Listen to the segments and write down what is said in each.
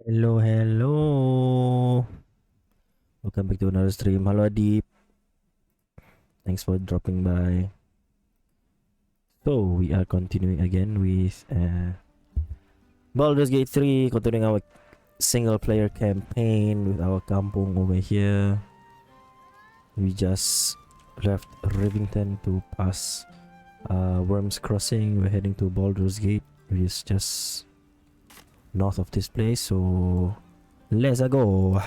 Hello, hello. Welcome back to another stream. Hello, Adip. Thanks for dropping by. So, we are continuing again with Baldur's Gate 3, continuing our single player campaign with our kampung over here. We just left Rivington to pass Worms Crossing. We're heading to Baldur's Gate, which is just north of this place. So, let's go.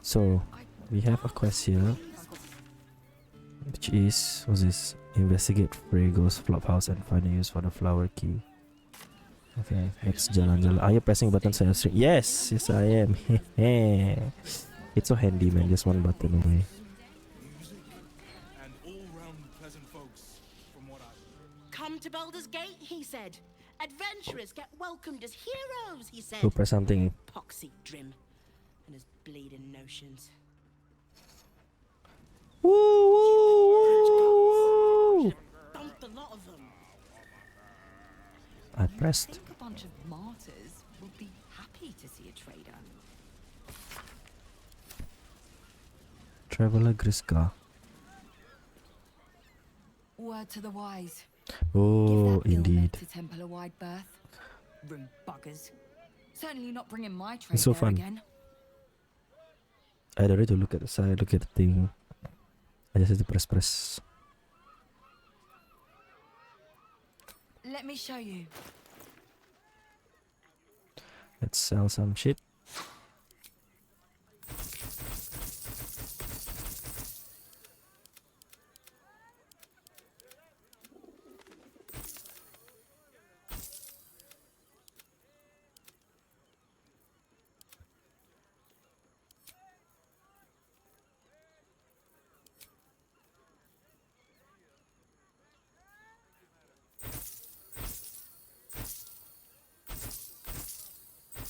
So, we have a quest here, which is, what's this? Investigate Frego's flophouse and find a use for the flower key. Okay, let's jalan-jalan. Are you pressing buttons on your stream? Yes, yes I am. It's so handy, man. Just one button away. Come to Baldur's Gate, he said. Adventurers get welcomed as heroes, he said. So press something. Poxy Drim and his bleeding notions. Woo, woo, woo. Dumped a lot of them. I pressed. I think a bunch of martyrs would be happy to see a trader. Traveler Griska. Word to the wise. Oh, Give that indeed. to Temple a wide berth. Rude buggers. Certainly not bringing my trade It's so there fun. again. I don't need to look at the side, look at the thing. I just have to press. Let me show you. Let's sell some shit.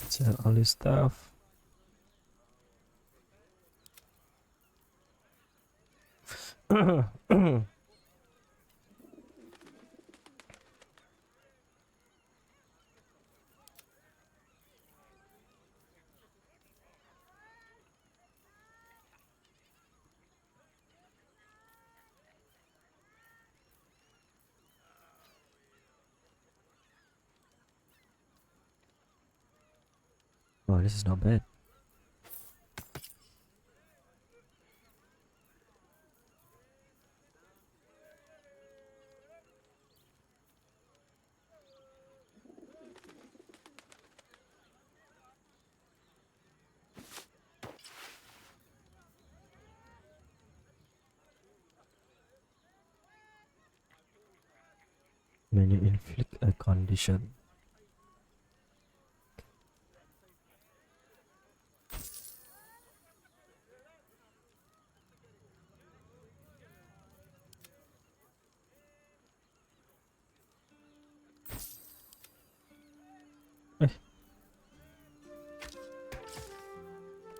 Sell all this stuff. Oh, this is not bad. When you inflict a condition.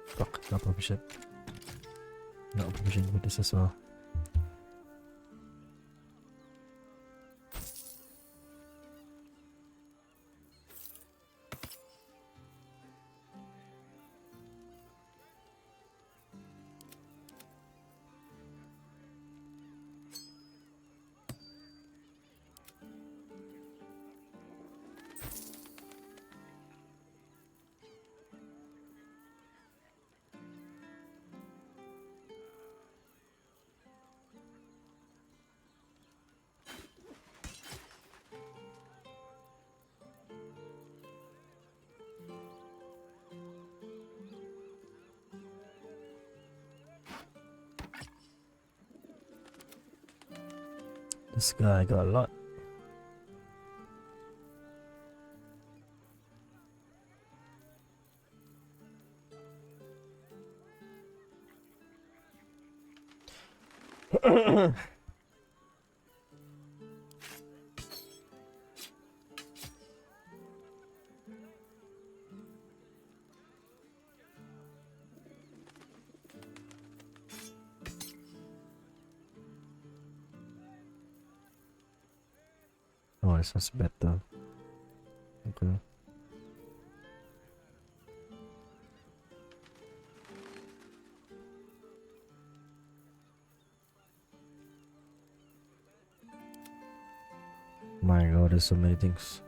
Fuck, not proficient. Not proficient with this as well. This guy got a lot. Oh, this was better. Okay. My god, there's so many things.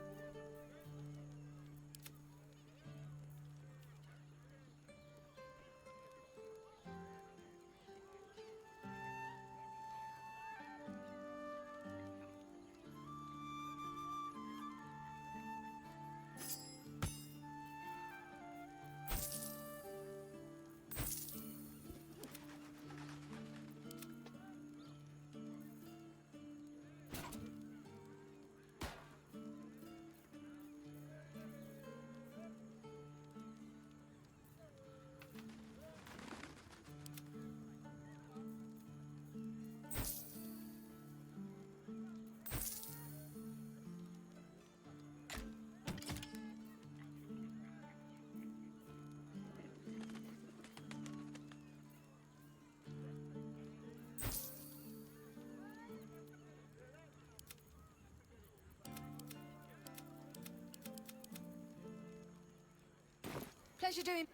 Pleasure doing.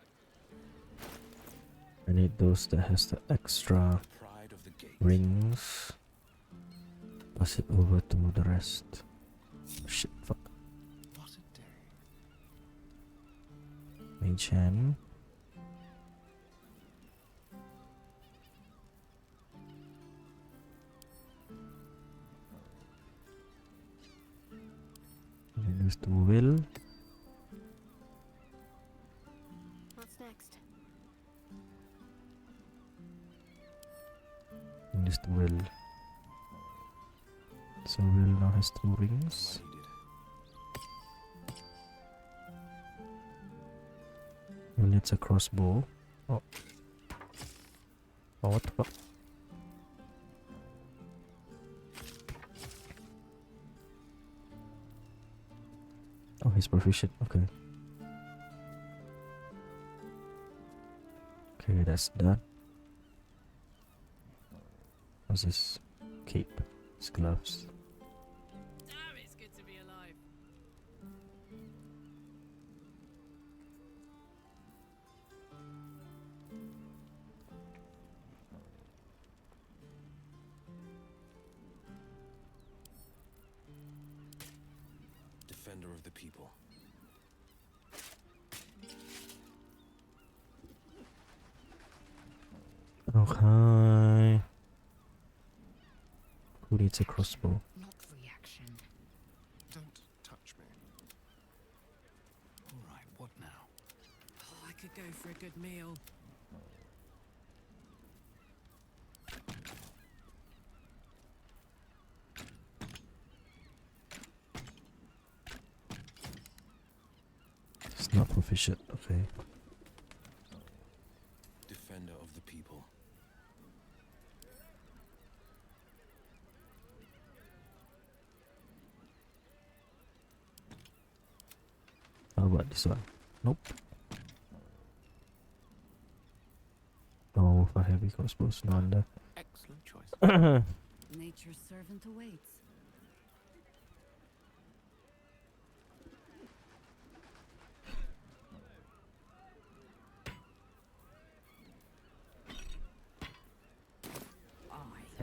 I need those that has the extra Pride of the gate. rings. Pass it over to the rest. Shit, fuck. What a day. Mage hand. Use the will. What's next? Use the will. So will now has 2 rings. Will needs a crossbow. Oh. Oh, what the fuck? Oh, he's proficient. Okay. Okay, that's done. What's this? Cape. His gloves. Damn, it's good to be alive. Defender of the people. Okay. Who needs a crossbow? Not reaction. Don't touch me. Alright, what now? Oh, I could go for a good meal. It's not proficient. Okay. Defender of the people. How about this one? Nope. No, for heavy crossbows, no wonder. Excellent choice. Nature's servant awaits.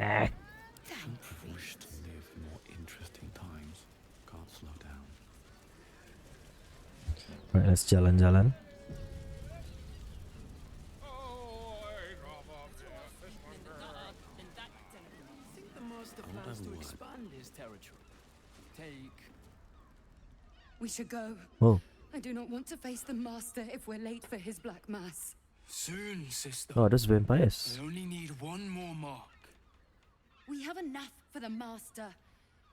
Ah. Damn Wish priest. to live more interesting times. Can't slow down. Right, let's jalan-jalan. I think the master I want plans to everyone. expand his territory. Take. We should go. Whoa. I do not want to face the master if we're late for his black mass. Soon, sister. Oh, that's vampires. I only need one more mark. We have enough for the master.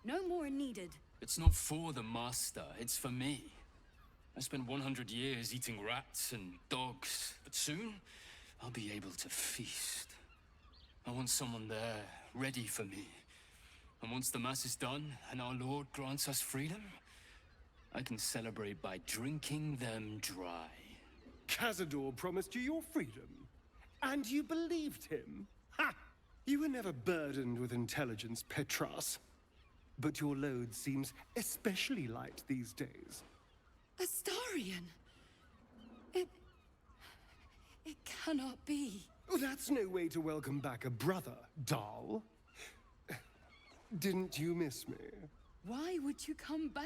No more needed. It's not for the master, it's for me. I spent 100 years eating rats and dogs, but soon I'll be able to feast. I want someone there, ready for me. And once the mass is done and our Lord grants us freedom, I can celebrate by drinking them dry. Cazador promised you your freedom, and you believed him? Ha! You were never burdened with intelligence, Petras. But your load seems especially light these days. Astarion! It cannot be. Oh, that's no way to welcome back a brother, doll. Didn't you miss me? Why would you come back?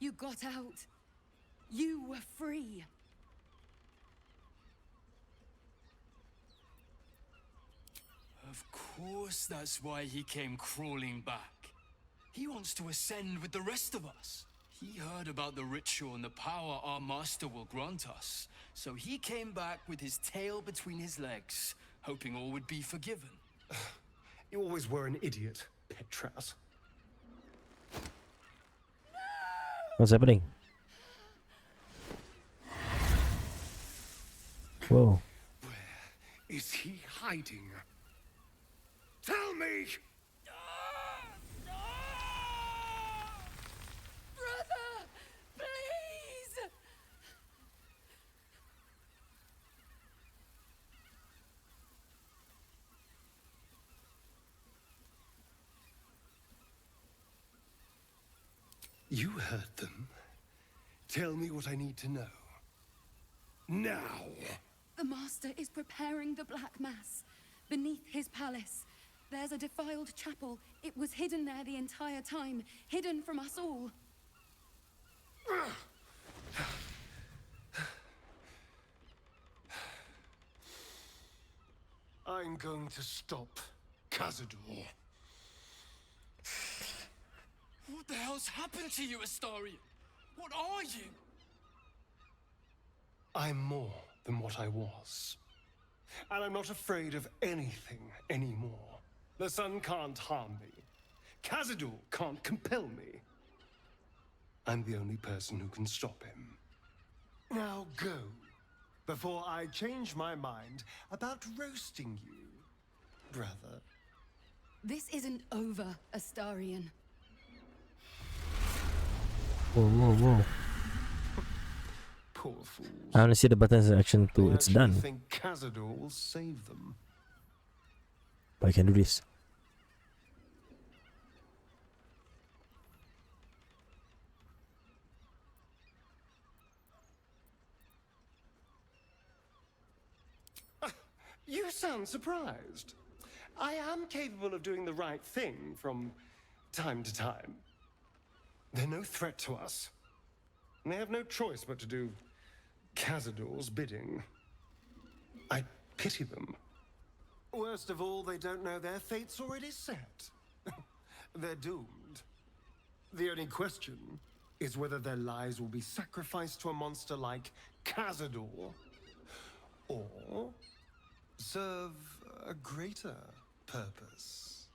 You got out. You were free. Of course that's why he came crawling back. He wants to ascend with the rest of us. He heard about the ritual and the power our master will grant us. So he came back with his tail between his legs, hoping all would be forgiven. You always were an idiot, Petras. What's happening? Whoa. Is he hiding? Tell me! Brother, please! You heard them. Tell me what I need to know. Now! The Master is preparing the Black Mass beneath his palace. There's a defiled chapel. It was hidden there the entire time, hidden from us all. I'm going to stop Cazador. What the hell's happened to you, Astarion? What are you? I'm more than what I was. And I'm not afraid of anything anymore. The sun can't harm me. Cazador can't compel me. I'm the only person who can stop him. Now go, before I change my mind about roasting you, brother. This isn't over, Astarion. Whoa, whoa, whoa. Poor fools. I want to see the buttons in action They too. It's actually done. think Cazador will save them. I can do this. You sound surprised. I am capable of doing the right thing from time to time. They're no threat to us. And they have no choice but to do Cazador's bidding. I pity them. Worst of all, they don't know their fate's already set. They're doomed. The only question is whether their lives will be sacrificed to a monster like Cazador, or serve a greater purpose.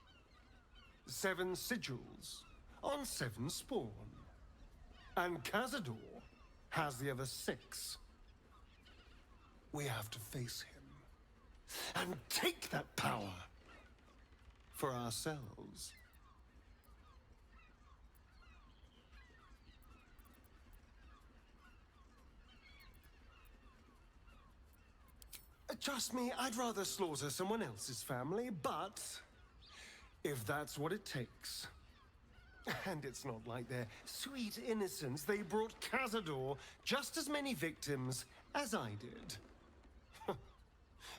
7 sigils on 7 spawn. And Cazador has the other 6. We have to face him and take that power for ourselves. Trust me, I'd rather slaughter someone else's family, but if that's what it takes. And it's not like their sweet innocence. They brought Cazador just as many victims as I did.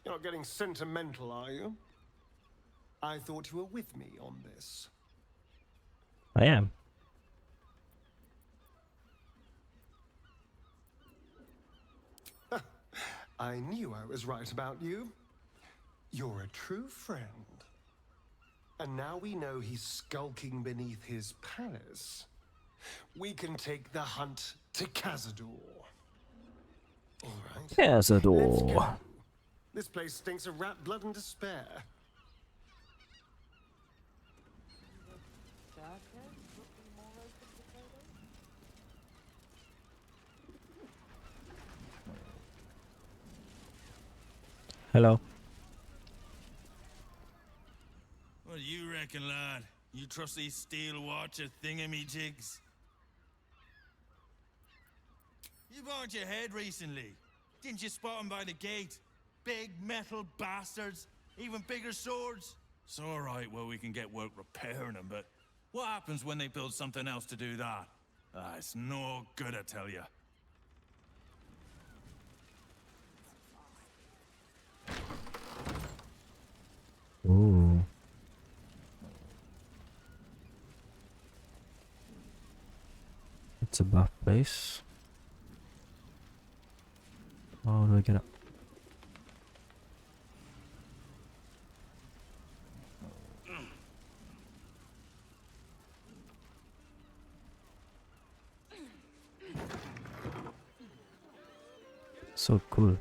You're not getting sentimental, are you? I thought you were with me on this. I am. I knew I was right about you. You're a true friend. And now we know he's skulking beneath his palace. We can take the hunt to Cazador. All right. Let's Cazador. go. This place stinks of rat blood and despair. Hello. What do you reckon, lad? You trust these steel watcher thingamajigs? You burned your head recently. Didn't you spot them by the gate? Big metal bastards, even bigger swords. It's all right, well, we can get work repairing them, but what happens when they build something else to do that? It's no good, I tell you. Ooh. It's a buff base. How do I get up? So cool.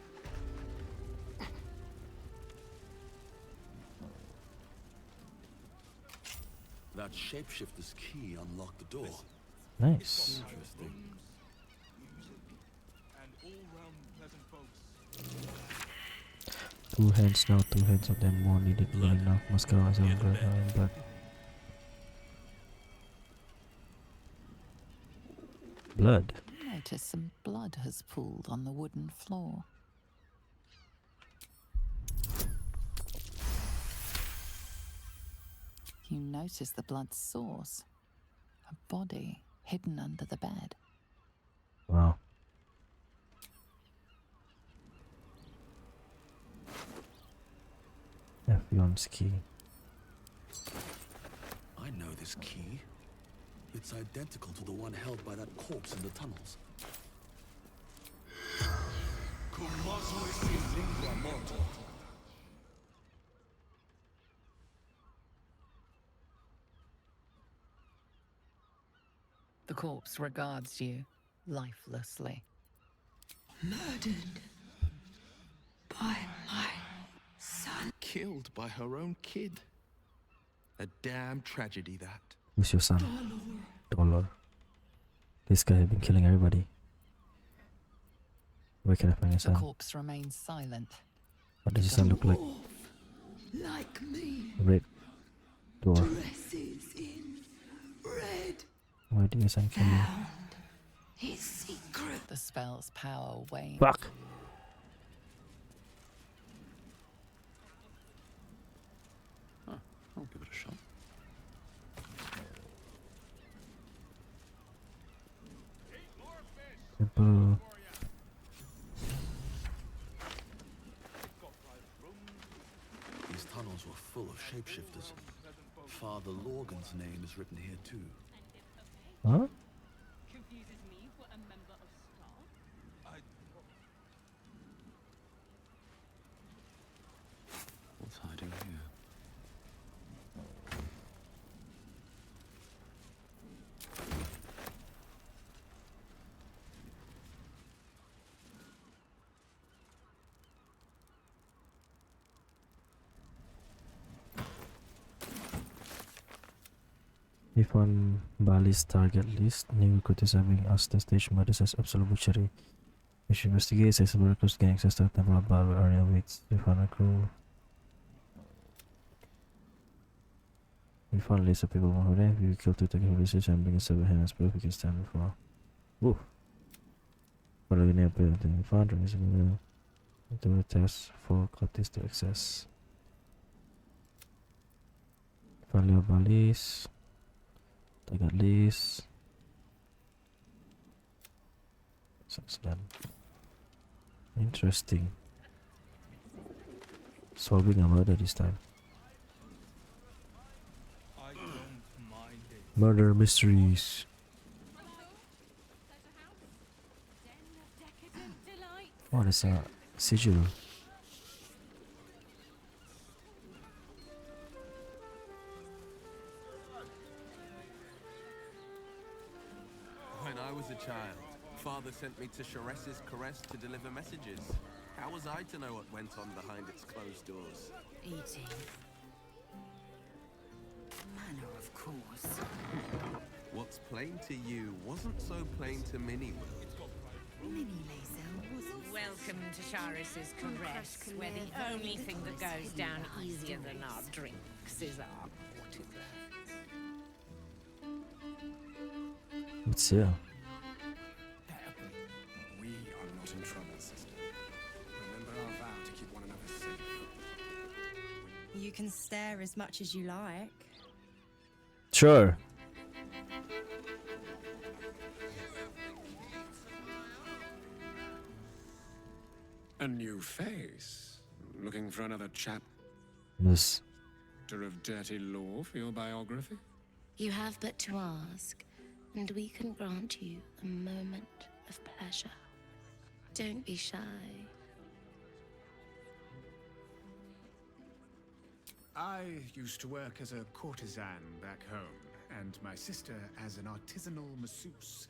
That shapeshifter's key unlocked the door. Nice. Interesting. Two hands now, 2 heads of them more needed right now. Mascara is over, but blood. Notice some blood has pooled on the wooden floor. You notice the blood's source. A body hidden under the bed. Wow. F1's key. I know this key. It's identical to the one held by that corpse in the tunnels. The corpse regards you lifelessly. Murdered by my son. Killed by her own kid. A damn tragedy, that. Who's your son? Dollar. This guy has been killing everybody. Where can I find his The son? corpse remains silent. What does his son look like? Like me, Red dwarf. dresses in red. Why did his son kill you? Found his secret. The spell's power wanes. Fuck! I'll give it a shot. Simple. These tunnels were full of shapeshifters. Father Lorgan's name is written here too. Huh? Confuses me for a member of staff. What's hiding here? If on Bali's target list, new recruiters are being asked to stage murders as absolute butchery. Which investigates as workers gain access to the temple of Bal where Arya waits. We found a crew. We found a list of people who died. We killed 2 technical research and bring a severed hand as proof we can stand before. Woo! What are we going to do? We found is going to do a test for cultists to access. Valley of Balis. Target list. That's done. Interesting. Solving a murder this time. I don't mind it. Murder mysteries. Oh, there's a sigil. When I was a child, Father sent me to Shares's Caress to deliver messages. How was I to know what went on behind its closed doors? Eating. Manner, of course. What's plain to you wasn't so plain to Minnie. Welcome to Sharis's Caress, where the only thing that goes down easier than our drinks is our autographs. What's here? We are not in trouble, sister. Remember our vow to keep one another safe. You can stare as much as you like. Sure. A new face. Looking for another chapter Yes. of dirty lore for your biography? You have but to ask. and we can grant you a moment of pleasure. Don't be shy. I used to work as a courtesan back home, and my sister as an artisanal masseuse.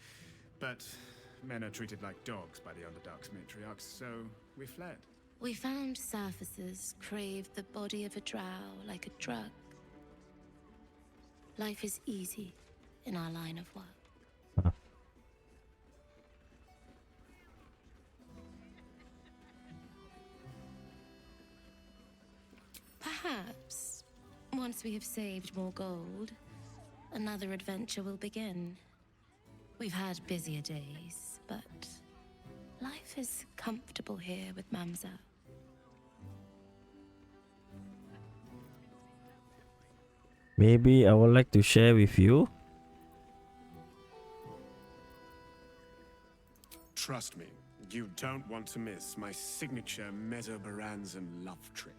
But men are treated like dogs by the Underdark's matriarchs, so we fled. We found surfacers craved the body of a drow like a drug. Life is easy in our line of work. Perhaps, once we have saved more gold, another adventure will begin. We've had busier days, but life is comfortable here with Mamza. Maybe I would like to share with you. Trust me, you don't want to miss my signature Mesobaranzan love trick.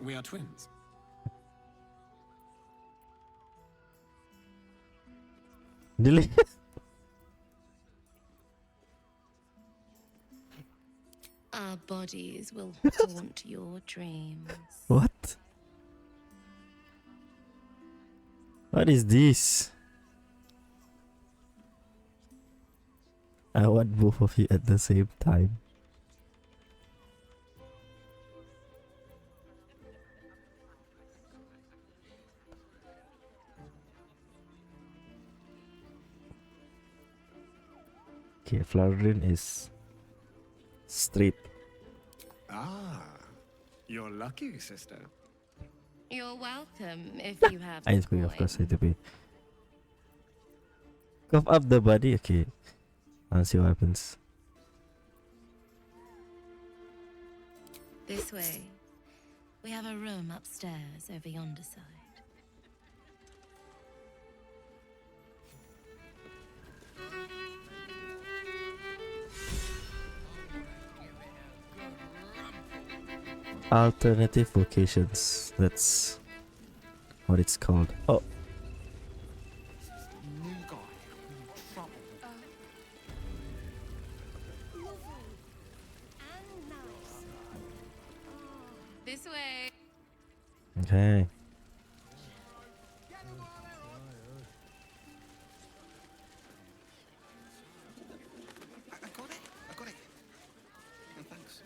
We are twins. Delete. Our bodies will haunt your dreams. What? What is this? I want both of you at the same time. Okay, Flardryn is straight. Ah, you're lucky, sister. You're welcome if you have. I agree, of course, I have to pay. Cough up the body, okay. I'll see what happens. This way. We have a room upstairs over yonder side. Alternative vocations. That's what it's called. Oh. This way. Okay. I got it. And thanks.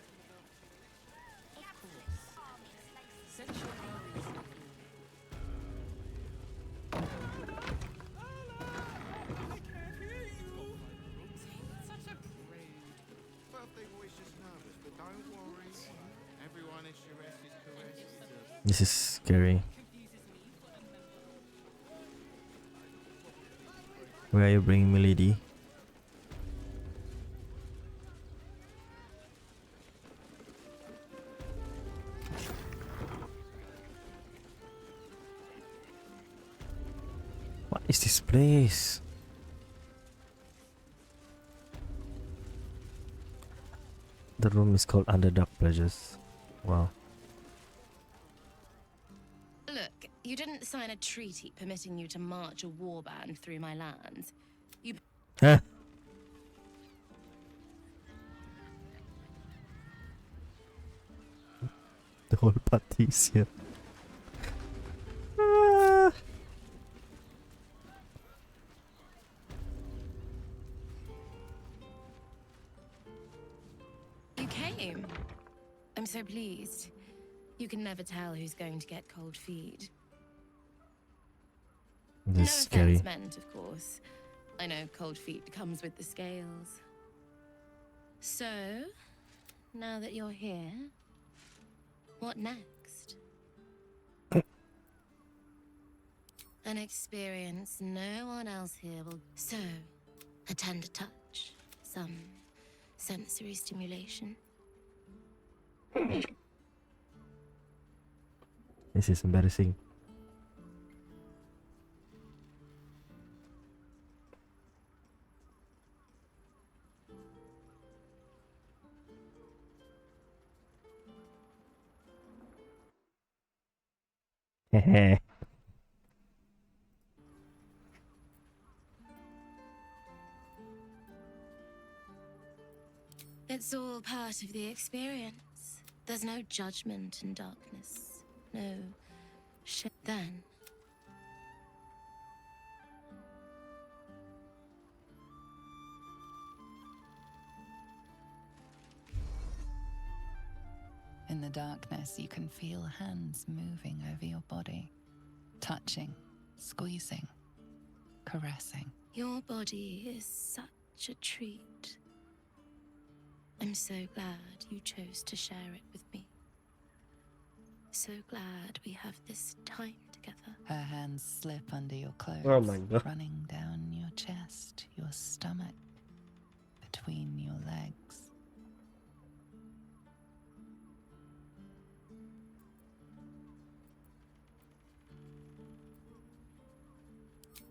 This is scary. Where are you bringing me, lady? What is this place? The room is called Underdark Pleasures. Wow. Look, you didn't sign a treaty permitting you to march a warband through my lands. You. Huh? The whole party is here. You came. I'm so pleased. You can never tell who's going to get cold feet. This is No scary. offense meant, of course. I know cold feet comes with the scales. So, now that you're here, what next? An experience no one else here will. So, a tender touch, some sensory stimulation. This is embarrassing. Hehe. It's all part of the experience. There's no judgment in darkness. No shit. Then In the darkness, you can feel hands moving over your body, touching, squeezing, caressing. your body is such a treat. I'm so glad you chose to share it with me. So glad we have this time together. Her hands slip under your clothes, Oh my God. running down your chest, your stomach, between your legs.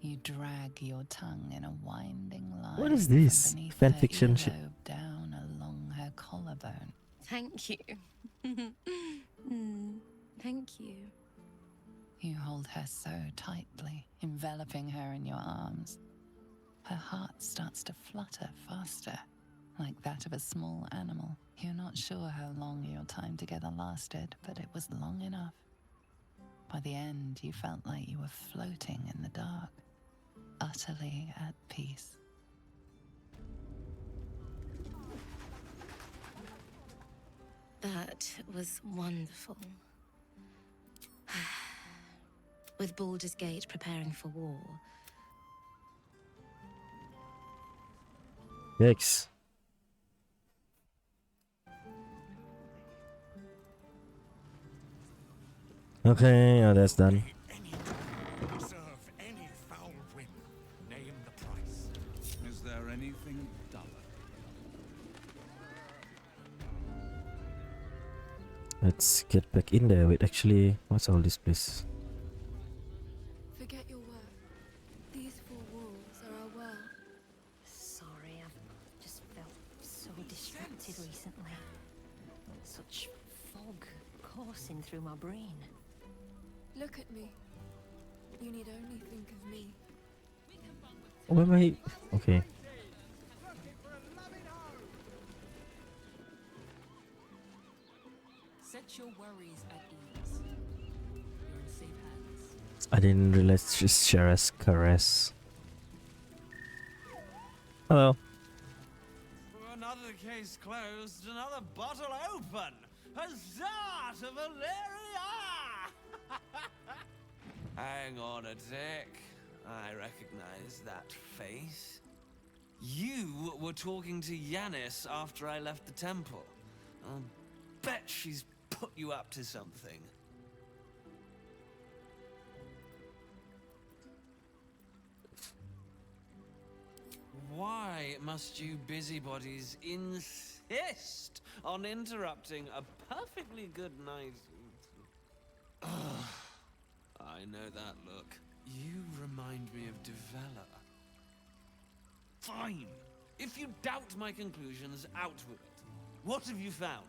You drag your tongue in a winding line. What is this? from beneath Fan her fiction shit. earlobe down along her collarbone. Thank you. Thank you. You hold her so tightly, enveloping her in your arms. Her heart starts to flutter faster, like that of a small animal. You're not sure how long your time together lasted, but it was long enough. By the end, you felt like you were floating in the dark, utterly at peace. That was wonderful. With Baldur's Gate preparing for war, Yikes. Okay, oh, that's done. Serve any foul whim. Name the price. Is there anything duller? Let's get back in there. Wait, actually, what's all this place? Forget your work. These four walls are our world. Sorry, I've just felt so distracted recently. Such fog coursing through my brain. Look at me. You need only think of me. Where am I? Okay. Set your worries at ease. You're in safe hands. I didn't realize she's Shara's caress. Hello. Another case closed, another bottle open. Huzzah to Valeria! Hang on a tick. I recognize that face. You were talking to Yanis after I left the temple. I'll bet she's put you up to something. Why must you busybodies insist on interrupting a perfectly good night? Ugh, I know that look. You remind me of Devella. Fine. If you doubt my conclusions, out with it. What have you found?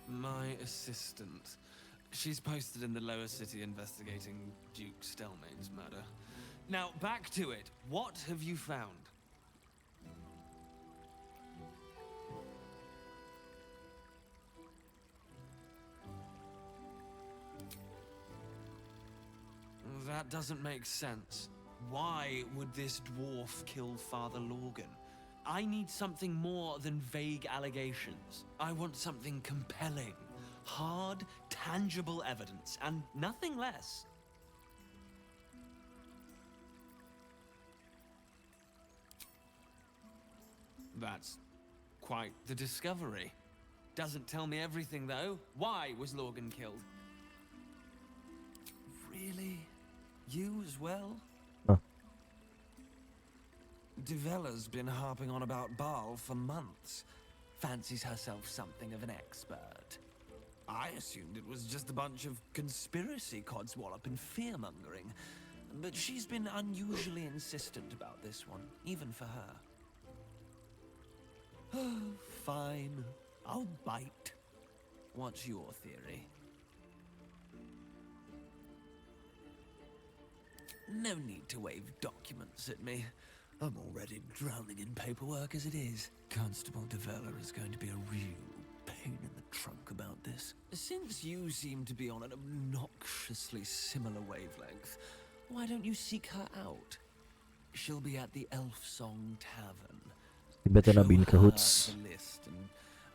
My assistant. She's posted in the lower city investigating Duke Stelmane's murder. Now, back to it. What have you found? That doesn't make sense. Why would this dwarf kill Father Lorgan? I need something more than vague allegations. I want something compelling. Hard, tangible evidence, and nothing less. That's quite the discovery. Doesn't tell me everything, though. Why was Lorgan killed? Really? You as well? Huh. Devella's been harping on about Baal for months. Fancies herself something of an expert. I assumed it was just a bunch of conspiracy codswallop and fear-mongering. But she's been unusually insistent about this one, even for her. Fine. I'll bite. What's your theory? No need to wave documents at me. I'm already drowning in paperwork as it is. Constable Devella is going to be a real pain in the trunk about this. Since you seem to be on an obnoxiously similar wavelength, why don't you seek her out? She'll be at the Elf Song Tavern. You better not be in Show her cahoots. the list and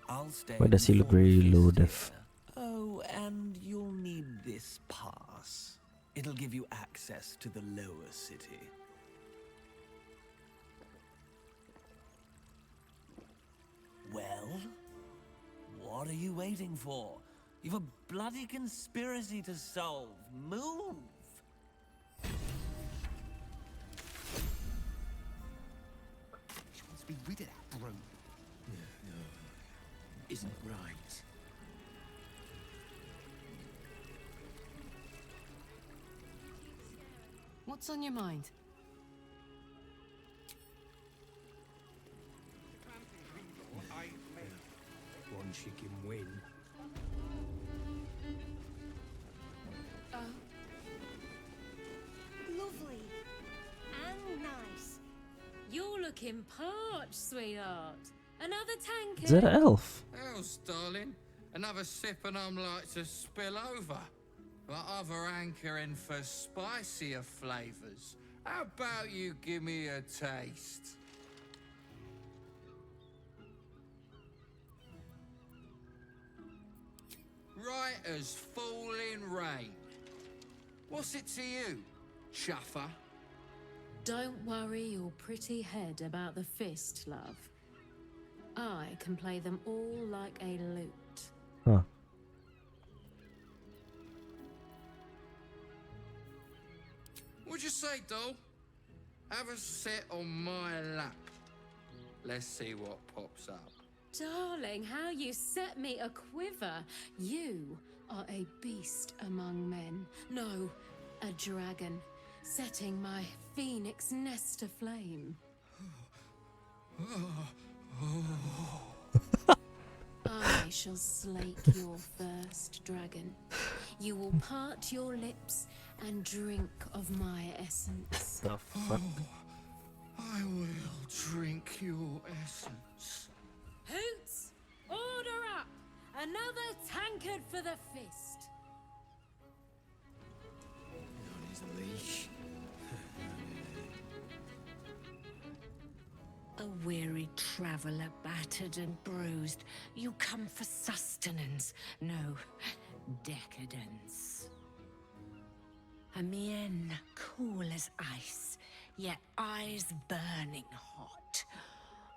I'll stay Why does he and look form a very fist low here. def? Oh, and you'll need this pass. It'll give you access to the lower city. Well, what are you waiting for? You've a bloody conspiracy to solve. Move! She wants to be rid of that brute. Isn't right. What's on your mind? One chicken win. Lovely and nice. You're looking parched, sweetheart. Another tankard. Is that an elf? Hell's darling. Another sip and I'm like to spill over. But other hankering for spicier flavours. How about you give me a taste? Right as falling rain. What's it to you, chuffer? Don't worry your pretty head about the fist, love. I can play them all like a lute. Huh. What'd you say, doll? Have a sit on my lap. Let's see what pops up. Darling, how you set me a quiver. You are a beast among men. No, a dragon, setting my phoenix nest aflame. I shall slake your thirst, dragon. You will part your lips and drink of my essence. The fuck? I will drink your essence. Hoots, order up! Another tankard for the fist. On his leash. A weary traveller, battered and bruised, you come for sustenance, no decadence. A mien cool as ice, yet eyes burning hot.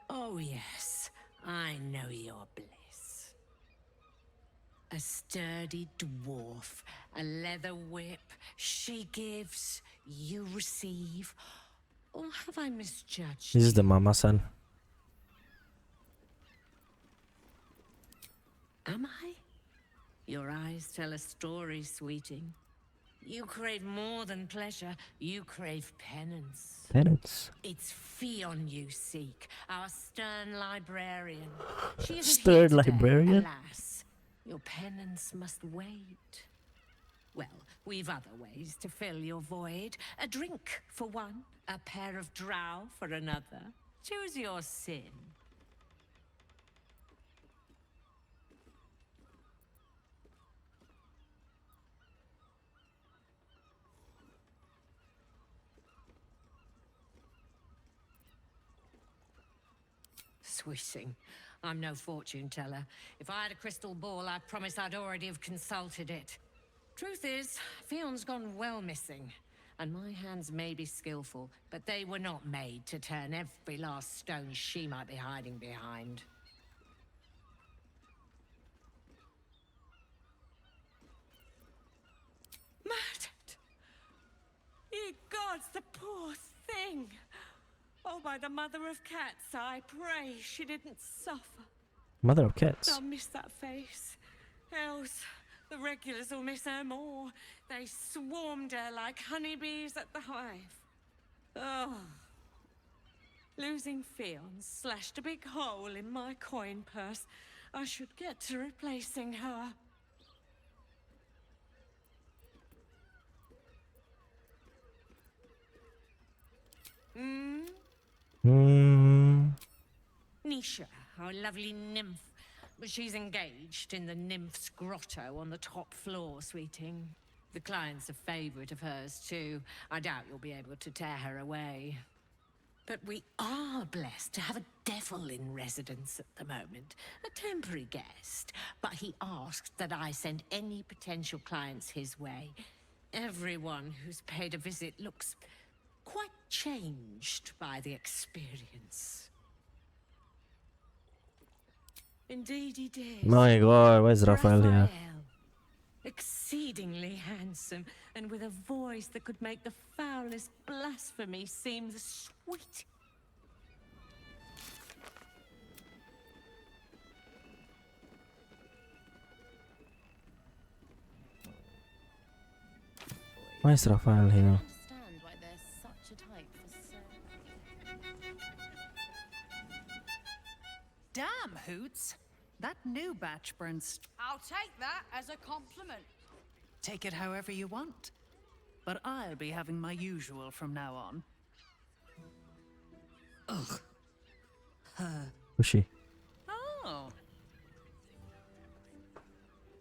Oh yes, I know your bliss. A sturdy dwarf, a leather whip, she gives, you receive. Or have I misjudged? This is the mama son. Am I? Your eyes tell a story, sweeting. You crave more than pleasure, you crave penance. Penance. It's Fion you seek, our stern librarian. She isn't Stern here today, librarian? alas. Your penance must wait. Well, we've other ways to fill your void. A drink for one, a pair of drow for another. Choose your sin. Sweeting. I'm no fortune teller. If I had a crystal ball, I promise I'd already have consulted it. Truth is, Fion's gone well missing. And my hands may be skillful, but they were not made to turn every last stone she might be hiding behind. Murdered! Ye gods, the poor thing! Oh, by the mother of cats, I pray she didn't suffer. Mother of cats. I'll miss that face. Else, the regulars will miss her more. They swarmed her like honeybees at the hive. Oh. Losing Fion slashed a big hole in my coin purse. I should get to replacing her. Nisha, our lovely nymph. But she's engaged in the nymph's grotto on the top floor, sweeting. The client's a favorite of hers, too. I doubt you'll be able to tear her away. But we are blessed to have a devil in residence at the moment. A temporary guest. But he asked that I send any potential clients his way. Everyone who's paid a visit looks quite changed by the experience. Indeed he did. My god, why is Raphael here? Exceedingly handsome, and with a voice that could make the foulest blasphemy seem the sweet. Why is Raphael here? Understand why there's such a type for Damn, Hoots. That new batch burns. I'll take that as a compliment. Take it however you want. But I'll be having my usual from now on. Ugh. Who's she? Oh.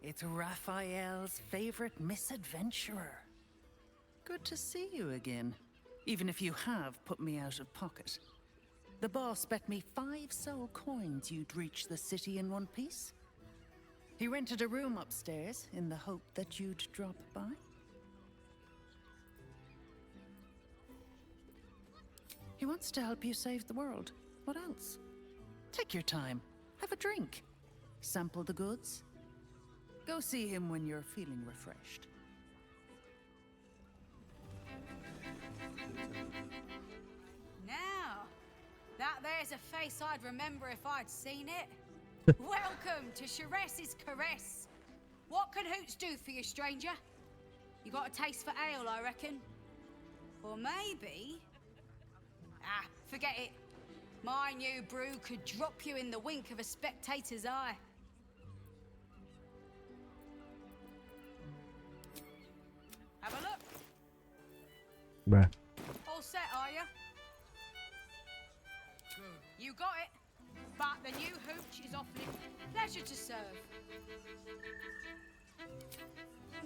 It's Raphael's favorite misadventurer. Good to see you again. Even if you have put me out of pocket. The boss bet me 5 soul coins you'd reach the city in one piece. He rented a room upstairs in the hope that you'd drop by. He wants to help you save the world. What else? Take your time. Have a drink. Sample the goods. Go see him when you're feeling refreshed. Now, that there's a face I'd remember if I'd seen it. Welcome to Sharess's Caress. What can Hoots do for you, stranger? You got a taste for ale, I reckon? Or maybe... Ah, forget it. My new brew could drop you in the wink of a spectator's eye. Have a look. Bruh. All set, are you? You got it. But the new hooch is offering pleasure to serve.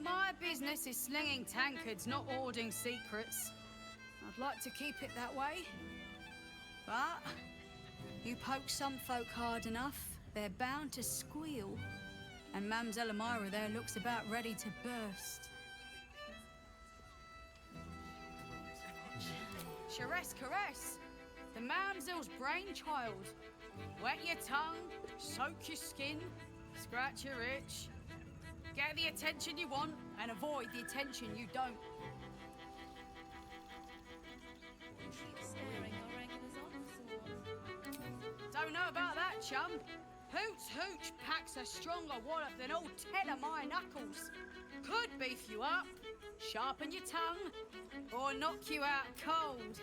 My business is slinging tankards, not hoarding secrets. I'd like to keep it that way. But you poke some folk hard enough, they're bound to squeal. And Mamselle Elmira there looks about ready to burst. Sharess Caress, the Mamselle's brainchild. Wet your tongue, soak your skin, scratch your itch. Get the attention you want and avoid the attention you don't. Don't know about that, chum. Hoots Hooch packs a stronger wallop than all 10 of my knuckles. Could beef you up, sharpen your tongue, or knock you out cold.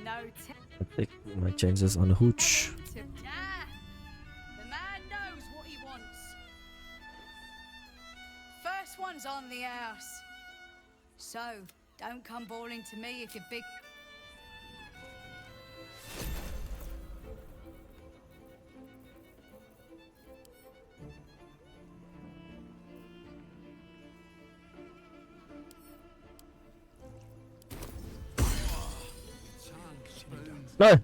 No I take my chances on the hooch. Ah, the man knows what he wants. First one's on the house. So, don't come bawling to me if you're big... No!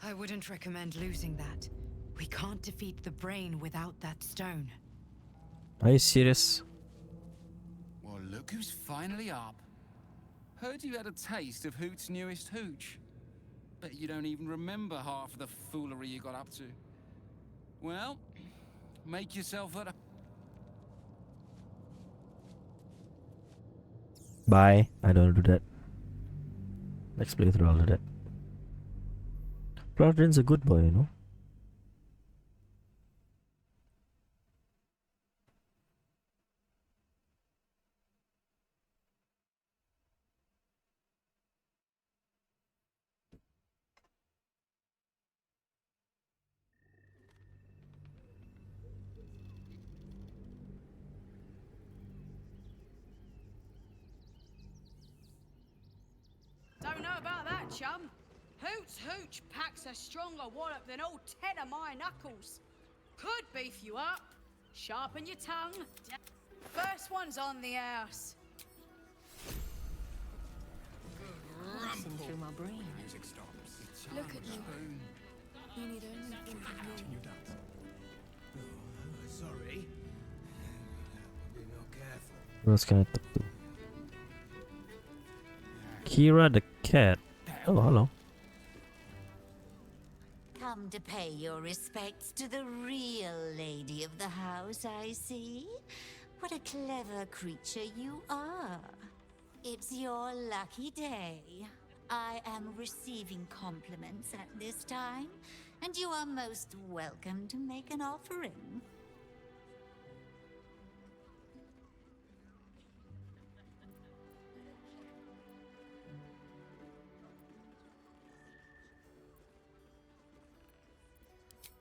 I wouldn't recommend losing that. We can't defeat the brain without that stone. Are you serious? Well, look who's finally up. Heard you had a taste of Hoot's newest hooch. Bet you don't even remember half of the foolery you got up to. Well, make yourself at a... Bye. I don't do that. Next playthrough I'll do that. Flardryn's a good boy, you know. know about that, chum. Hoot's hooch packs a stronger wallop than all 10 of my knuckles. Could beef you up. Sharpen your tongue. First one's on the house. Racing through my brain. Music stops. Look at you. You need only think of me. Continue dancing. Sorry. Be more careful. Who else can I talk to? Kira the cat. Oh, hello. Come to pay your respects to the real lady of the house, I see. What a clever creature you are. It's your lucky day. I am receiving compliments at this time, and you are most welcome to make an offering.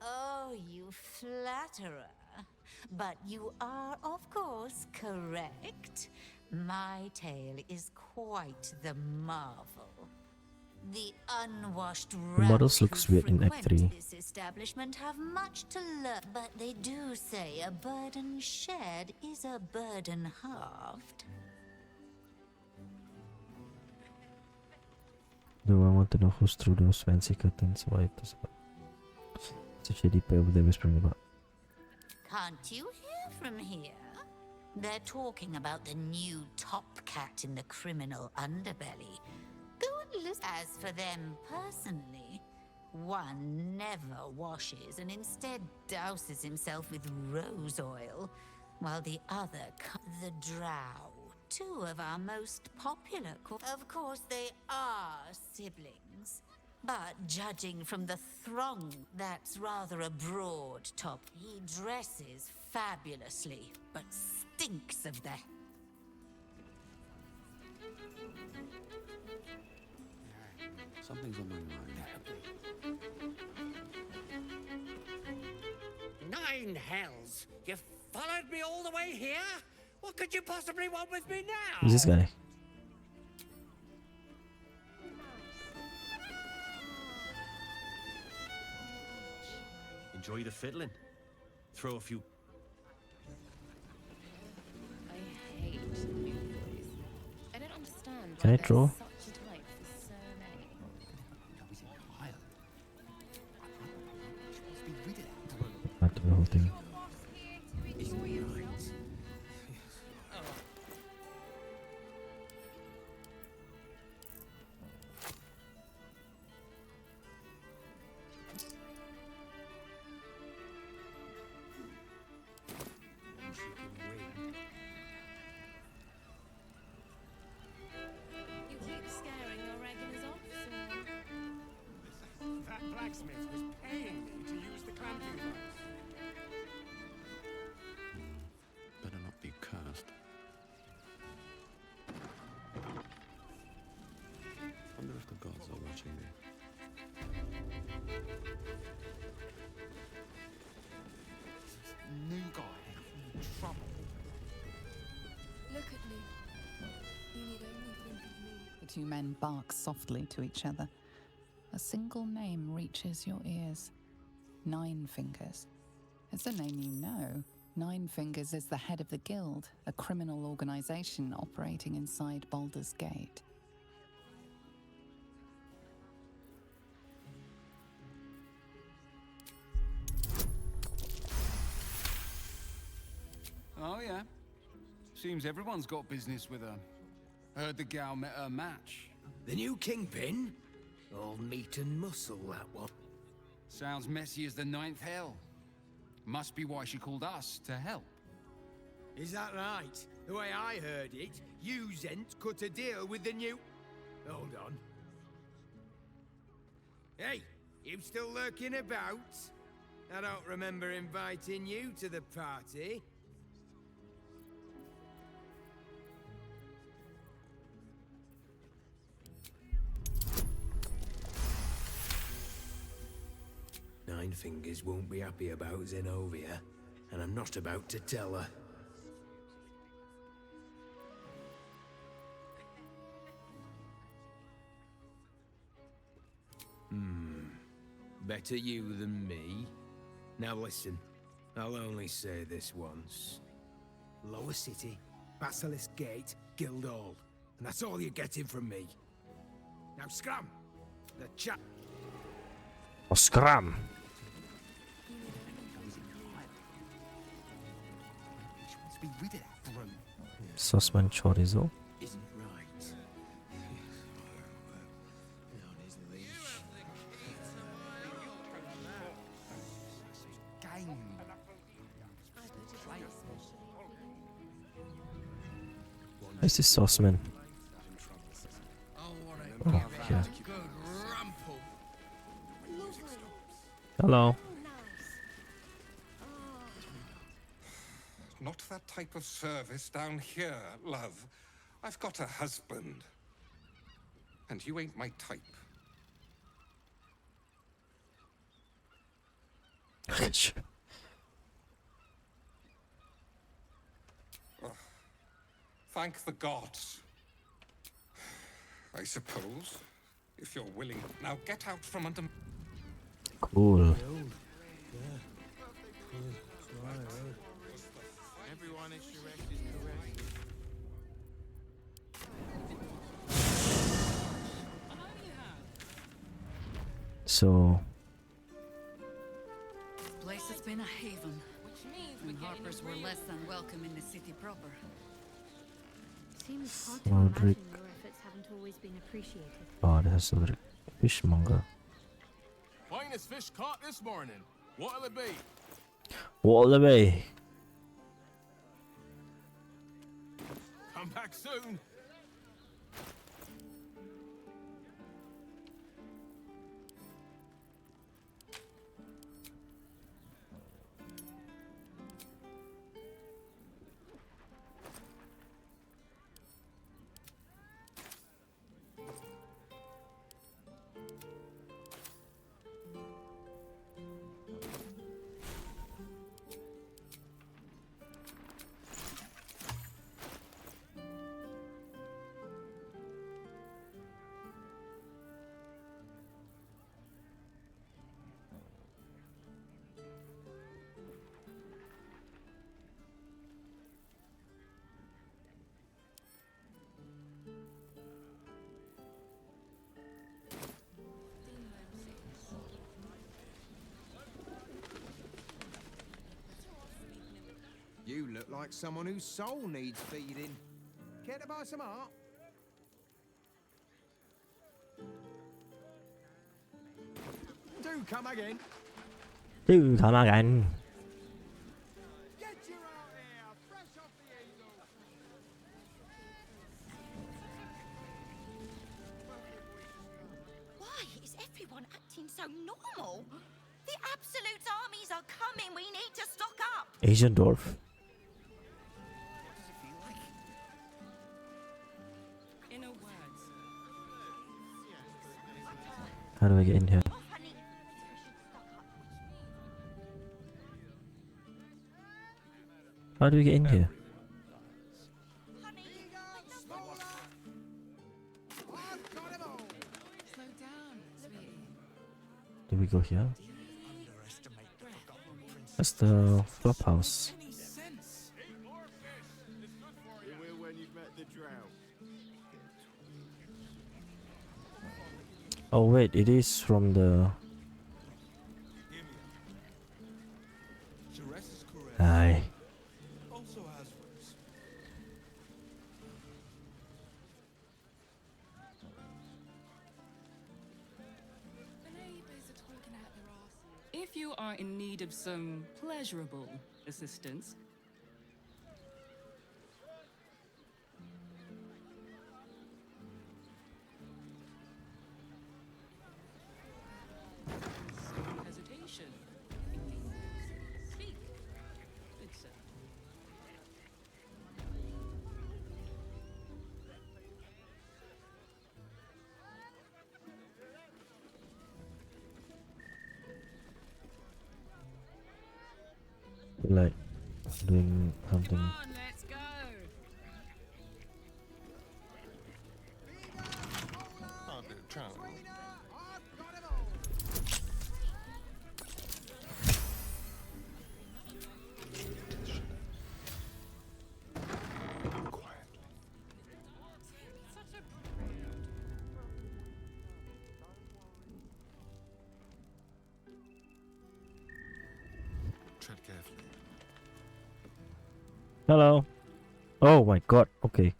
Oh, you flatterer. But you are, of course, correct. My tale is quite the marvel. The unwashed The models rabble looks who weird in Act frequent 3. this establishment have much to learn, but they do say a burden shared is a burden halved. Do I want to know who's through those fancy curtains? Why it does it's a shady pair they're whispering about. Can't you hear from here? They're talking about the new top cat in the criminal underbelly. Go and listen. As for them personally, one never washes and instead douses himself with rose oil, while the other, the drow, two of our most popular. Of course, they are siblings. But judging from the throng, that's rather a broad top. He dresses fabulously, but stinks of that. Something's on my mind. 9 hells! You followed me all the way here? What could you possibly want with me now? Who's this guy? Enjoy the fiddling. Throw a few. I hate new boys. I don't understand Can why I there's draw? such a type for so many. Not the whole thing. You keep scaring your regulars off, so... That blacksmith was paying me to use the clamping device. Better not be cursed. Wonder if the gods are watching me. New guy in trouble. Look at me. You need only think of me. The two men bark softly to each other. A single name reaches your ears. 9 Fingers. It's a name you know. 9 Fingers is the head of the Guild, a criminal organization operating inside Baldur's Gate. Oh, yeah. Seems everyone's got business with her. Heard the gal met her match. The new kingpin? All meat and muscle, that one. Sounds messy as the 9th hell. Must be why she called us to help. Is that right? The way I heard it, you Zent cut a deal with the new... Hold on. Hey, you still lurking about? I don't remember inviting you to the party. Nine Fingers won't be happy about Zenobia, and I'm not about to tell her. Better you than me. Now listen, I'll only say this once. Lower City, Basilisk Gate, Guildhall. And that's all you're getting from me. Now scram! The chat. Oh, scram! Be rid of that broom. Sussman chorizo. Isn't right. Game. This is Sussman. Oh, yeah. Hello. Not that type of service down here, love. I've got a husband. And you ain't my type. Thank the gods. I suppose, if you're willing. Now get out from under... Cool. Everyone is correct is correct. So This place has been a haven. And Harpers were less than welcome in the city proper. Seems hard to Flardryn. imagine your efforts haven't always been appreciated. oh, there's a fishmonger. Finest fish caught this morning. What'll it be? What'll it be? Come back soon. You look like someone whose soul needs feeding. Care to buy some art? Do come again. Do come again. Why is everyone acting so normal? The Absolute's armies are coming. We need to stock up. Asian dwarf. Inner words. How do I get in here? How do we get in here? Slow down, sweetie. Do we go here? That's the flop house. Oh wait, it is from the... Aye. Also has words. If you are in need of some pleasurable assistance, hesitation. Speak. Good sir. Like doing something. Come on, let's go. Hello. Oh my god. Okay.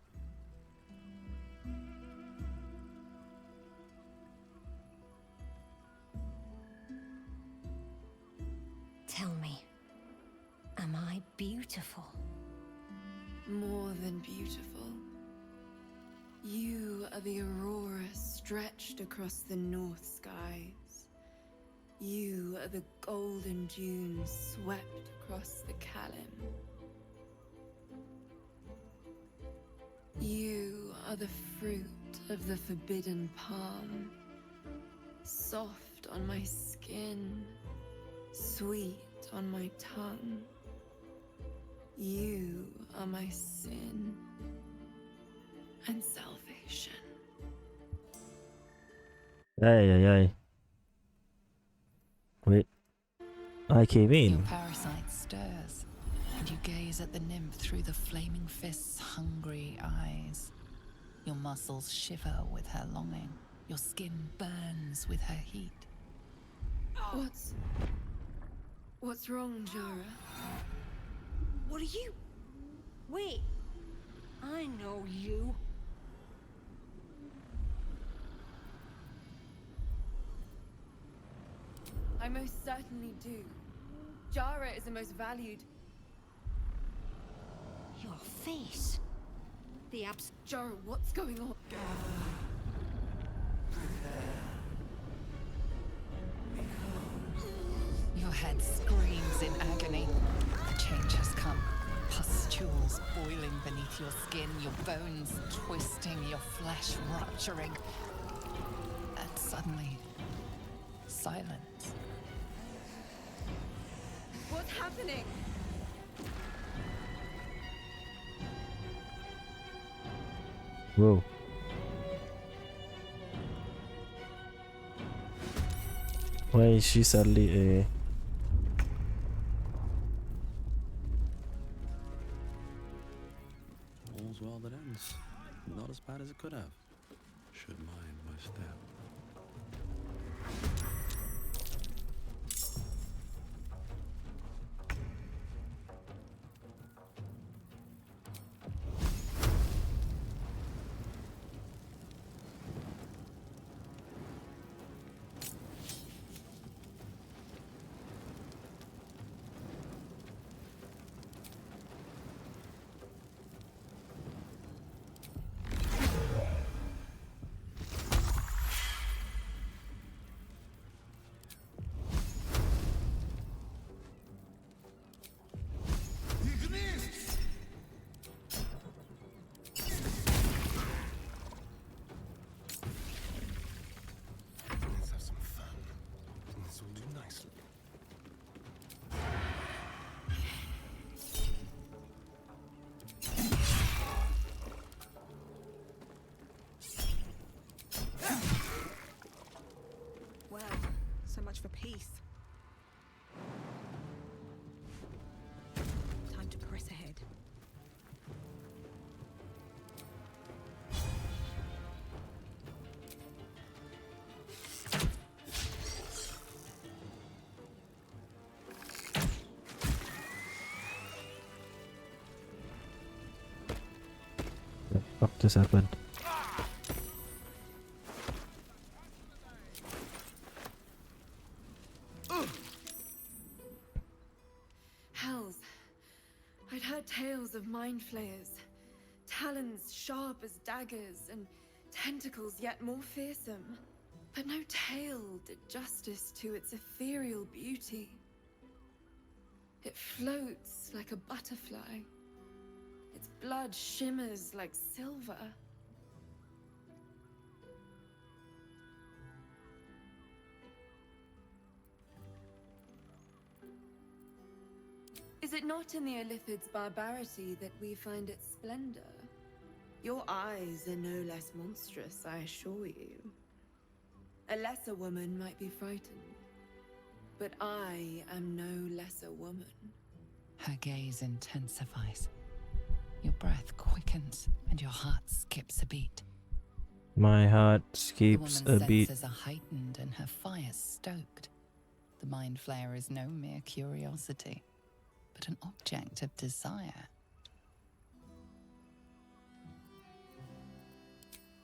Tell me, am I beautiful? More than beautiful. You are the aurora stretched across the north skies. You are the golden dunes swept across the Kalim. You are the fruit of the forbidden palm, soft on my skin, sweet on my tongue. You are my sin and salvation. Ay, ay, ay. Wait. I came in. Your parasite stirs, and you gaze at the nymph through the flaming fist's hungry eyes. Your muscles shiver with her longing. Your skin burns with her heat. What's wrong, Jara? What are you? Wait. I know you. I most certainly do. Jara is the most valued. Your face. Jara, what's going on? Your head screams in agony. The change has come. Pustules boiling beneath your skin, your bones twisting, your flesh rupturing. And suddenly, silence. What's happening? Whoa. Why is she suddenly a... All's well that ends. Not as bad as it could have. Should mind my step. Let's have some fun. This will do nicely. Well, so much for peace. Time to press ahead. The fuck just happened? Hells. I'd heard tales of mind flayers. Talons sharp as daggers and tentacles yet more fearsome. But no tale did justice to its ethereal beauty. It floats like a butterfly. Its blood shimmers like silver. Is it not in the Illithid's barbarity that we find its splendor? Your eyes are no less monstrous, I assure you. A lesser woman might be frightened, but I am no lesser woman. Her gaze intensifies. Your breath quickens and your heart skips a beat. My heart The skips woman's a beat. senses are heightened and her fire stoked. The mind flayer is no mere curiosity, but an object of desire.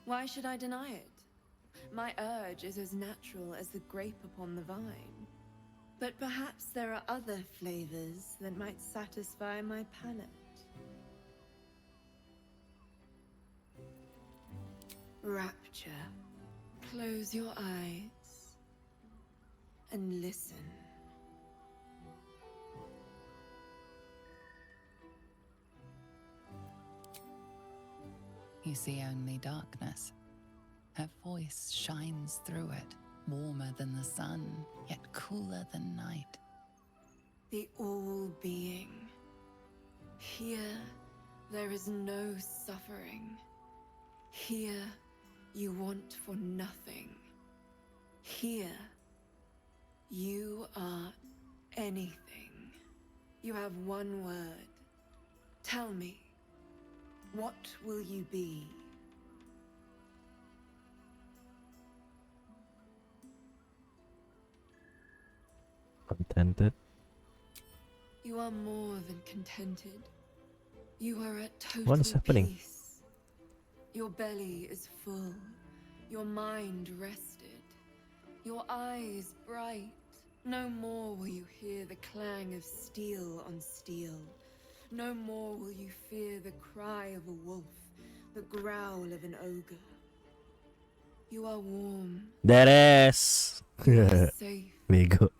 Why should I deny it? My urge is as natural as the grape upon the vine. But perhaps there are other flavors that might satisfy my palate. Rapture. Close your eyes and listen. You see only darkness. Her voice shines through it, warmer than the sun, yet cooler than night. The all-being. Here, there is no suffering. Here, you want for nothing. Here, you are anything. You have one word. Tell me, what will you be? Contented. You are more than contented. You are at total What is happening? peace. Your belly is full. Your mind rested. Your eyes bright. No more will you hear the clang of steel on steel. No more will you fear the cry of a wolf, the growl of an ogre. You are warm. That ass. Safe. Mego.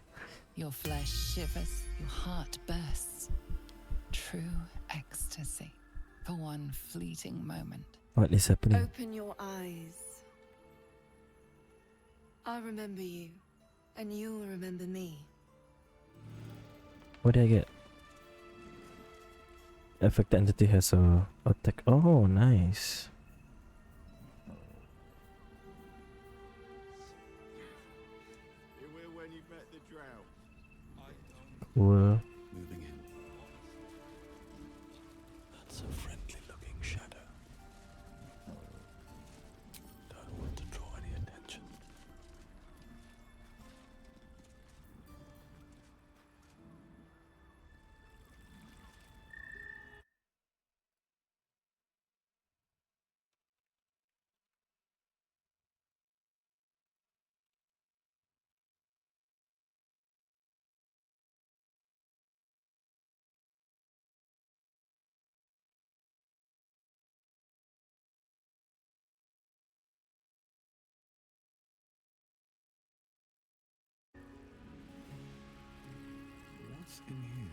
Your flesh shivers, your heart bursts. True ecstasy for one fleeting moment. What is happening? Open your eyes. I'll remember you, and you'll remember me. What did I get? Affected entity has a attack. Oh, nice. Cool. Moving in. That's a friendly-looking shadow. Don't want to draw any attention. What's in here?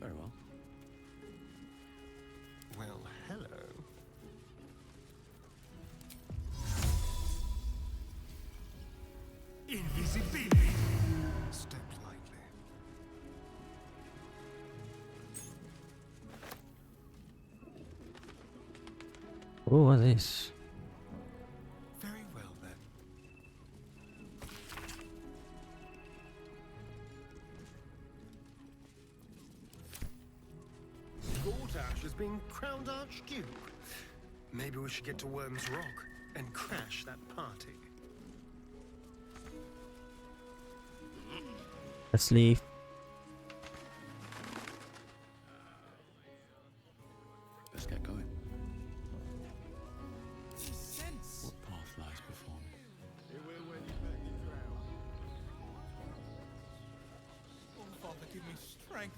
Very well. Well, hello. Invisibility. Step lightly. Oh, what's this? Very well then. Gortash has been crowned Archduke. Maybe we should get to Worm's Rock and crash that party. Let's leave. Let's get going. What path lies before me? Oh, Father, give me strength.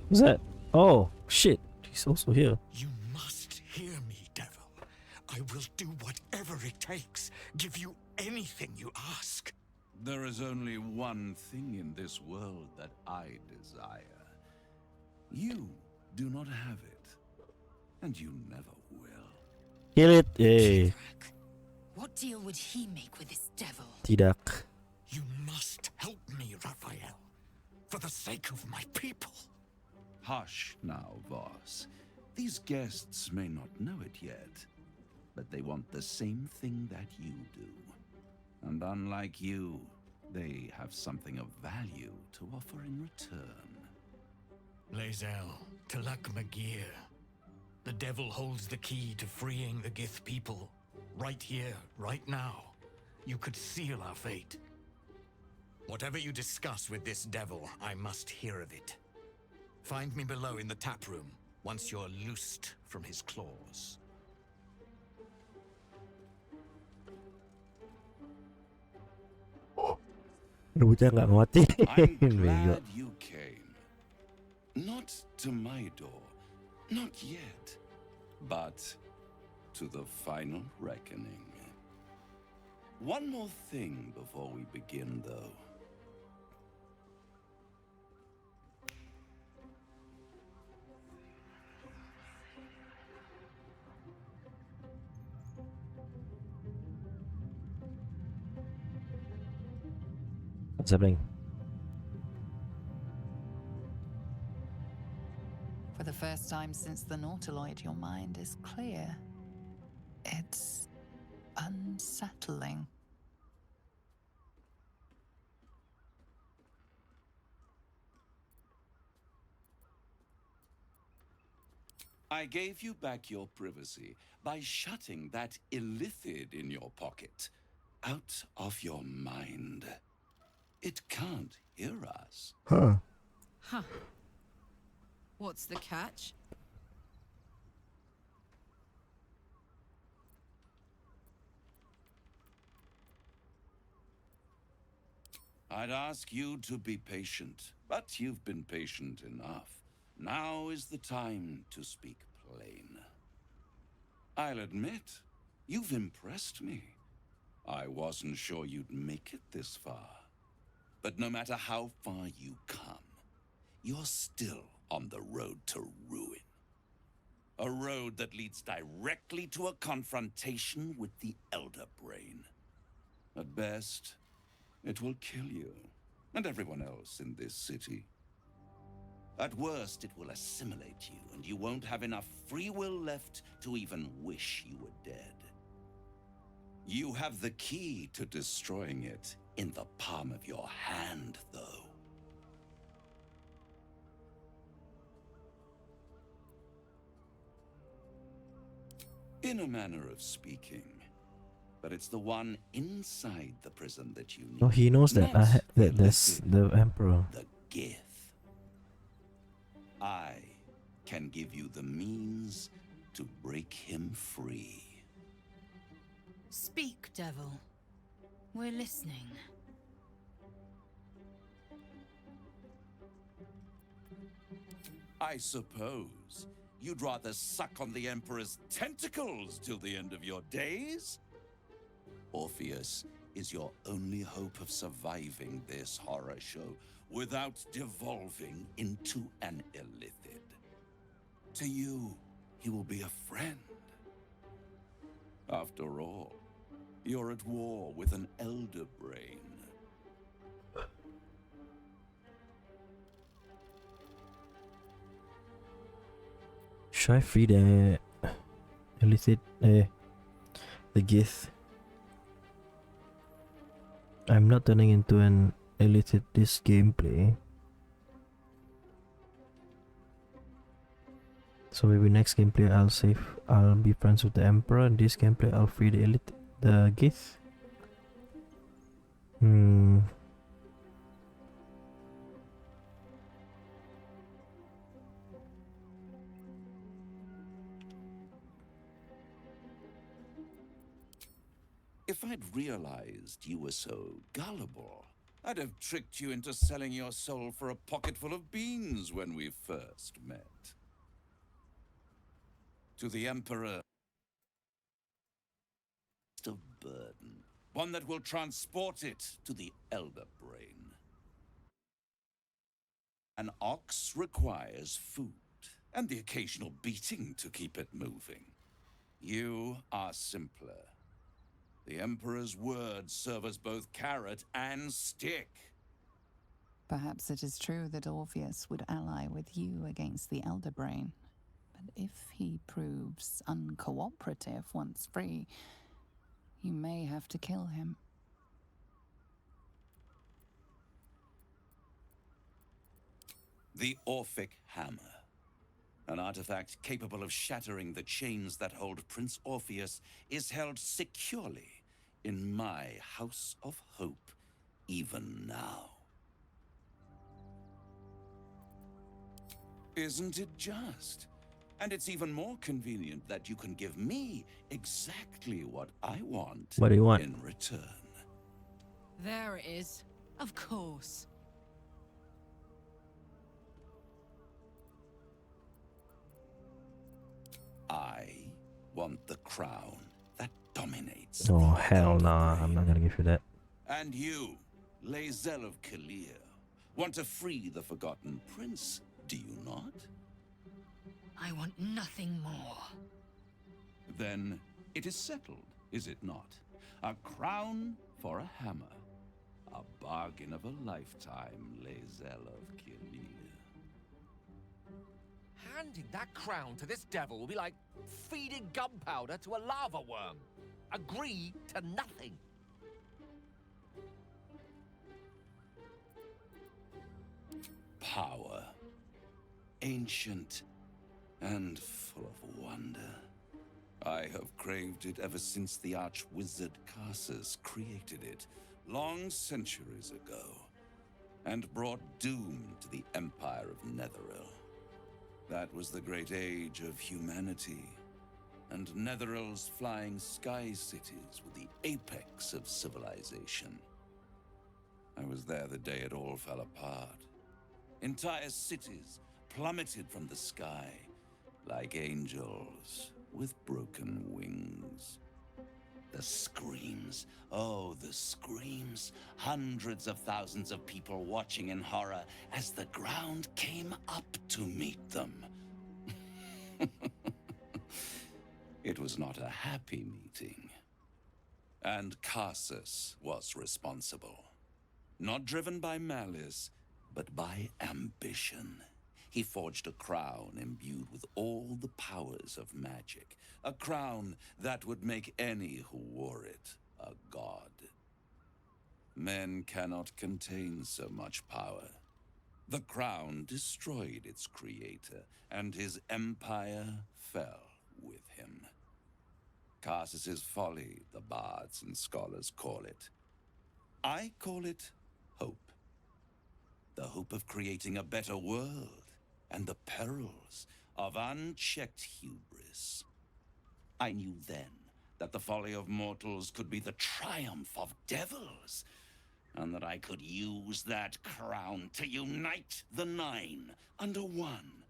What's that? Oh, shit. He's also here. You must hear me, devil. I will do whatever it takes. Give you anything you ask. There is only one thing in this world that I desire. You do not have it, and you never will. Kill it. Yay. What deal would he make with this devil? Tidak. You must help me, Raphael, for the sake of my people. Hush now, Voss. These guests may not know it yet, but they want the same thing that you do. And unlike you, they have something of value to offer in return. Lae'zel, Talak Magir. The devil holds the key to freeing the Gith people. Right here, right now. You could seal our fate. Whatever you discuss with this devil, I must hear of it. Find me below in the tap room, once you're loosed from his claws. Rambutnya nggak ngotin. I'm Bego. glad you came. Not to my door, not yet, but to the final reckoning. One more thing before we begin, though. What's happening? For the first time since the Nautiloid, your mind is clear. It's unsettling. I gave you back your privacy by shutting that illithid in your pocket out of your mind. It can't hear us. Huh. Huh. What's the catch? I'd ask you to be patient, but you've been patient enough. Now is the time to speak plain. I'll admit, you've impressed me. I wasn't sure you'd make it this far. But no matter how far you come, you're still on the road to ruin. A road that leads directly to a confrontation with the Elder Brain. At best, it will kill you, and everyone else in this city. At worst, it will assimilate you, and you won't have enough free will left to even wish you were dead. You have the key to destroying it in the palm of your hand, though. In a manner of speaking. But it's the one inside the prison that you need. Oh, he knows that that there's the Emperor. The Gith. I can give you the means to break him free. Speak, devil. We're listening. I suppose you'd rather suck on the Emperor's tentacles till the end of your days? Orpheus is your only hope of surviving this horror show without devolving into an illithid. To you, he will be a friend. After all, you're at war with an Elder Brain. Should I free the illicit the Gith? I'm not turning into an illicit this gameplay. So maybe next gameplay I'll be friends with the Emperor, and this gameplay I'll free the Gith. If I'd realized you were so gullible, I'd have tricked you into selling your soul for a pocketful of beans when we first met. To the Emperor, a burden, one that will transport it to the Elder Brain. An ox requires food, and the occasional beating to keep it moving. You are simpler. The Emperor's words serve as both carrot and stick. Perhaps it is true that Orpheus would ally with you against the Elder Brain. But if he proves uncooperative once free, you may have to kill him. The Orphic Hammer. An artifact capable of shattering the chains that hold Prince Orpheus is held securely in my House of Hope, even now. Isn't it just? And it's even more convenient that you can give me exactly what I want. What do you want? In return. There it is. Of course. I want the crown that dominates. Oh, hell nah. I'm not gonna give you that. And you, Lae'zel of Kalir, want to free the Forgotten Prince, do you not? I want nothing more. Then it is settled, is it not? A crown for a hammer. A bargain of a lifetime, Lae'zel of Kalir. Handing that crown to this devil will be like feeding gunpowder to a lava worm. Agree to nothing. Power. Ancient and full of wonder. I have craved it ever since the arch-wizard Karsus created it, long centuries ago, and brought doom to the Empire of Netheril. That was the great age of humanity, and Netheril's flying sky cities were the apex of civilization. I was there the day it all fell apart. Entire cities plummeted from the sky, like angels with broken wings. The screams, oh, the screams. Hundreds of thousands of people watching in horror as the ground came up to meet them. It was not a happy meeting. And Karsus was responsible. Not driven by malice, but by ambition. He forged a crown imbued with all the powers of magic. A crown that would make any who wore it a god. Men cannot contain so much power. The crown destroyed its creator, and his empire fell with him. Karsus's folly, the bards and scholars call it. I call it hope. The hope of creating a better world, and the perils of unchecked hubris. I knew then that the folly of mortals could be the triumph of devils, and that I could use that crown to unite the Nine under one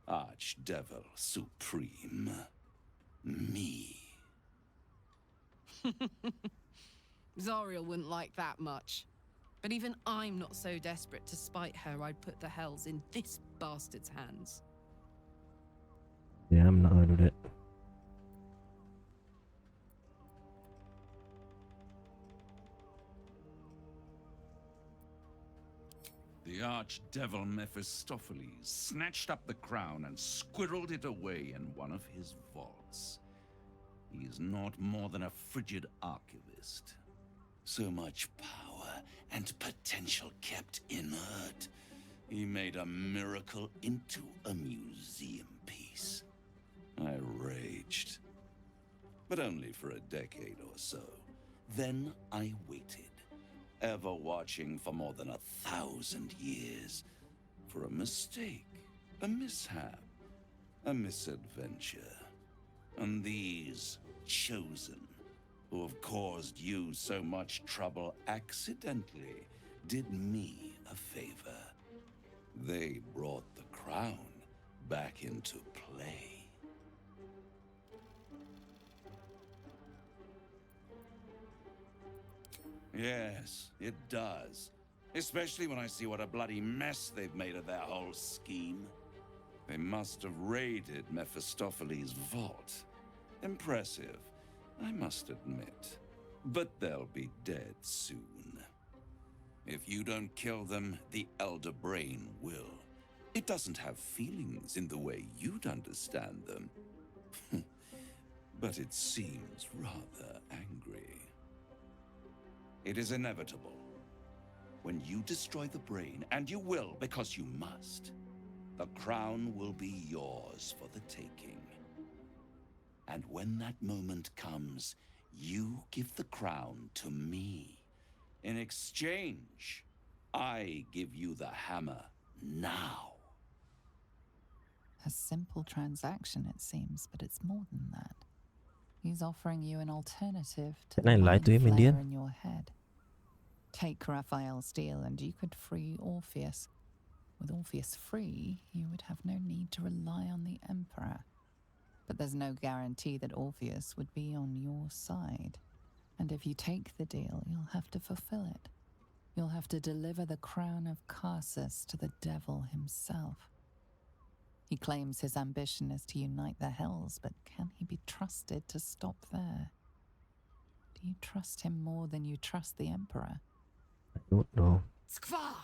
Archdevil Supreme. Me. Zariel wouldn't like that much. But even I'm not so desperate to spite her I'd put the hells in this bastard's hands. Yeah, I'm not gonna do that. The archdevil Mephistopheles snatched up the crown and squirreled it away in one of his vaults. He is not more than a frigid archivist. So much power and potential kept inert. He made a miracle into a museum piece. I raged. But only for a decade or so. Then I waited, ever watching for more than 1,000 years, for a mistake, a mishap, a misadventure. And these chosen, who have caused you so much trouble accidentally, did me a favor. They brought the crown back into play. Yes, it does. Especially when I see what a bloody mess they've made of their whole scheme. They must have raided Mephistopheles' vault. Impressive, I must admit. But they'll be dead soon. If you don't kill them, the Elder Brain will. It doesn't have feelings in the way you'd understand them. But it seems rather angry. It is inevitable. When you destroy the brain, and you will because you must, the crown will be yours for the taking. And when that moment comes, you give the crown to me. In exchange, I give you the hammer now. A simple transaction, it seems, but it's more than that. He's offering you an alternative to Can I the lie to him in the flare end? in your head. Take Raphael's deal and you could free Orpheus. With Orpheus free, you would have no need to rely on the Emperor. But there's no guarantee that Orpheus would be on your side. And if you take the deal, you'll have to fulfill it. You'll have to deliver the crown of Carsus to the devil himself. He claims his ambition is to unite the Hells, but can he be trusted to stop there? Do you trust him more than you trust the Emperor? I don't know. Skvar!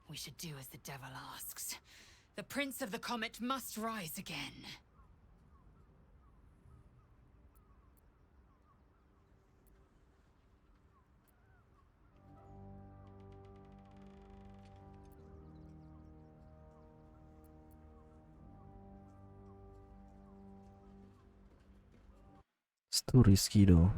We should do as the devil asks. The Prince of the Comet must rise again. It's too risky though.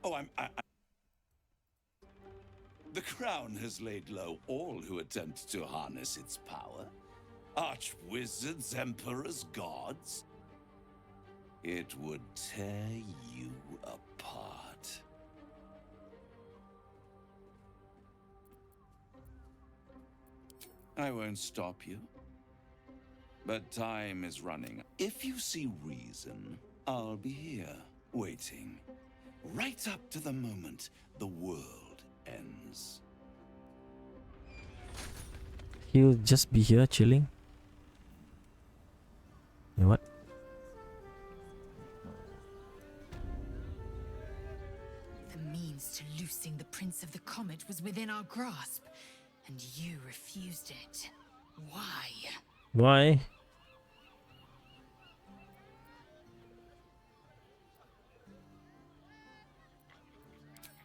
Oh, The crown has laid low all who attempt to harness its power. Archwizards, emperors, gods. It would tear you apart. I won't stop you. But time is running. If you see reason, I'll be here, waiting. Right up to the moment the world ends. He'll just be here chilling. You know what? The means to loosing the Prince of the Comet was within our grasp, and you refused it. Why? Why?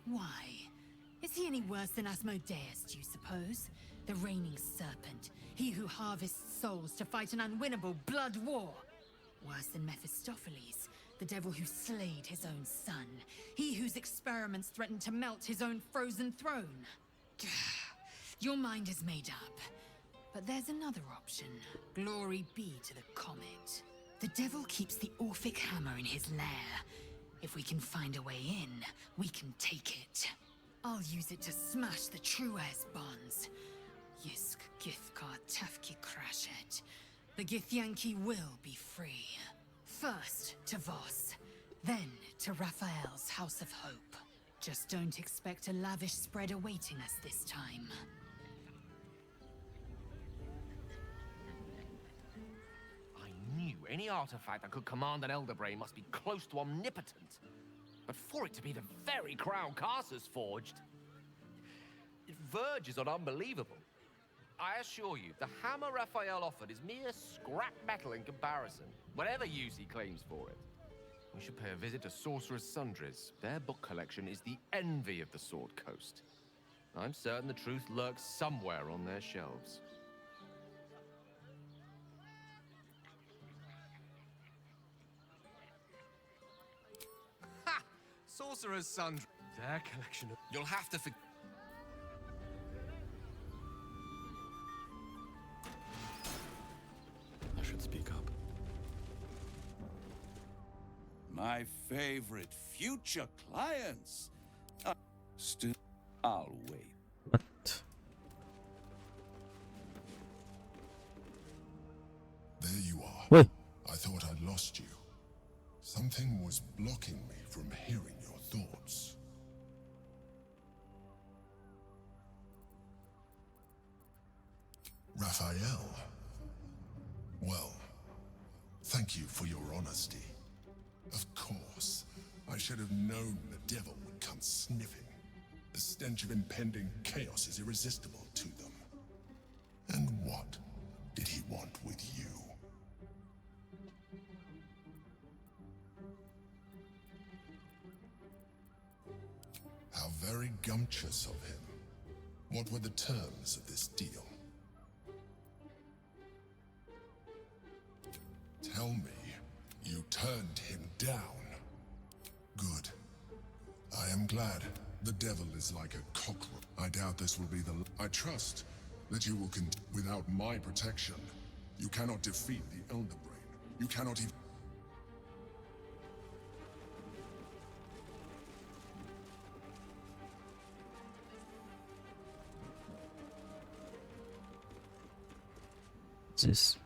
Why? Is he any worse than Asmodeus, do you suppose? The reigning serpent, he who harvests souls to fight an unwinnable blood war. Worse than Mephistopheles, the devil who slayed his own son. He whose experiments threatened to melt his own frozen throne. Your mind is made up. But there's another option. Glory be to the comet. The devil keeps the Orphic hammer in his lair. If we can find a way in, we can take it. I'll use it to smash the Truez bonds. Yisk Githkar Tafki Crashet. The Githyanki will be free. First to Voss, then to Raphael's House of Hope. Just don't expect a lavish spread awaiting us this time. Knew any artifact that could command an Elder Brain must be close to omnipotent. But for it to be the very crown Carsus forged, it verges on unbelievable. I assure you, the hammer Raphael offered is mere scrap metal in comparison, whatever use he claims for it. We should pay a visit to Sorcerer's Sundries. Their book collection is the envy of the Sword Coast. I'm certain the truth lurks somewhere on their shelves. Sorcerer's Sundries. Their collection of... You'll have to forgive. I should speak up. favorite future clients. I'll wait. What? There you are. Wait. I thought I'd lost you. Something was blocking me from hearing your thoughts. Raphael. Well, thank you for your honesty. Of course, I should have known the devil would come sniffing. The stench of impending chaos is irresistible to them. And what did he want with you? How very gumptious of him. What were the terms of this deal? Tell me, you turned him down. Good. I am glad. The devil is like a cockroach. I doubt this will be the... I trust that you will without my protection. You cannot defeat the Elder Brain. You cannot even... What's this?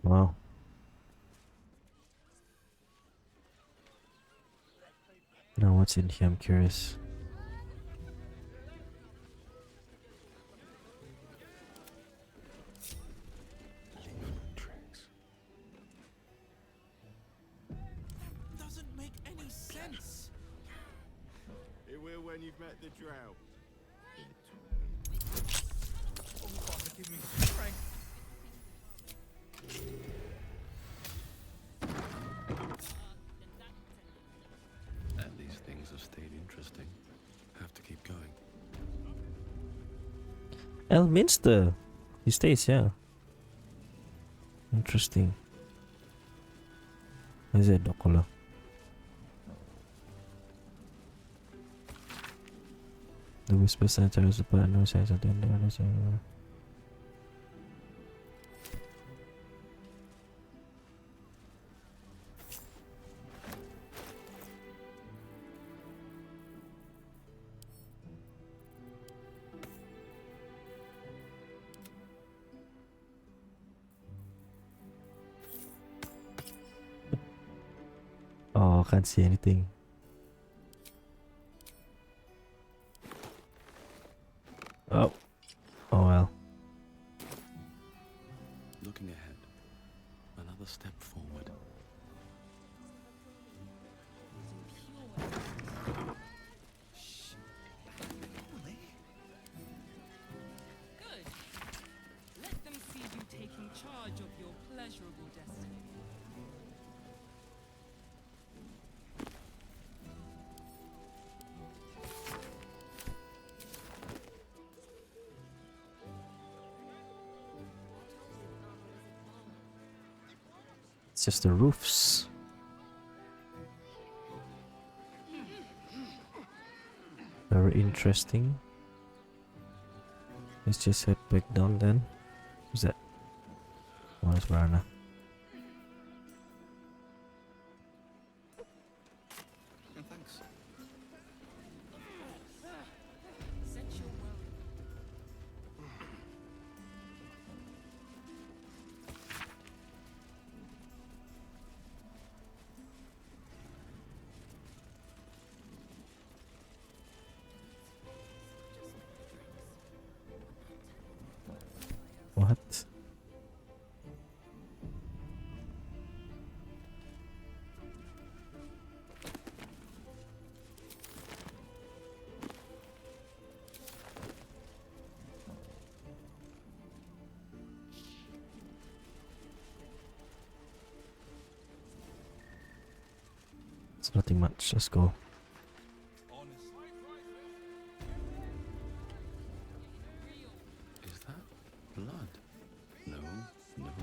Wow. Now what's in here? I'm curious. Doesn't make any sense. It will when you've met the drow. Oh, Father, give me strength. And these things have stayed interesting. Have to keep going. Elminster. He stays, yeah. Interesting. Is it Dokola? The whisper center is the part no sense at the end of the Oh, can't see anything. Oh. Oh well. Looking ahead. Another step forward. Good. Let them see you taking charge of your pleasurable destiny. It's just the roofs. Very interesting. Let's just head back down then. Who's that? Oh, it's Varna. Thanks. What? It's nothing much. Let's go. Is that blood? No, never mind.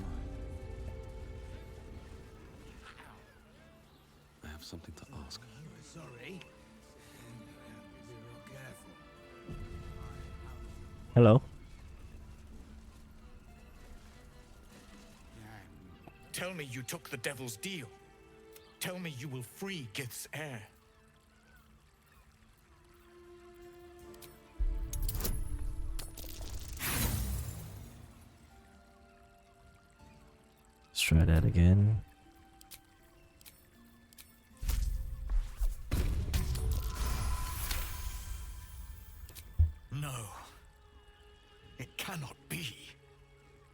I have something to ask. Sorry. Be real careful. Hello. Tell me you took the devil's deal. Tell me you will free Gith's heir. Let's try that again. No. It cannot be.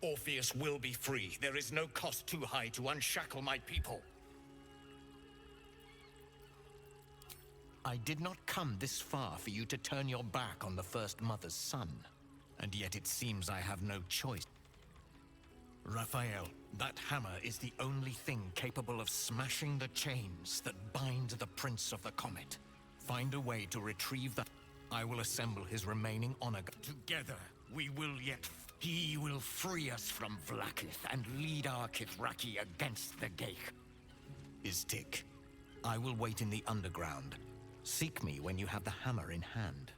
Orpheus will be free. There is no cost too high to unshackle my people. I did not come this far for you to turn your back on the First Mother's son. And yet it seems I have no choice. Raphael, that hammer is the only thing capable of smashing the chains that bind the Prince of the Comet. Find a way to retrieve that. I will assemble his remaining honor. Together, we will yet... He will free us from Vlaakith and lead our Kithraki against the Geich. Iztik, I will wait in the underground. Seek me when you have the hammer in hand.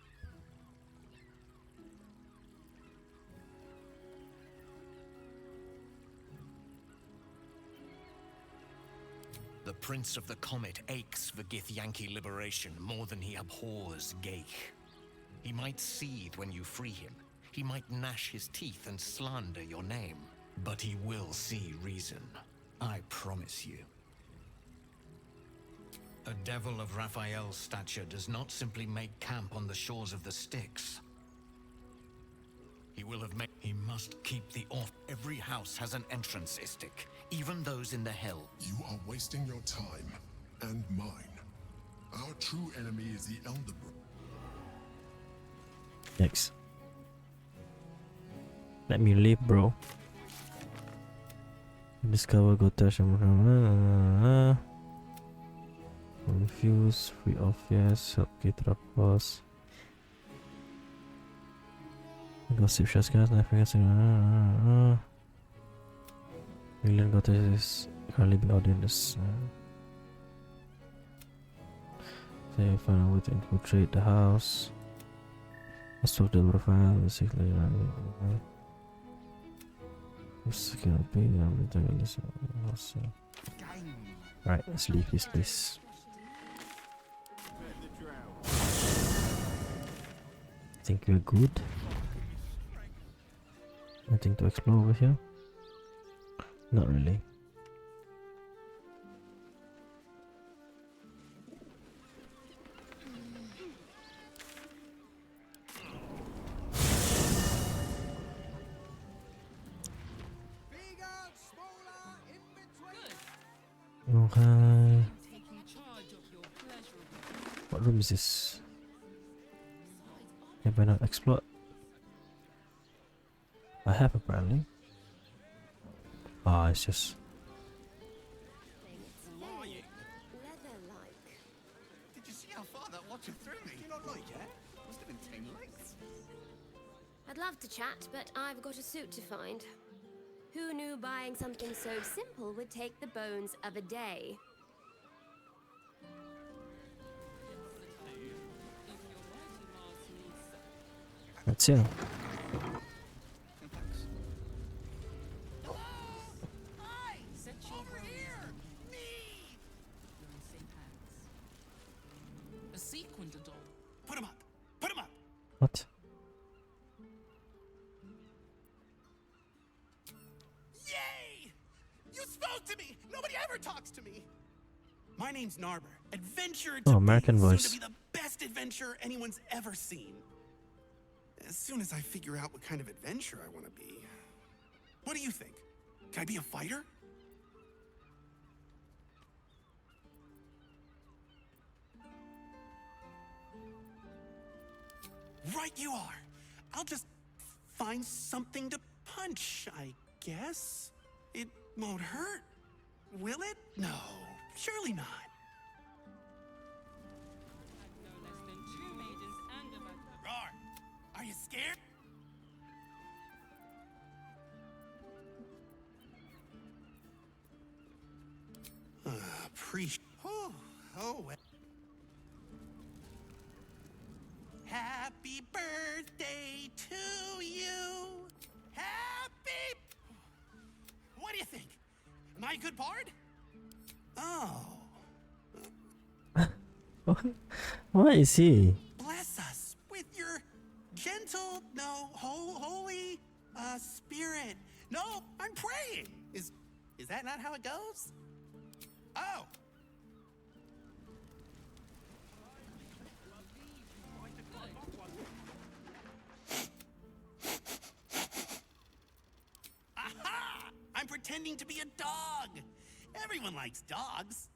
The Prince of the Comet aches for Githyanki liberation more than he abhors Geich. He might seethe when you free him. He might gnash his teeth and slander your name. But he will see reason. I promise you. A devil of Raphael's stature does not simply make camp on the shores of the Styx. He will have made... He must keep the off. Every house has an entrance, Iztik. Even those in the hell. You are wasting your time and mine. Our true enemy is the Elder Bro. Next. Let me leave, bro. Discover Gotash. Refuse. Free off. Yes. Help Kitra pause. Gossip shots. Guys, I forget. Million Gotash is currently be audience. So you find a way to infiltrate the house. Let's talk to the profile. Basically, Alright, let's leave this place. I think we're good. Nothing to explore over here? Not really. Okay. What room is this? Have I not explored? I have apparently. Ah, it's just... Did you see how far that watcher threw me? You not like it? Must have been 10 lengths. I'd love to chat, but I've got a suit to find. Who knew buying something so simple would take the bones of a day? That's it. A sequined doll. Put him up! Put him up! What? Yay! You spoke to me! Nobody ever talks to me! My name's Narber. Adventurer to American be, voice. soon to be the best adventurer anyone's ever seen. As soon as I figure out what kind of adventurer I want to be. What do you think? Can I be a fighter? Right you are. I'll just find something to punch, I guess. It won't hurt, will it? No, surely not. appreciate. Oh, well. Happy birthday to you. Happy. What do you think? Am I a good bard? Oh. What is he? Bless us with your gentle, no, holy spirit. No, I'm praying. Is that not how it goes? Oh. Aha! I'm pretending to be a dog. Everyone likes dogs.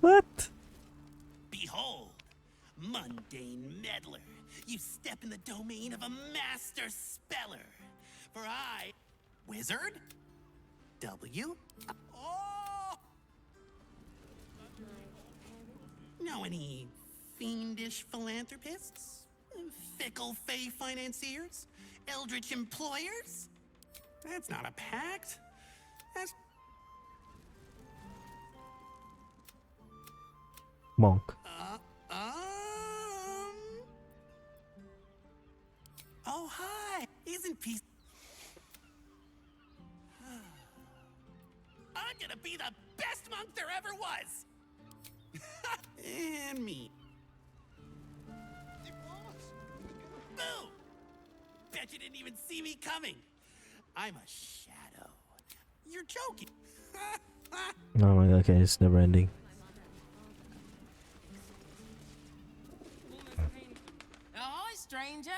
What? Behold, mundane meddler, you step in the domain of a master speller. For I, wizard, W. Oh! Know any fiendish philanthropists? Fickle fey financiers? Eldritch employers? That's not a pact. That's... Monk. Oh, hi. Isn't peace... I'm gonna be the best monk there ever was! And me. Boo! Bet you didn't even see me coming. I'm a shadow. You're joking. Oh my god, okay, it's never ending. Ahoy, stranger.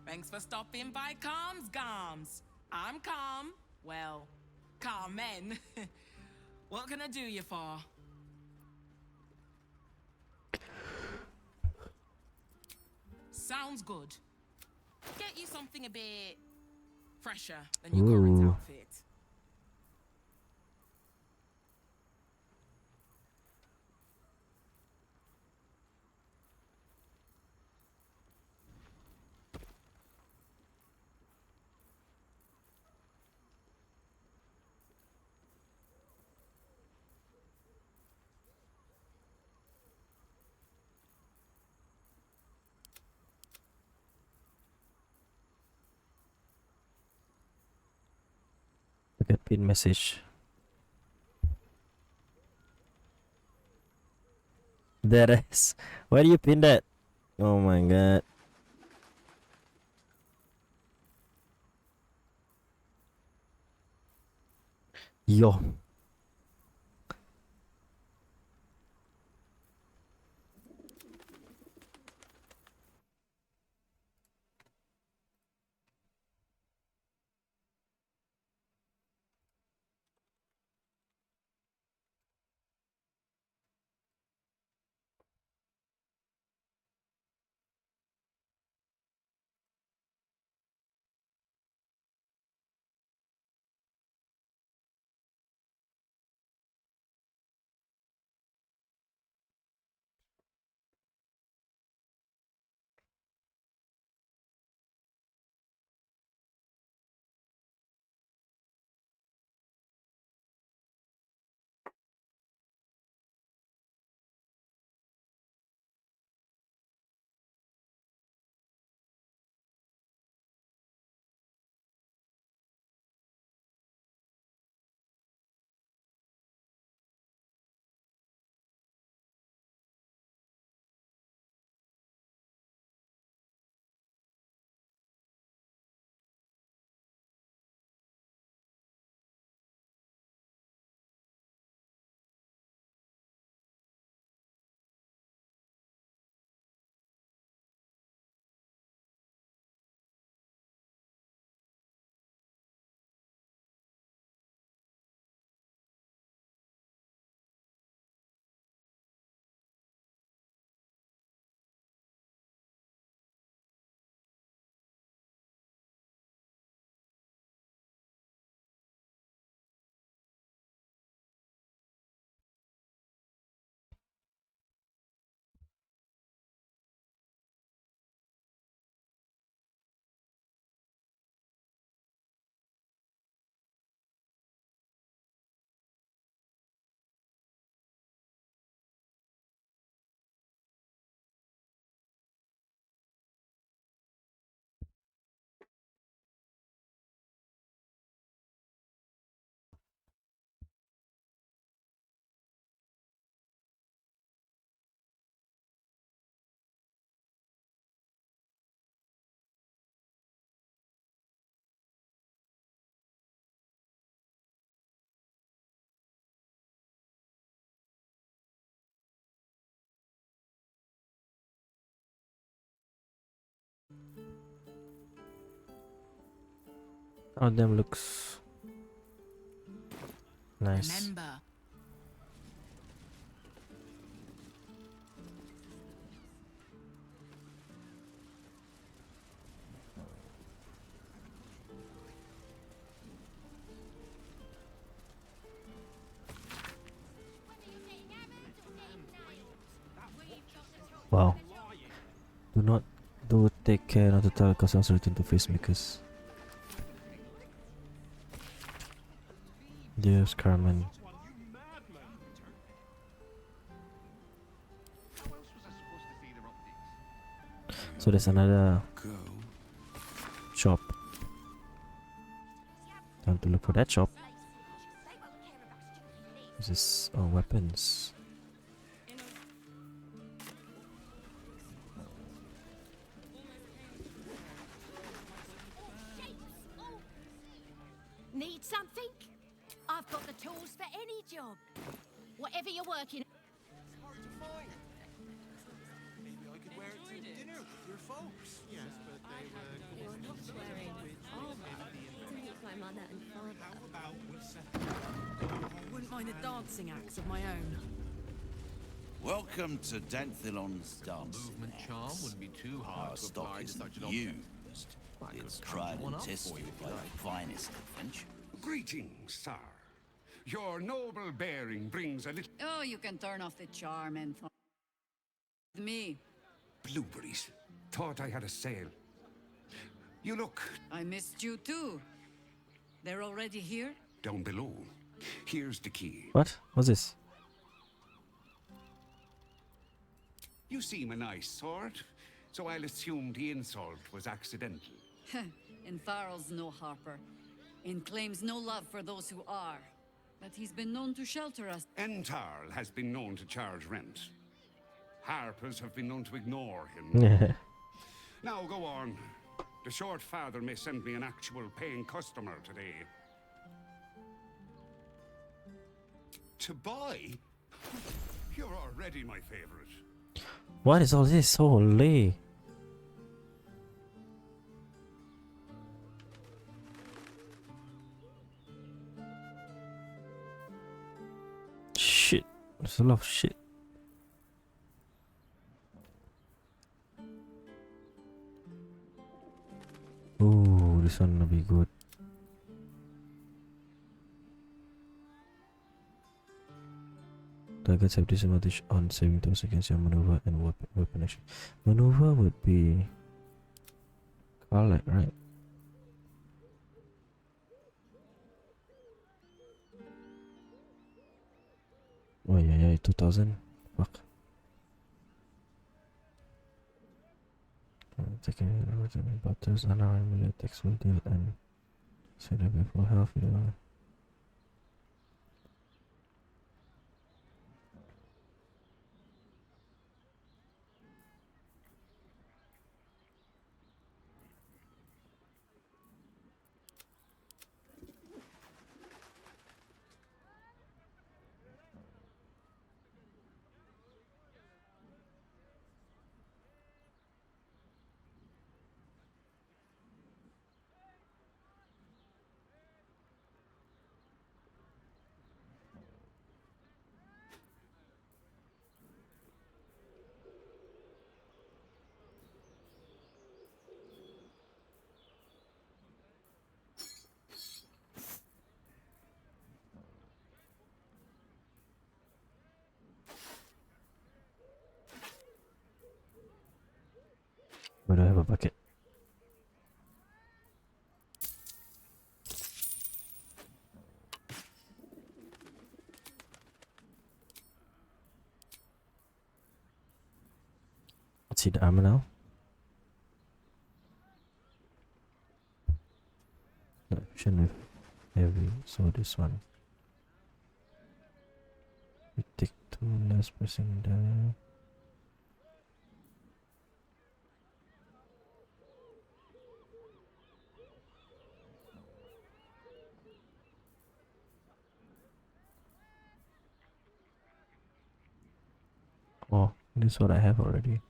Thanks for stopping by Calm's Garms. I'm Calm. Well, Carmen. What can I do you for? Sounds good. Get you something a bit fresher than your current Ooh. outfit. Look at pin message. There is. Why do you pin that? Oh my god. Yo. Oh, them looks nice. Remember, Wow. Do take care not to tell customers to return to face makers. Yes, Carmen. So there's another shop. Time to look for that shop. This is weapons. Need something? I've got the tools for any job. Whatever you're working. It's hard to find. Maybe I could wear it to dinner with your folks. Yes, but they were. You're not wearing armor to meet my mother and father. How about we settle? I wouldn't mind a dancing act of my own. Welcome to Danthilon's dance. Movement charm wouldn't be too hard Our to stock apply to isn't such an object. used. I could It's cut tried one and up for tested you if you by like. the finest adventure. Greetings, sir. Your noble bearing brings a little... Oh, you can turn off the charm and me. Blueberries. Thought I had a sale. You look... I missed you too. They're already here? Down below. Here's the key. What? What's this? You seem a nice sort, so I'll assume the insult was accidental. And Farrell's no harper, and claims no love for those who are. But he's been known to shelter us. Entarl has been known to charge rent. Harpers have been known to ignore him. Now go on. The short father may send me an actual paying customer today. To buy? You're already my favorite. What is all this? Holy. Shit. There's a lot of shit. Ooh, this one will be good. Targets have disadvantage on saving throws against your maneuver and weapon action. Maneuver would be Carlet, right? Oh yeah, 2000. Fuck. Taking battles and our melee attacks will deal and set up for health. Where do I have a bucket? Let's see the armor now. No, shouldn't have heavy, so this one. We take 2 less pressing down. Oh, this is what I have already.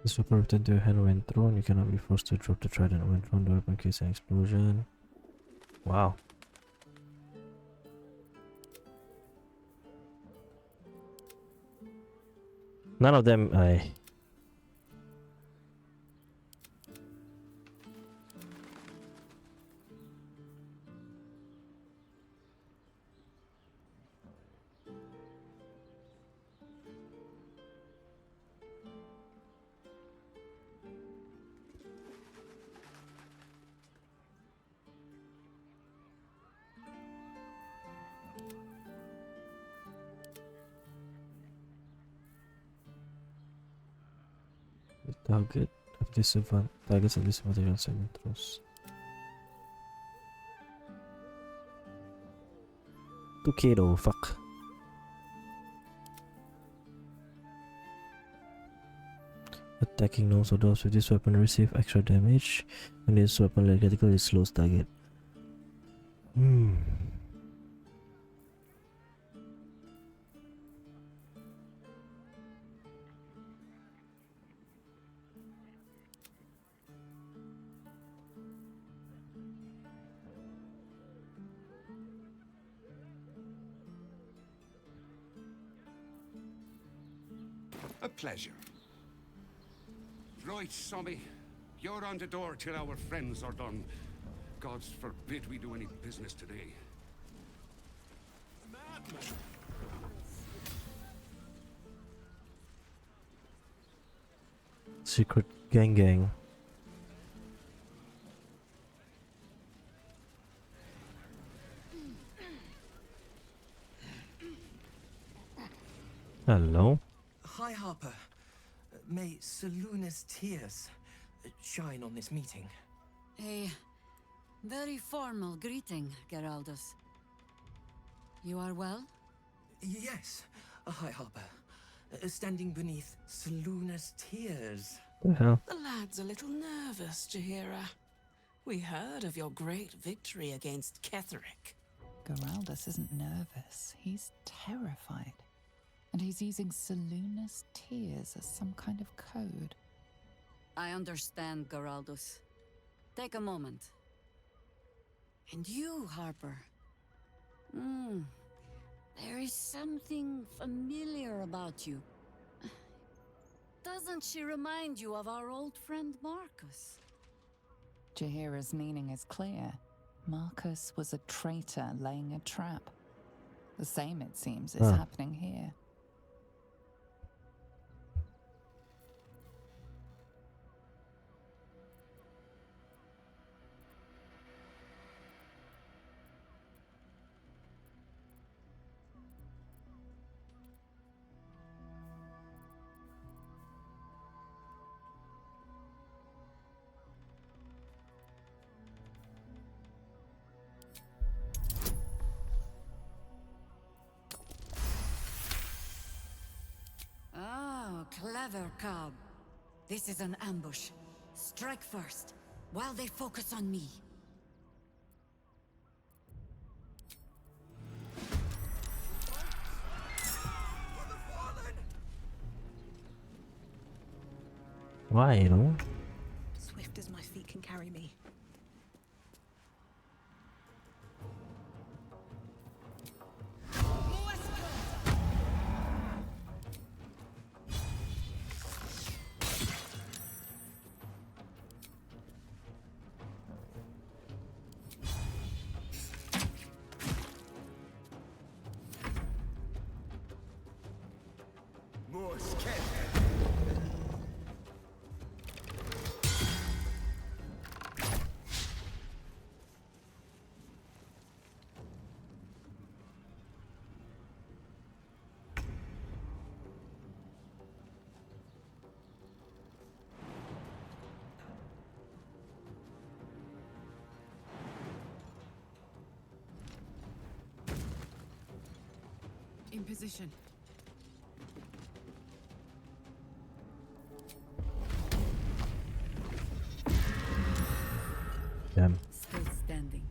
This weapon returned to your hand when thrown. You cannot be forced to drop the trident when thrown. The weapon creates an explosion. Wow. None of them targets of disadvantage on saving throws. 2k though, fuck. Attacking gnomes or dwarves with this weapon receive extra damage. When this weapon like critical, it slows target. A pleasure. Right, Sobby. You're on the door till our friends are done. Gods forbid we do any business today. Secret gang. Hello. Hi, Harper. May Seluna's tears shine on this meeting. A very formal greeting, Geraldus. You are well? Yes. Hi, Harper. Standing beneath Seluna's tears. The hell? The lad's a little nervous, Jaheira. We heard of your great victory against Ketheric. Geraldus isn't nervous. He's terrified. And he's using Seluna's tears as some kind of code. I understand, Geraldus. Take a moment. And you, Harper. There is something familiar about you. Doesn't she remind you of our old friend Marcus? Jaheira's meaning is clear. Marcus was a traitor laying a trap. The same, it seems, is happening here. Clever cub. This is an ambush. Strike first, while they focus on me. Why, you know? Swift as my feet can carry me. In position. Damn. Stay standing,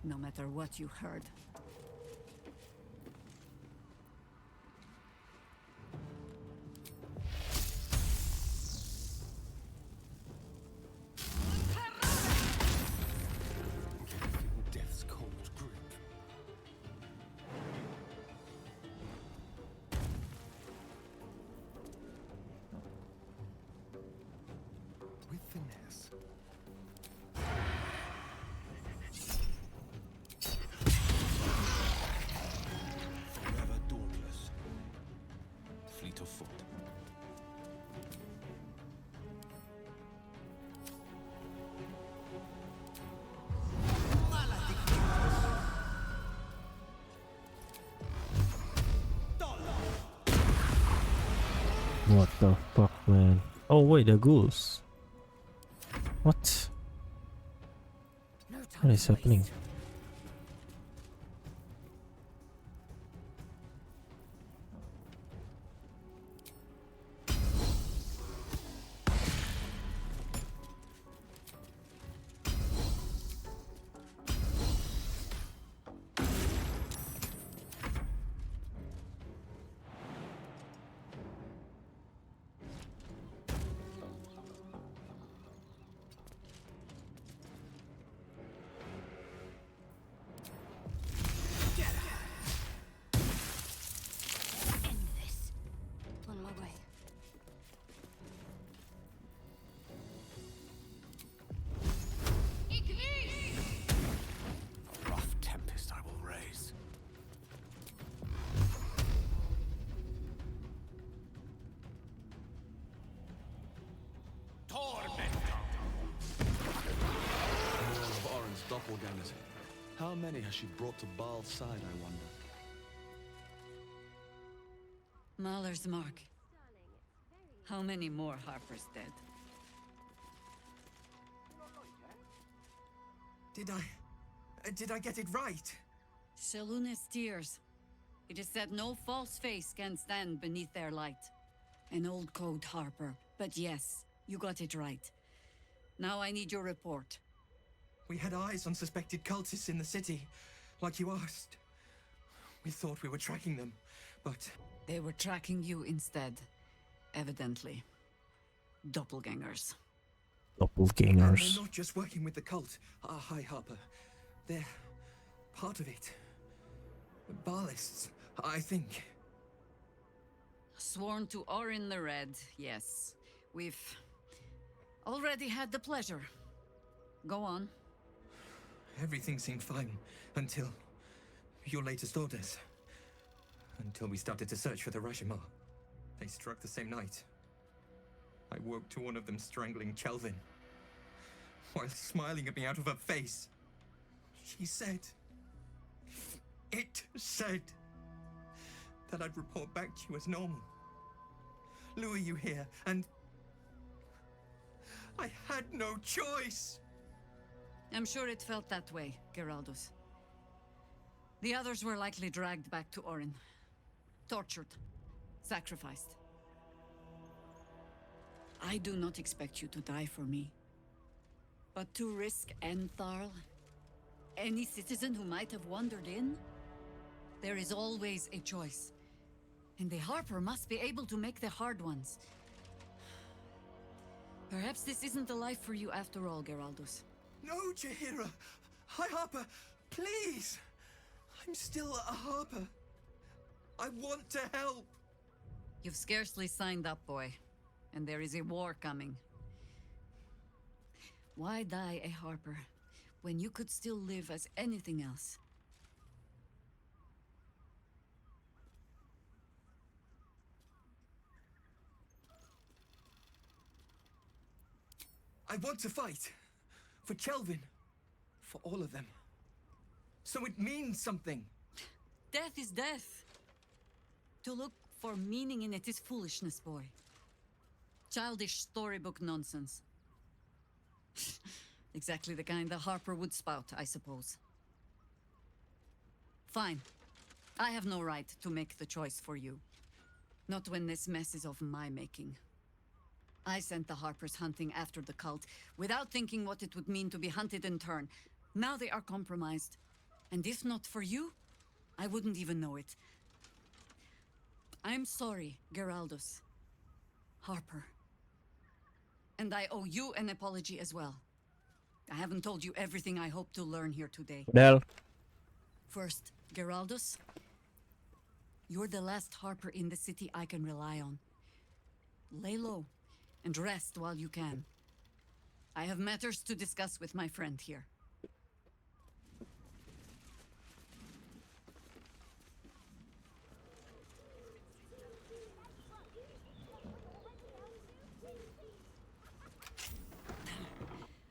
no matter what you heard. Forever dauntless. Fleet of foot. What the fuck, man? Oh wait, the ghouls. What? What is happening? On my way. A rough tempest I will raise. More of Orin's doppelgangers. How many has she brought to Baal's side, I wonder? Mahler's mark. How many more Harper's dead? Did I get it right? Shaluna's tears. It is said no false face can stand beneath their light. An old code, Harper. But yes, you got it right. Now I need your report. We had eyes on suspected cultists in the city, like you asked. We thought we were tracking them, but... They were tracking you instead. Evidently. Doppelgangers. And Doppelgangers. they're not just working with the cult. Hi, Harper. They're part of it. Baalists, I think. Sworn to Orin the Red, yes. We've already had the pleasure. Go on. Everything seemed fine until your latest orders. Until we started to search for the Rashomar. They struck the same night. I woke to one of them strangling Chelvin, while smiling at me out of her face. She said... It said... that I'd report back to you as normal. Lure you here, and... I had no choice! I'm sure it felt that way, Geraldus. The others were likely dragged back to Orin. Tortured. Sacrificed. I do not expect you to die for me. But to risk Entharl, any citizen who might have wandered in, there is always a choice. And the Harper must be able to make the hard ones. Perhaps this isn't the life for you after all, Geraldus. No, Jaheira! Hi, Harper! Please! I'm still a Harper. I want to help! You've scarcely signed up, boy. And there is a war coming. Why die a Harper, when you could still live as anything else? I want to fight. For Chelvin. For all of them. So it means something. Death is death. To look for meaning in it is foolishness, boy. Childish storybook nonsense. Exactly the kind the Harper would spout, I suppose. Fine. I have no right to make the choice for you. Not when this mess is of my making. I sent the Harpers hunting after the cult, without thinking what it would mean to be hunted in turn. Now they are compromised. And if not for you, I wouldn't even know it. I'm sorry, Geraldus. Harper. And I owe you an apology as well. I haven't told you everything I hope to learn here today. Well. First, Geraldus. You're the last Harper in the city I can rely on. Lay low, and rest while you can. I have matters to discuss with my friend here.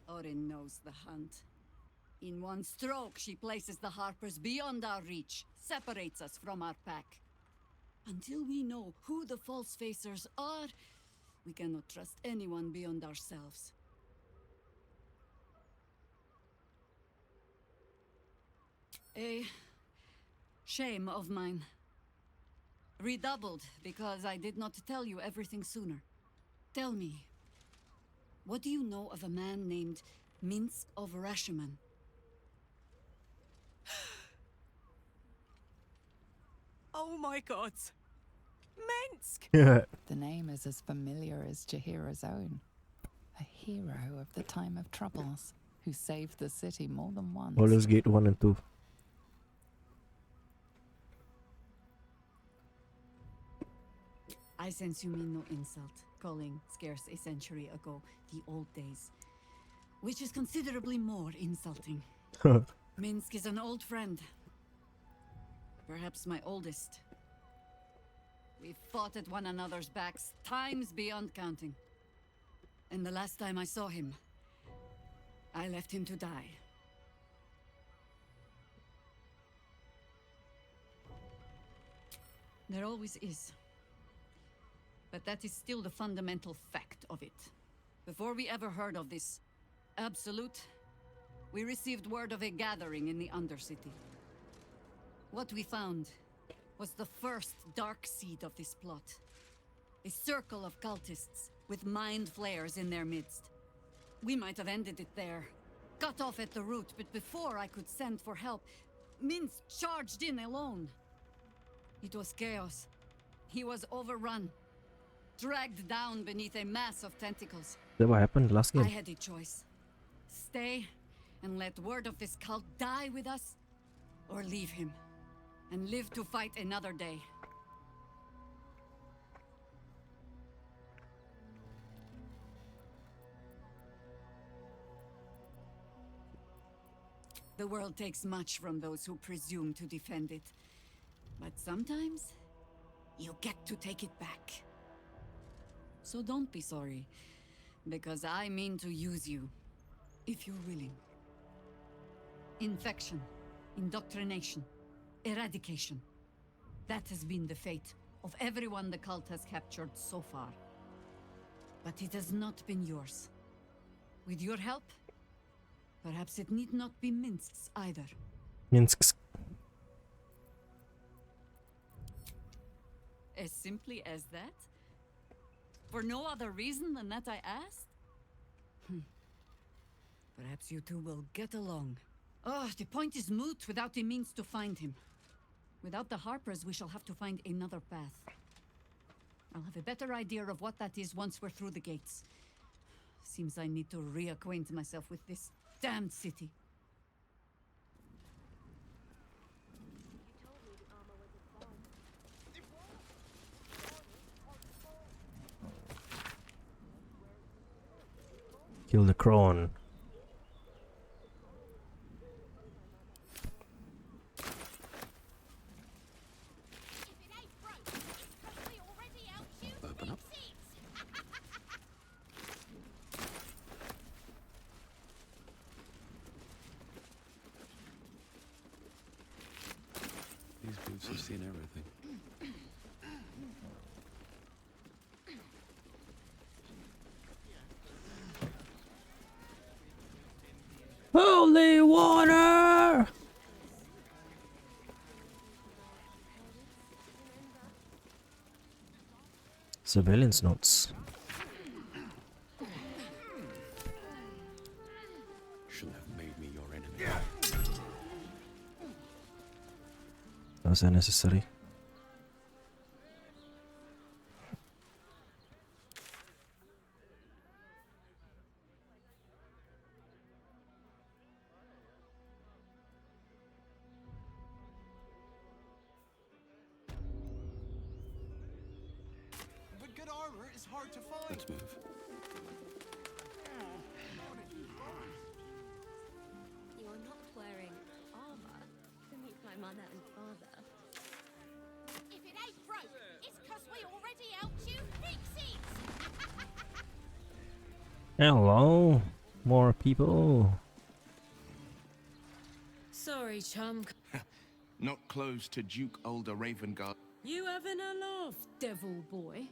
Orin knows the hunt. In one stroke, she places the Harpers beyond our reach, separates us from our pack. Until we know who the false facers are, we cannot trust anyone beyond ourselves. A shame of mine. Redoubled because I did not tell you everything sooner. Tell me, what do you know of a man named Minsk of Rashomon? Oh my god. Minsk! The name is as familiar as Jaheira's own. A hero of the time of troubles, who saved the city more than once. Baldur's Gate 1 and 2. I sense you mean no insult, calling scarce a century ago the old days, which is considerably more insulting. Minsk is an old friend. Perhaps my oldest. We've fought at one another's backs times beyond counting. And the last time I saw him, I left him to die. There always is. But that is still the fundamental fact of it. Before we ever heard of this absolute, we received word of a gathering in the Undercity. What we found was the first dark seed of this plot. A circle of cultists with mind flayers in their midst. We might have ended it there, cut off at the root, but before I could send for help, Minsk charged in alone. It was chaos. He was overrun, dragged down beneath a mass of tentacles. Is that what happened last game? I had a choice. Stay and let word of this cult die with us, or leave him and live to fight another day. The world takes much from those who presume to defend it. But sometimes, you get to take it back. So don't be sorry, because I mean to use you, if you're willing. Infection, indoctrination, eradication. That has been the fate of everyone the cult has captured so far. But it has not been yours. With your help, perhaps it need not be Minsk's either. Minsk's. As simply as that? For no other reason than that I asked? Perhaps you two will get along. Oh, the point is moot without a means to find him. Without the Harpers, we shall have to find another path. I'll have a better idea of what that is once we're through the gates. Seems I need to reacquaint myself with this damned city. Kill the crone. Open up. These boots have seen everything. Holy water! Surveillance notes. Shouldn't have made me your enemy. That was unnecessary. But good armor is hard to find. Let's move. mother and father. If it ain't broke, it's 'cause we already helped you fix it. Hello, more people. Sorry, chum. Not close to Duke Older Ravengard. You having a laugh, devil boy?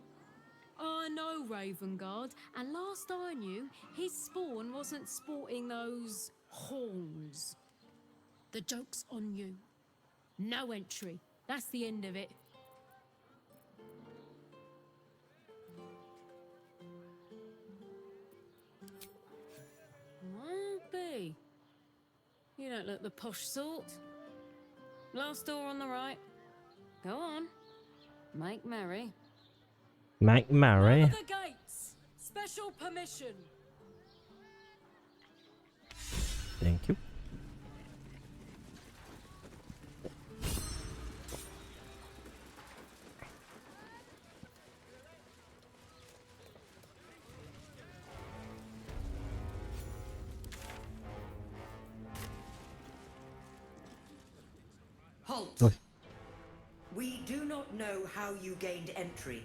I know Ravengard, and last I knew, his spawn wasn't sporting those horns. The joke's on you. No entry. That's the end of it. Might be. You don't look the posh sort. Last door on the right. Go on. Make merry. Make merry. Over the gates. Special permission. Thank you. Halt! Oi. We do not know how you gained entry,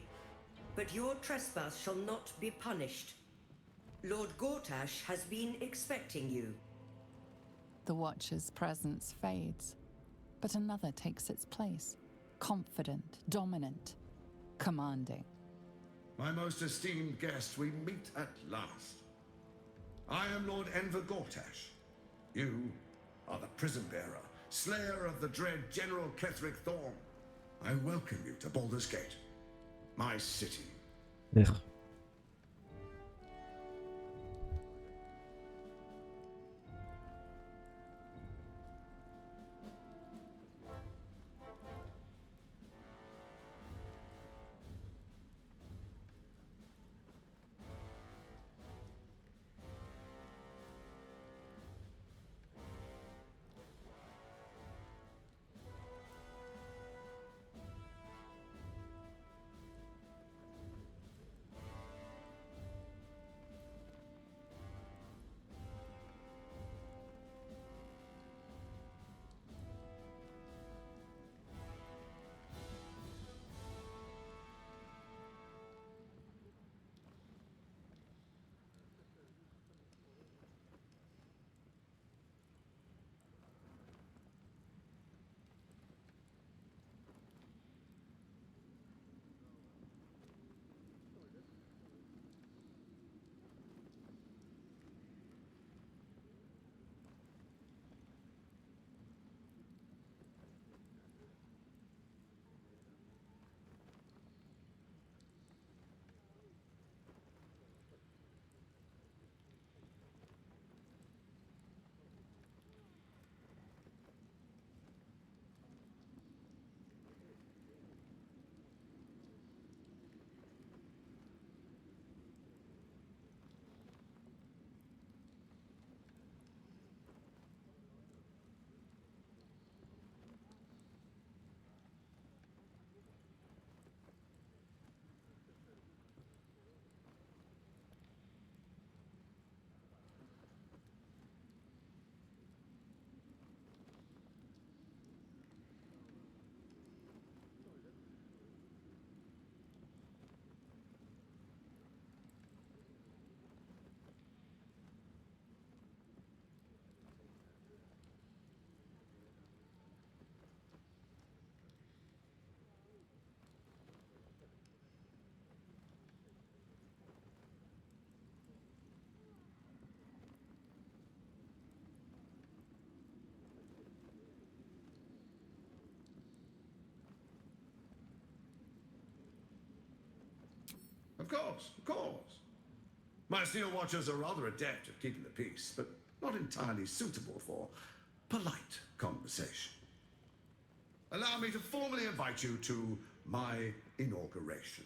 but your trespass shall not be punished. Lord Gortash has been expecting you. The Watcher's presence fades, but another takes its place. Confident, dominant, commanding. My most esteemed guest, we meet at last. I am Lord Enver Gortash. You are the prison bearer, slayer of the dread General Ketheric Thorm. I welcome you to Baldur's Gate, my city. Ugh. Of course, of course. My Steel Watchers are rather adept at keeping the peace, but not entirely suitable for polite conversation. Allow me to formally invite you to my inauguration.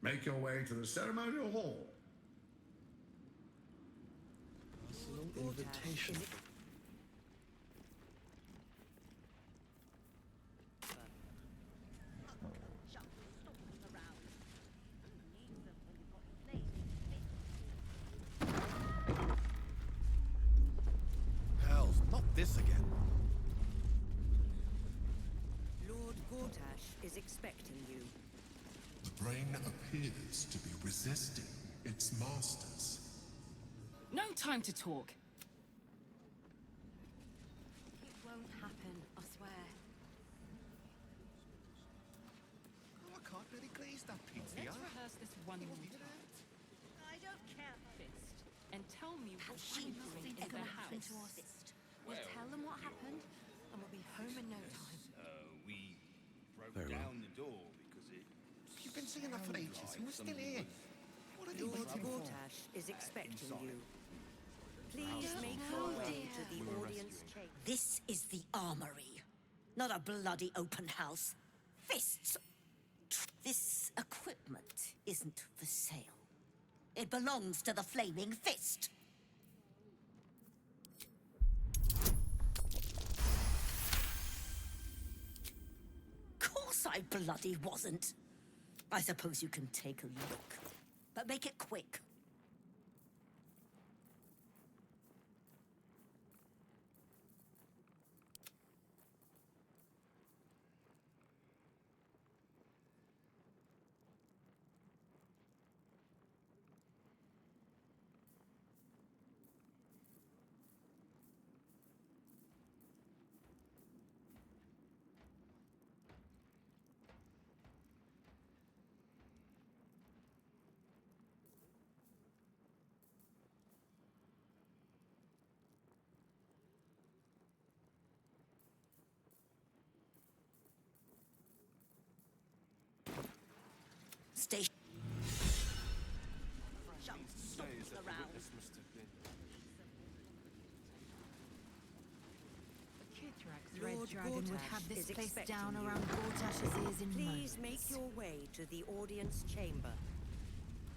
Make your way to the ceremonial hall. Invitation. Hells, not this again. is expecting you. The brain appears to be resisting its masters. No time to talk. It won't happen, I swear. Oh, I can't really glaze that pizza. Let's rehearse this one more time. I don't care. Fist. And tell me what She you bring nothing's in the gonna happen house. to us. We'll tell them what happened, and we'll be home in no time. We broke Very well. down the door because it. You've been saying that for ages, and we're still here. What are they Lord waiting for? Gortash is expecting you. Please make your way to the audience chamber. This is the armory, not a bloody open house. Fists! This equipment isn't for sale. It belongs to the Flaming Fist. Course I bloody wasn't. I suppose you can take a look, but make it quick. Station. Around. Red Dragon would have this place down around Gortash's ears in Please moments. make your way to the audience chamber.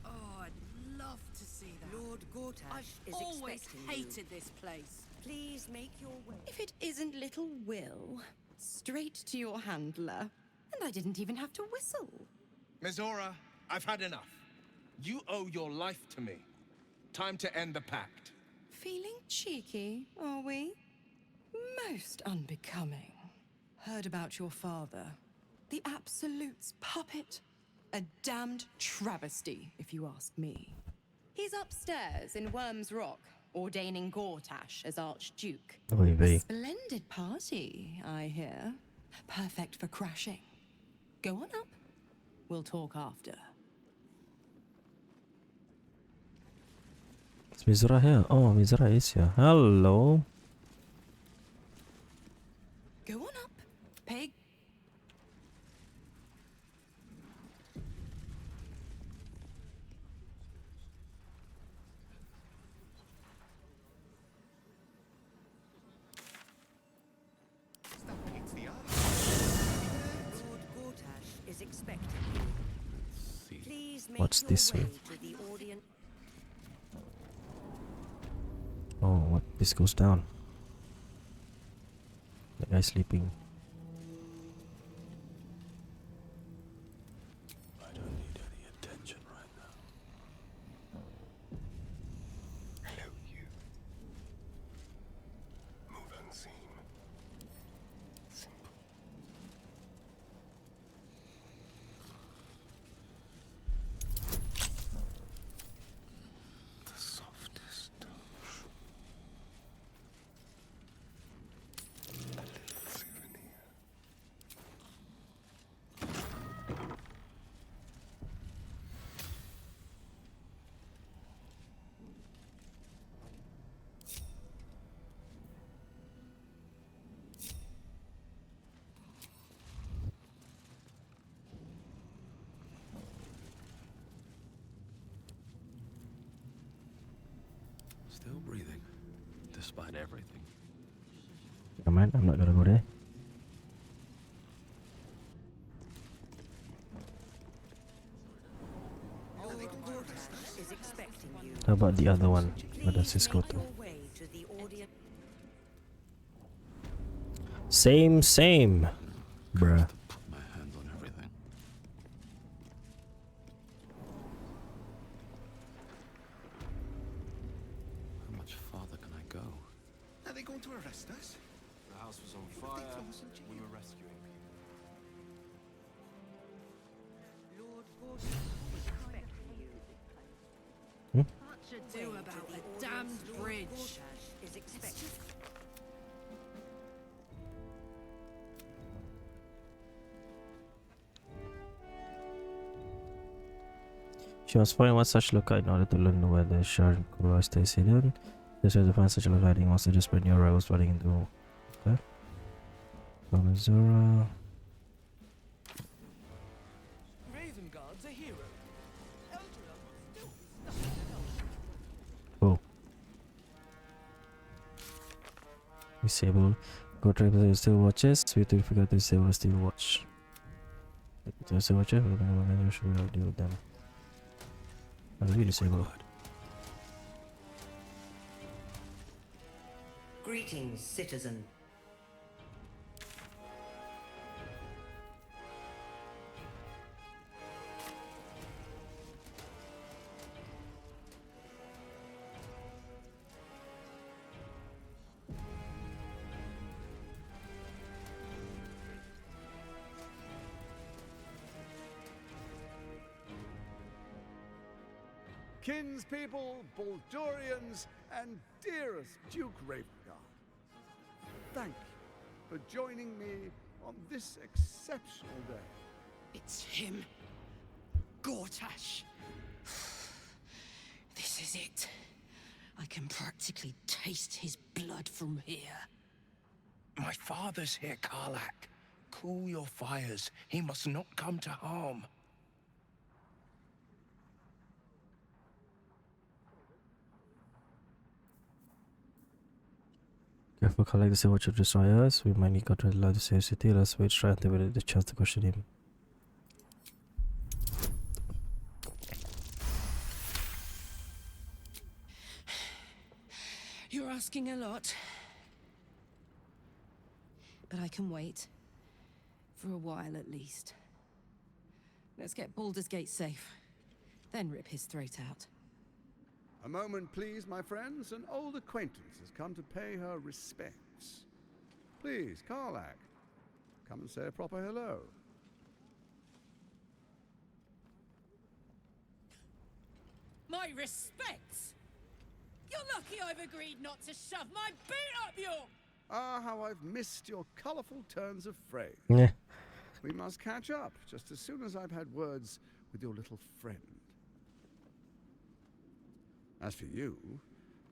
Oh, I'd love to see that. Lord Gortash I've is always expecting hated you. this place. Please make your way. If it isn't little Will, straight to your handler. And I didn't even have to whistle. Mizora, I've had enough. You owe your life to me. Time to end the pact. Feeling cheeky, are we? Most unbecoming. Heard about your father. The Absolute's puppet. A damned travesty, if you ask me. He's upstairs in Worm's Rock, ordaining Gortash as Archduke. Oy vey. Splendid party, I hear. Perfect for crashing. Go on up. We'll talk after. Is Mizra here? Oh, Mizra is here. Hello. Go on up, pig. Lord Gortash is expecting you. Please make What's your this way way? to the audience. Oh, what? This goes down. The guy sleeping. I don't need any attention right now. Hello, you. Move unseen. Simple. The softest touch. A little souvenir. Still breathing, despite everything. Never mind, I'm not gonna go there. Lord Gortash is expecting you. How about the other one? Where does this Please go make to? your way to the audience. Same. Bruh. Put my hands on everything. How much farther can I go? Are they going to arrest us? The house was on fire. We were rescuing people. What to do about a damned bridge? Is expected. She must find one such lookout in order to learn where the shard Koroi stays hidden. This way to find such a lookout, he wants to just spread new arrivals running into. Okay. From Azura. Raven Guard's a hero. Oh. Disable. Go try to still watches. We have to figure out to disable still watch. Still watches. We should deal with them. How do we disable? Greetings, citizen. Kinspeople, Baldurians, and dearest Duke Ravengard, thank you for joining me on this exceptional day. It's him. Gortash. This is it. I can practically taste his blood from here. My father's here, Karlak. Cool your fires. He must not come to harm. Careful, collect the silver to destroy us. We might need to allow the save city. Let's wait, try until we get the chance to question him. You're asking a lot. But I can wait. For a while at least. Let's get Baldur's Gate safe. Then rip his throat out. A moment, please, my friends. An old acquaintance has come to pay her respects. Please, Karlak, come and say a proper hello. My respects! You're lucky I've agreed not to shove my boot up your... Ah, how I've missed your colourful turns of phrase. Yeah. We must catch up just as soon as I've had words with your little friend. As for you,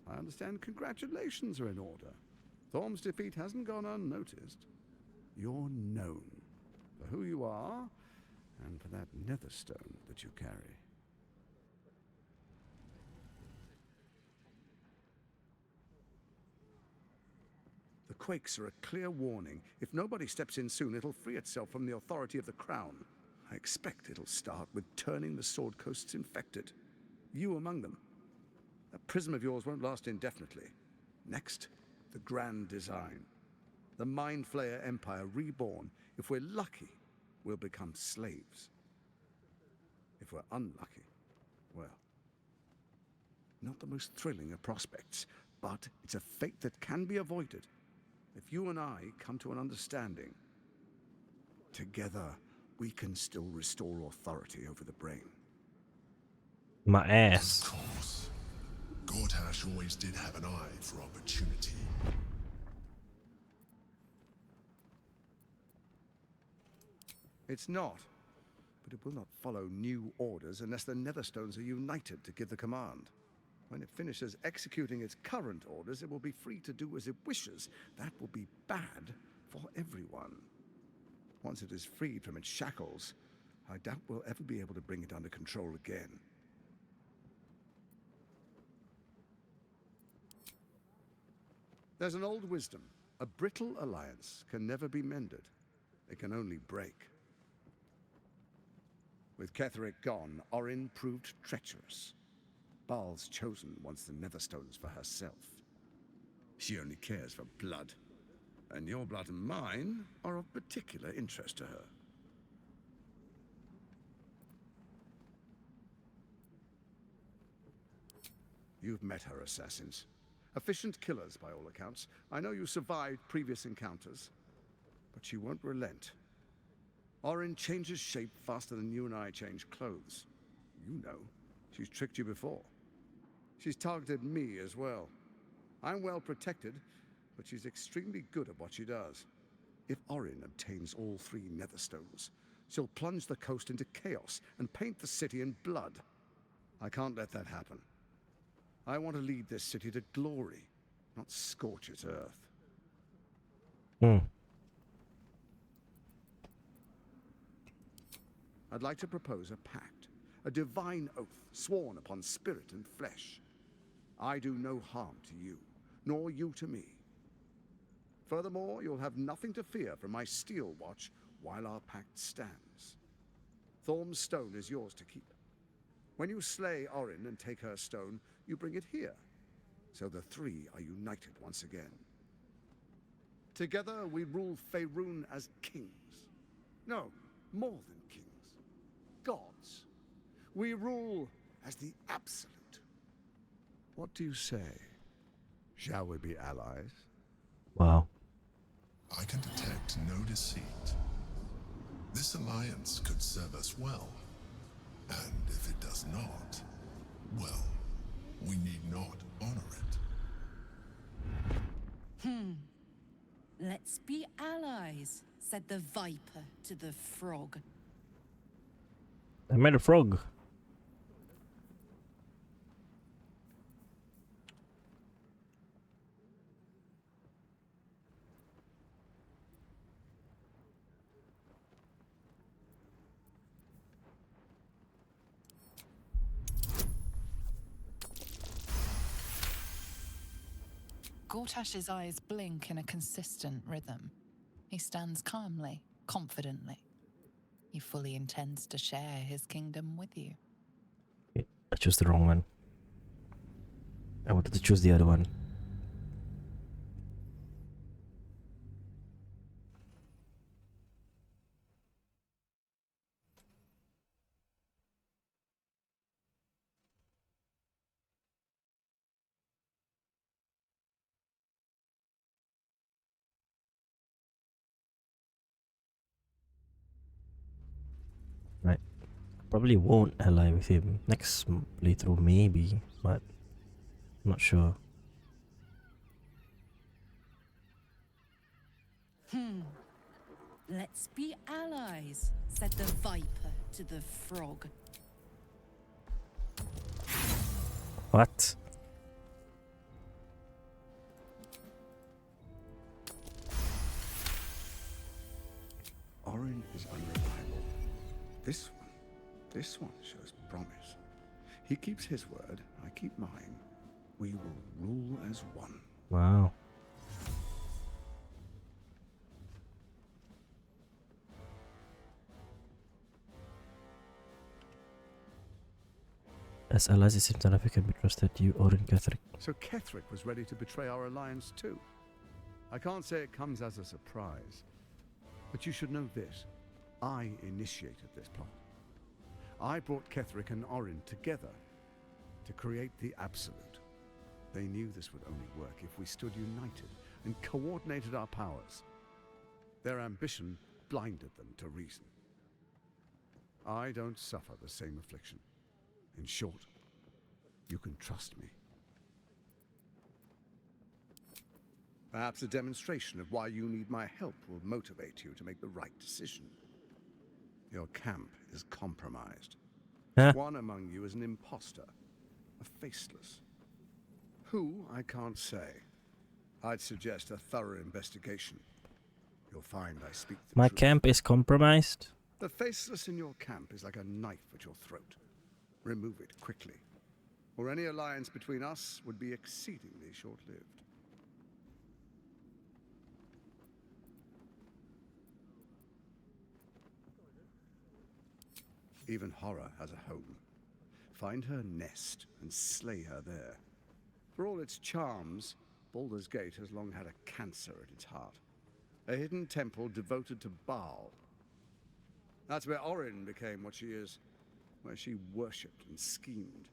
I understand congratulations are in order. Thorm's defeat hasn't gone unnoticed. You're known for who you are and for that netherstone that you carry. The quakes are a clear warning. If nobody steps in soon, it'll free itself from the authority of the crown. I expect it'll start with turning the Sword Coasts infected. You among them. That prism of yours won't last indefinitely. Next, the grand design. The Mind Flayer Empire reborn. If we're lucky, we'll become slaves. If we're unlucky, well, not the most thrilling of prospects, but it's a fate that can be avoided. If you and I come to an understanding, together we can still restore authority over the brain. My ass. Of course. Gortash always did have an eye for opportunity. It's not, but it will not follow new orders unless the Netherstones are united to give the command. When it finishes executing its current orders, it will be free to do as it wishes. That will be bad for everyone. Once it is freed from its shackles, I doubt we'll ever be able to bring it under control again. There's an old wisdom. A brittle alliance can never be mended. It can only break. With Ketheric gone, Orin proved treacherous. Baal's chosen wants the Netherstones for herself. She only cares for blood. And your blood and mine are of particular interest to her. You've met her assassins. Efficient killers, by all accounts. I know you survived previous encounters, but she won't relent. Orin changes shape faster than you and I change clothes. You know, she's tricked you before. She's targeted me as well. I'm well protected, but she's extremely good at what she does. If Orin obtains all 3 Netherstones, she'll plunge the coast into chaos and paint the city in blood. I can't let that happen. I want to lead this city to glory, not scorch its earth. I'd like to propose a pact, a divine oath sworn upon spirit and flesh. I do no harm to you, nor you to me. Furthermore, you'll have nothing to fear from my steel watch while our pact stands. Thorm's stone is yours to keep. When you slay Orin and take her stone, you bring it here, so the 3 are united once again. Together we rule Faerun as kings. No, more than kings. Gods. We rule as the Absolute. What do you say? Shall we be allies? Wow. I can detect no deceit. This alliance could serve us well. And if it does not, well, we need not honor it. Let's be allies, said the viper to the frog. I made a frog. Gortash's eyes blink in a consistent rhythm. He stands calmly, confidently. He fully intends to share his kingdom with you. I chose the wrong one. I wanted to choose the other one. Right. Probably won't ally with him next playthrough, maybe, but I'm not sure. Let's be allies, said the viper to the frog. What? Orin is unreliable. This one shows promise. He keeps his word, I keep mine. We will rule as one. Wow. As allies, it seems that we can be trusted. You, Orin, Ketheric. So Ketheric was ready to betray our alliance too. I can't say it comes as a surprise, but you should know this. I initiated this plot. I brought Ketheric and Orin together to create the Absolute. They knew this would only work if we stood united and coordinated our powers. Their ambition blinded them to reason. I don't suffer the same affliction. In short, you can trust me. Perhaps a demonstration of why you need my help will motivate you to make the right decision. Your camp is compromised. Huh? One among you is an imposter, a faceless. Who, I can't say. I'd suggest a thorough investigation. You'll find I speak the My truth. camp is compromised. The faceless in your camp is like a knife at your throat. Remove it quickly, or any alliance between us would be exceedingly short-lived. Even horror has a home. Find her nest and slay her there. For all its charms, Baldur's Gate has long had a cancer at its heart. A hidden temple devoted to Baal. That's where Orin became what she is, where she worshipped and schemed.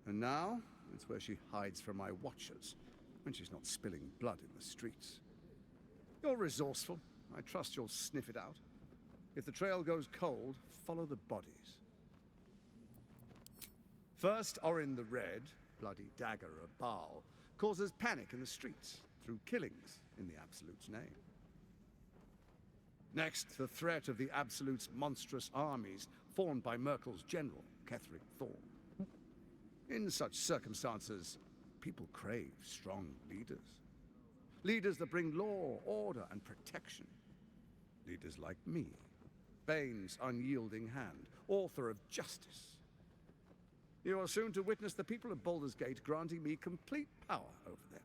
And now, it's where she hides from my watchers, when she's not spilling blood in the streets. You're resourceful. I trust you'll sniff it out. If the trail goes cold, follow the bodies. First, Orin the Red, bloody dagger of Baal causes panic in the streets through killings in the Absolute's name. Next, the threat of the Absolute's monstrous armies formed by Merkel's general, Ketheric Thorn. In such circumstances, people crave strong leaders. Leaders that bring law, order, and protection. Leaders like me, Bane's unyielding hand, author of justice. You are soon to witness the people of Baldur's Gate granting me complete power over them,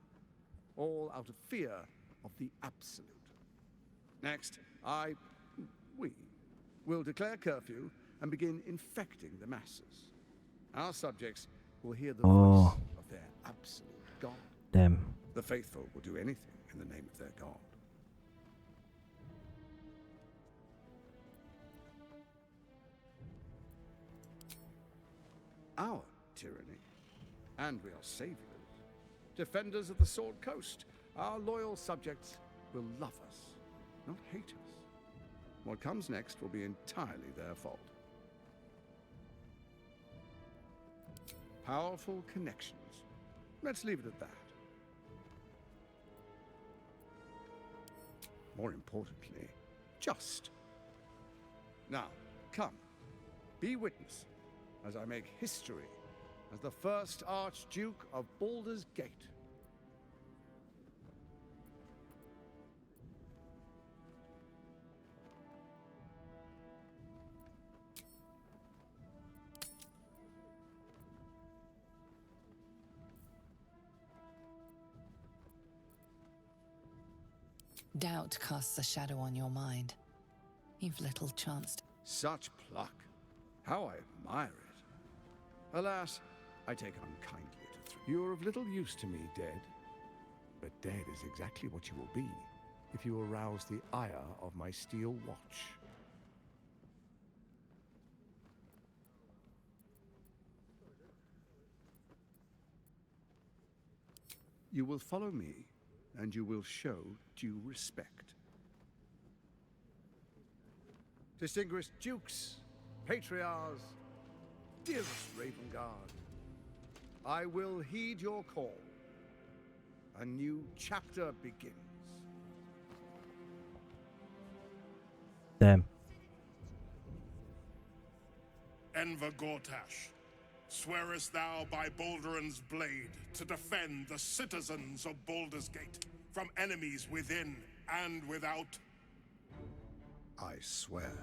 all out of fear of the Absolute. Next, we will declare curfew and begin infecting the masses. Our subjects will hear the voice of their absolute God. Damn. The faithful will do anything in the name of their God. Our tyranny, and we are saviors, defenders of the Sword Coast. Our loyal subjects will love us, not hate us. What comes next will be entirely their fault. Powerful connections. Let's leave it at that. More importantly, just. Now, come, be witness as I make history as the first Archduke of Baldur's Gate. Doubt casts a shadow on your mind. You've little chance to... Such pluck. How I admire it. Alas, I take unkindly to you're of little use to me, dead. But dead is exactly what you will be if you arouse the ire of my steel watch. You will follow me, and you will show due respect. Distinguished dukes, patriarchs, dearest Ravengard, I will heed your call. A new chapter begins. Damn. Enver Gortash, swearest thou by Balduran's blade to defend the citizens of Baldur's Gate from enemies within and without? I swear.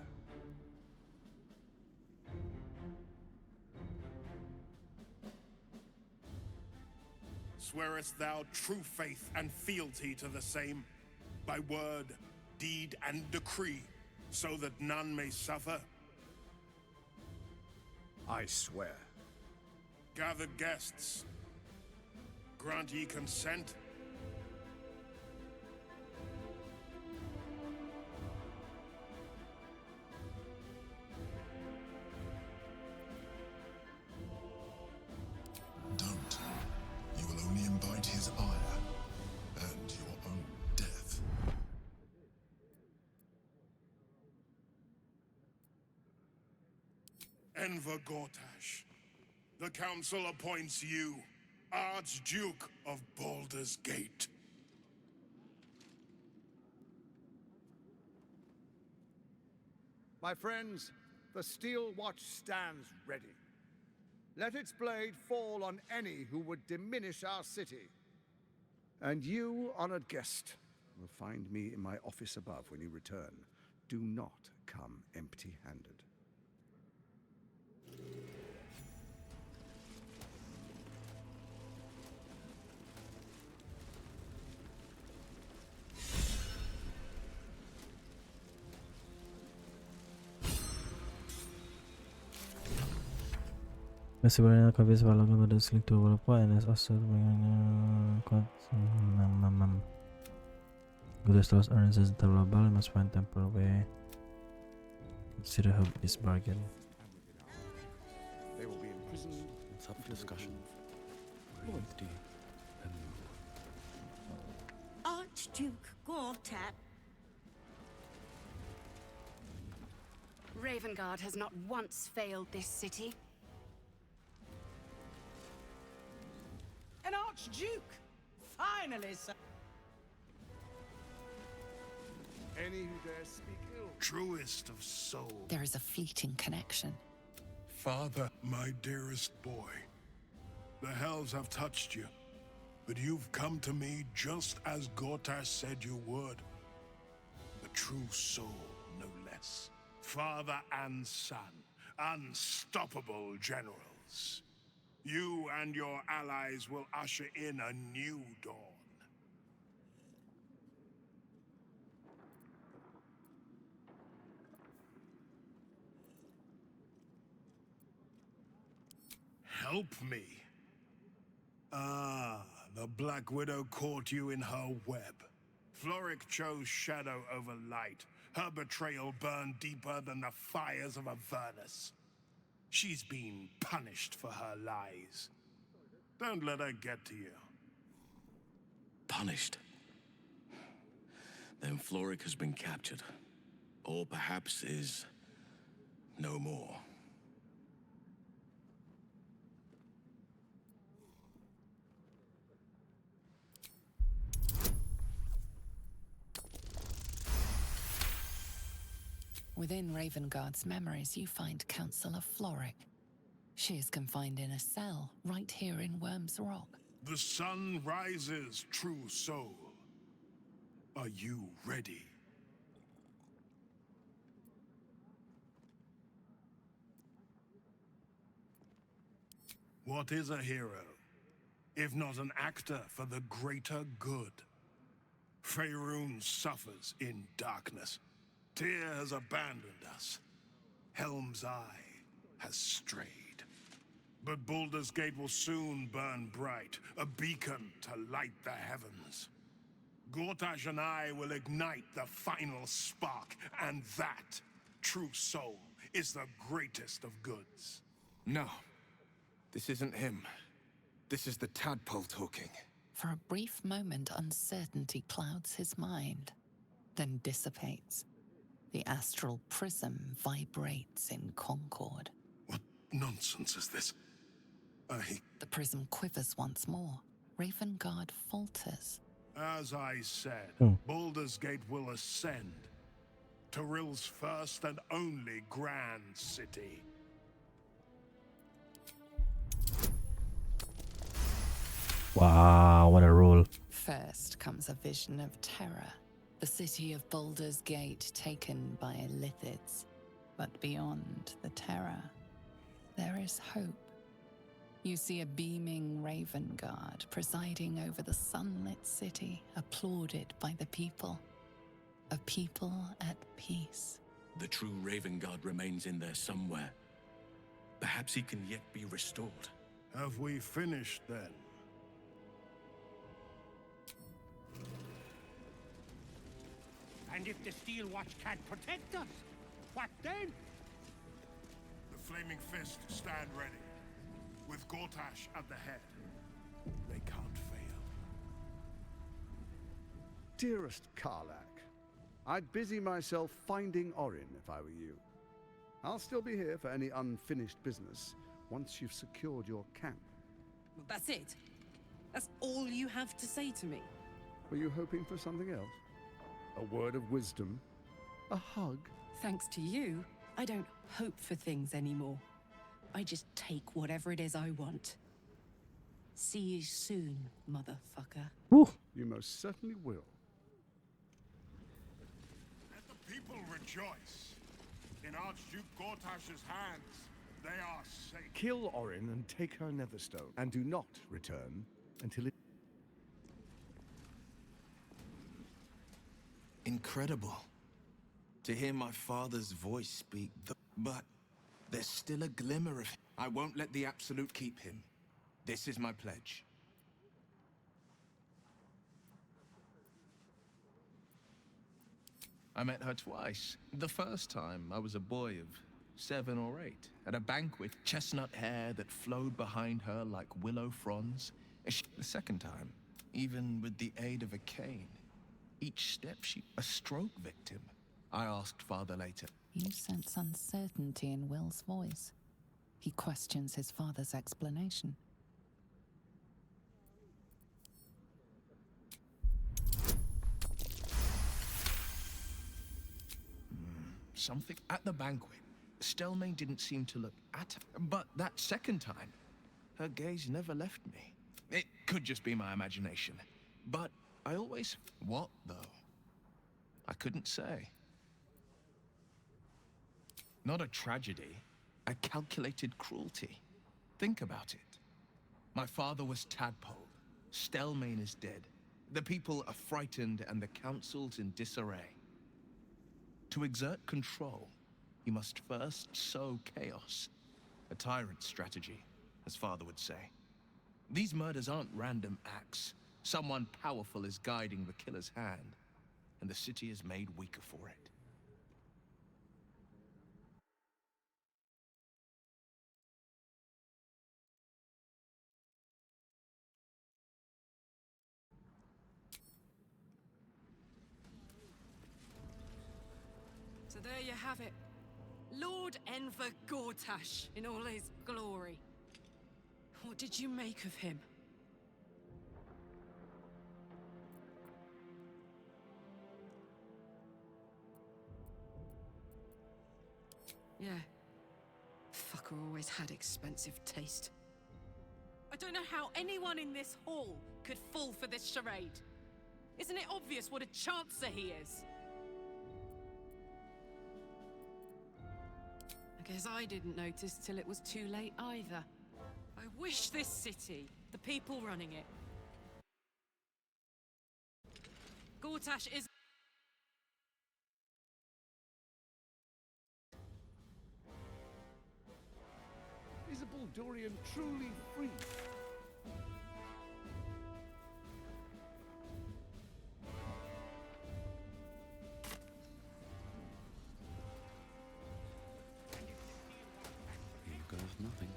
Swearest thou true faith and fealty to the same, by word, deed, and decree, so that none may suffer? I swear. Gathered guests, grant ye consent? Don't. You will only invite his ire, and your own death. Enver Gortash, the Council appoints you Archduke of Baldur's Gate. My friends, the steel watch stands ready. Let its blade fall on any who would diminish our city. And you, honored guest, will find me in my office above when you return. Do not come empty-handed. Masih banyak habis walaupun pada link to beberapa NS asal kuat Good stars earns as global must find temporal way. Consider how this bargain. They will be imprisoned. It's up for discussion. Archduke Gortat. Ravengard has not once failed this city. An archduke! Finally, sir. Any who dare speak ill. Truest of soul. There is a fleeting connection. Father, my dearest boy, the hells have touched you, but you've come to me just as Gortash said you would. A true soul, no less. Father and son, unstoppable generals. You and your allies will usher in a new dawn. Help me. Ah, the Black Widow caught you in her web. Floric chose shadow over light. Her betrayal burned deeper than the fires of Avernus. She's been punished for her lies. Don't let her get to you. Punished? Then Floric has been captured. Or perhaps is no more. Within Ravengard's memories, you find Councillor Floric. She is confined in a cell right here in Worm's Rock. The sun rises, true soul. Are you ready? What is a hero, if not an actor for the greater good? Faerun suffers in darkness. Tyr has abandoned us. Helm's Eye has strayed. But Baldur's Gate will soon burn bright, a beacon to light the heavens. Gortash and I will ignite the final spark, and that, true soul, is the greatest of goods. No. This isn't him. This is the tadpole talking. For a brief moment, uncertainty clouds his mind, then dissipates. The astral prism vibrates in concord. What nonsense is this? The prism quivers once more. Ravengard falters. As I said, Baldur's Gate will ascend. Tyrill's first and only grand city. Wow, what a roll. First comes a vision of terror. The city of Baldur's Gate taken by Lithids. But beyond the terror, there is hope. You see a beaming Ravengard presiding over the sunlit city, applauded by the people. A people at peace. The true Ravengard remains in there somewhere. Perhaps he can yet be restored. Have we finished then? And if the Steel Watch can't protect us, what then? The Flaming Fist stand ready, with Gortash at the head. They can't fail. Dearest Karlach, I'd busy myself finding Orin if I were you. I'll still be here for any unfinished business once you've secured your camp. Well, that's it. That's all you have to say to me. Were you hoping for something else? A word of wisdom? A hug? Thanks to you, I don't hope for things anymore. I just take whatever it is I want. See you soon, motherfucker. You most certainly will. Let the people rejoice. In Archduke Gortash's hands, they are safe. Kill Orin and take her Netherstone, and do not return until it... Incredible. To hear my father's voice speak, but there's still a glimmer of... I won't let the Absolute keep him. This is my pledge. I met her twice. The first time, I was a boy of 7 or 8, at a banquet, chestnut hair that flowed behind her like willow fronds. The second time, even with the aid of a cane, each step a stroke victim. I asked father later. You sense uncertainty in Will's voice. He questions his father's explanation. something at the banquet. Stelmane didn't seem to look at her, but that second time, her gaze never left me. It could just be my imagination, but I always... What, though? I couldn't say. Not a tragedy, a calculated cruelty. Think about it. My father was Tadpole. Stelmane is dead. The people are frightened and the council's in disarray. To exert control, you must first sow chaos. A tyrant's strategy, as father would say. These murders aren't random acts. Someone powerful is guiding the killer's hand, and the city is made weaker for it. So there you have it. Lord Enver Gortash in all his glory. What did you make of him? Yeah. Fucker always had expensive taste. I don't know how anyone in this hall could fall for this charade. Isn't it obvious what a chancer he is? I guess I didn't notice till it was too late either. I wish this city, the people running it... Gortash is... Is a Baldurian truly free? Here goes nothing.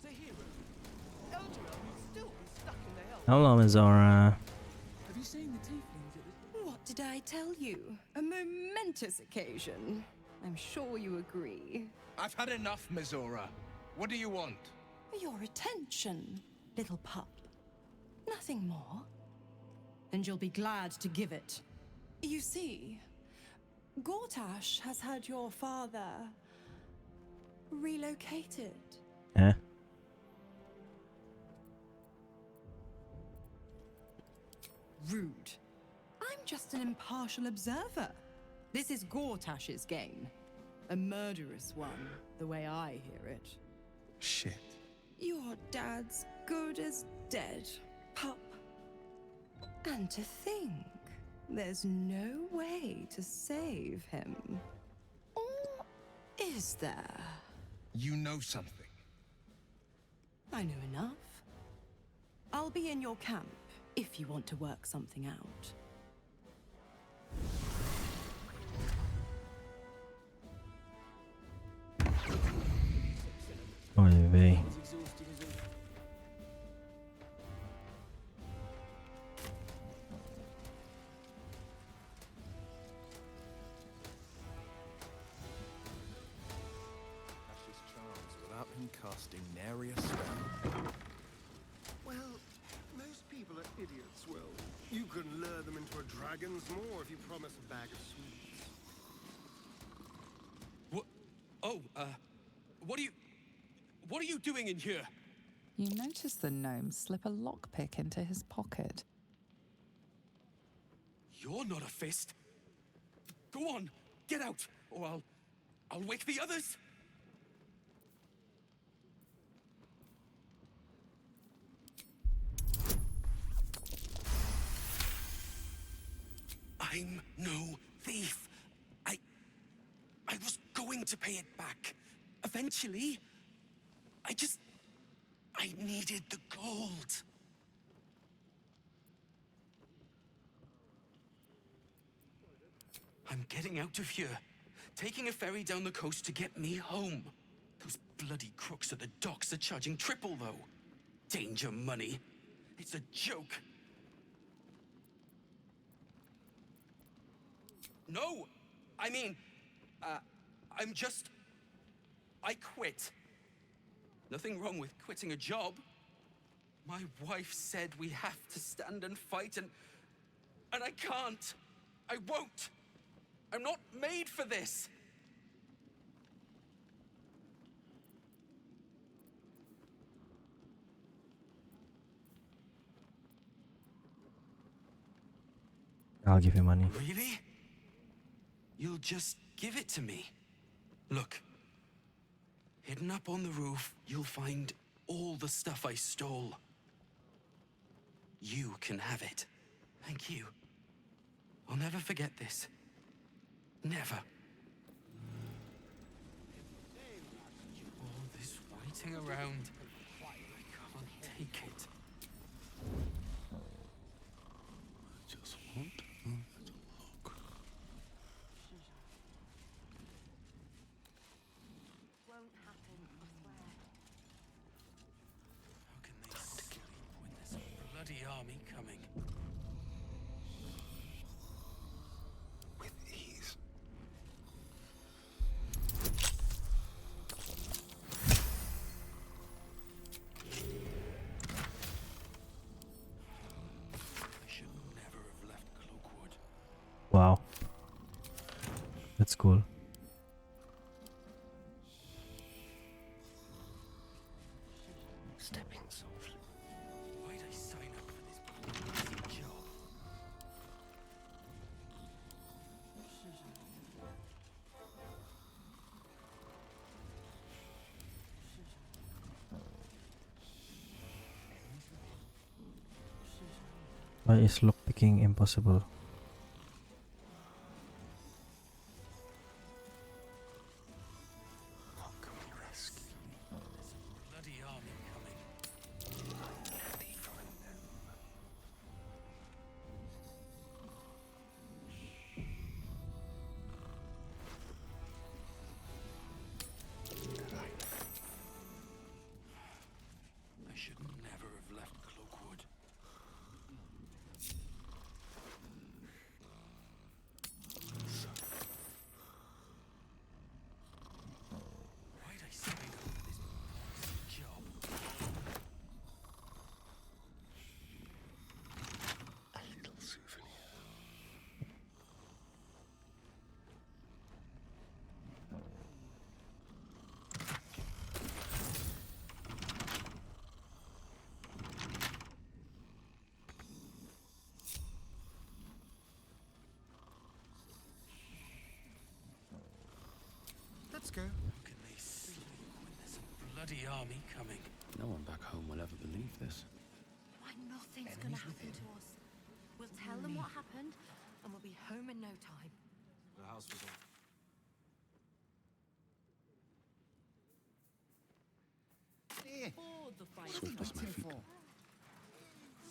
The hero. Elder will still be stuck in the hell. Hello, Mizora. Have you seen the tieflings at the... What did I tell you? A momentous occasion. I'm sure you agree. I've had enough, Mizora. What do you want? Your attention, little pup. Nothing more. And you'll be glad to give it. You see, Gortash has had your father relocated. Eh? Rude. I'm just an impartial observer. This is Gortash's game. A murderous one, the way I hear it. Shit. Your dad's good as dead, pup. And to think, there's no way to save him. Or is there? You know something. I know enough. I'll be in your camp if you want to work something out. Oy vey. Without him casting nary a spell. Well, most people are idiots, Will. You can lure them into a dragon's maw if you promise a bag of sweets. What? Oh, what are you doing in here? You notice the gnome slip a lockpick into his pocket. You're not a fist. Go on, get out, or I'll wake the others. I'm no thief. I was going to pay it back. Eventually. I needed the gold. I'm getting out of here. Taking a ferry down the coast to get me home. Those bloody crooks at the docks are charging triple, though. Danger money. It's a joke. No! I mean, I quit. Nothing wrong with quitting a job. My wife said we have to stand and fight, and I can't. I won't. I'm not made for this. I'll give you money. Really? You'll just give it to me? Look. Hidden up on the roof, you'll find all the stuff I stole. You can have it. Thank you. I'll never forget this. Never. All this waiting around. I can't take it. Just want a little look. Won't happen, I swear. How can they sleep when there's a bloody army coming? With ease. I should never have left Cloakwood. Wow. That's cool. Stepping softly. Why'd I sign up for this bloody job? Why is lockpicking impossible? What can we rescue? There's a bloody army coming. I'm ready for them. I should never have left Cloakwood. Why'd I sign up for this bossy job? A little souvenir. Let's go. How can they sleep when there's a bloody army coming? No one back home will ever believe this. Why, nothing's gonna happen to us. We'll tell them what happened, and we'll be home in no time. The house was on. Swift as my feet. Oh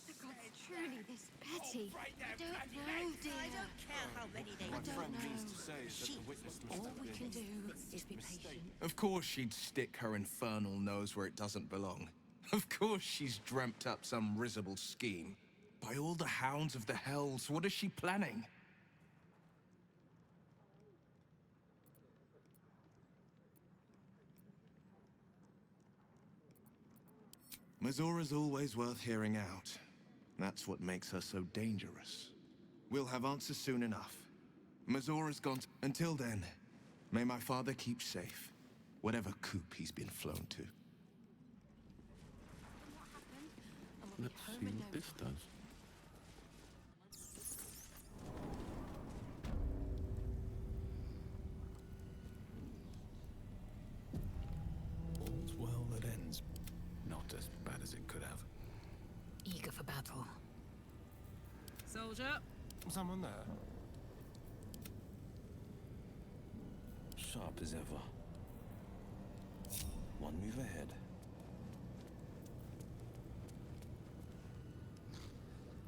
my God, truly this Betty. I don't know, dear. I don't care how many they I don't know. She, All we can do is be patient. Of course she'd stick her infernal nose where it doesn't belong. Of course she's dreamt up some risible scheme. By all the hounds of the hells, what is she planning? Mazora's always worth hearing out. That's what makes her so dangerous. We'll have answers soon enough. Mazora's gone. Until then, may my father keep safe, whatever coop he's been flown to. Let's see what this does. All's well that ends. Not as bad as it could have. Eager for battle. Soldier. Someone there. Sharp as ever. One move ahead.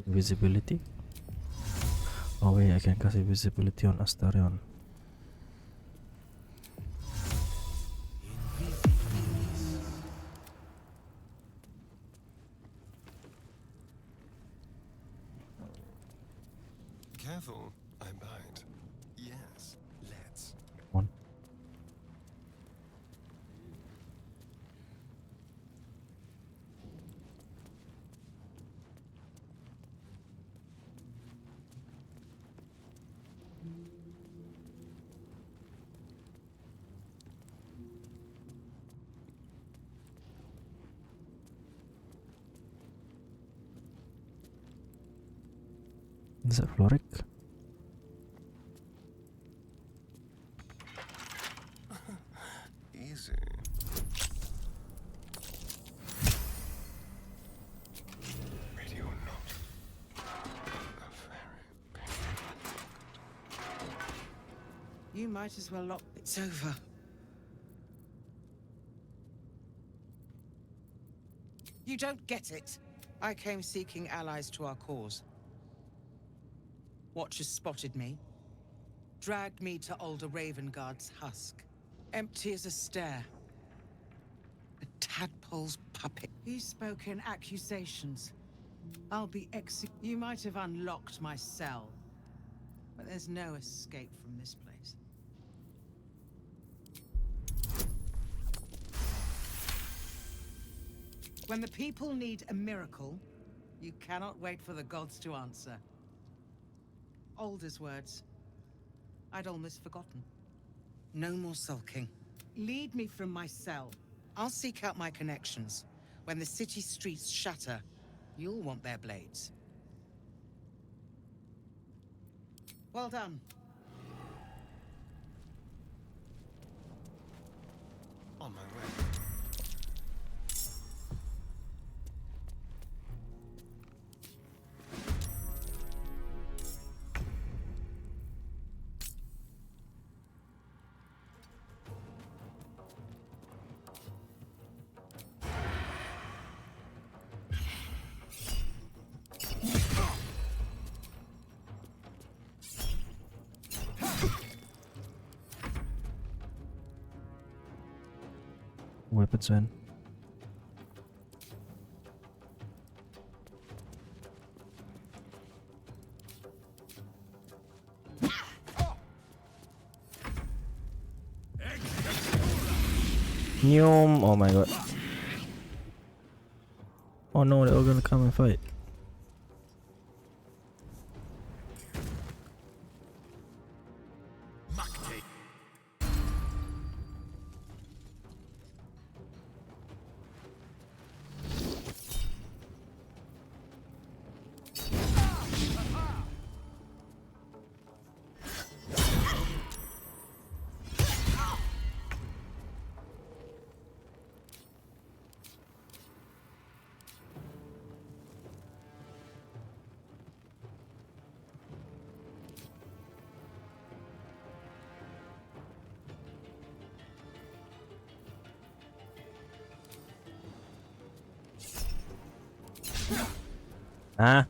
Invisibility? Oh wait, I can cast invisibility on Astarion. Careful, I bite. Yes, let's. One. Is that Floric? Easy. Ready or not. You might as well lock. It's over. You don't get it. I came seeking allies to our cause. Watchers spotted me, dragged me to Older Ravengard's husk. Empty as a stare. A tadpole's puppet. He's spoken accusations. I'll be You might have unlocked my cell, but there's no escape from this place. When the people need a miracle, you cannot wait for the gods to answer. Alder's words. I'd almost forgotten. No more sulking. Lead me from my cell. I'll seek out my connections. When the city streets shatter, you'll want their blades. Well done. On my way. Weapons in. Nyom. Oh my god. Oh no, they're all gonna come and fight. Ah.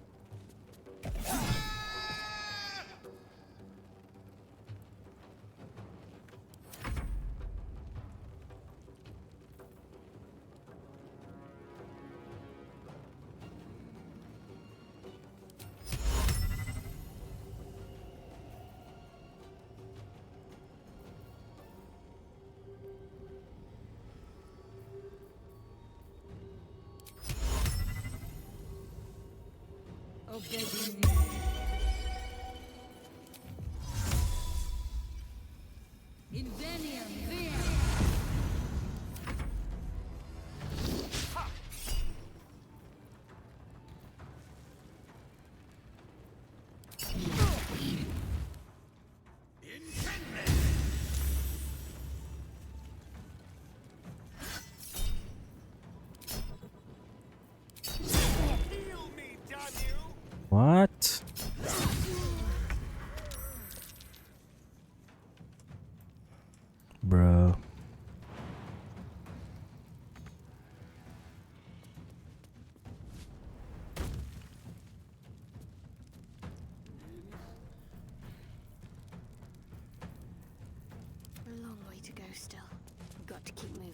What? Bro. A long way to go still. We've got to keep moving.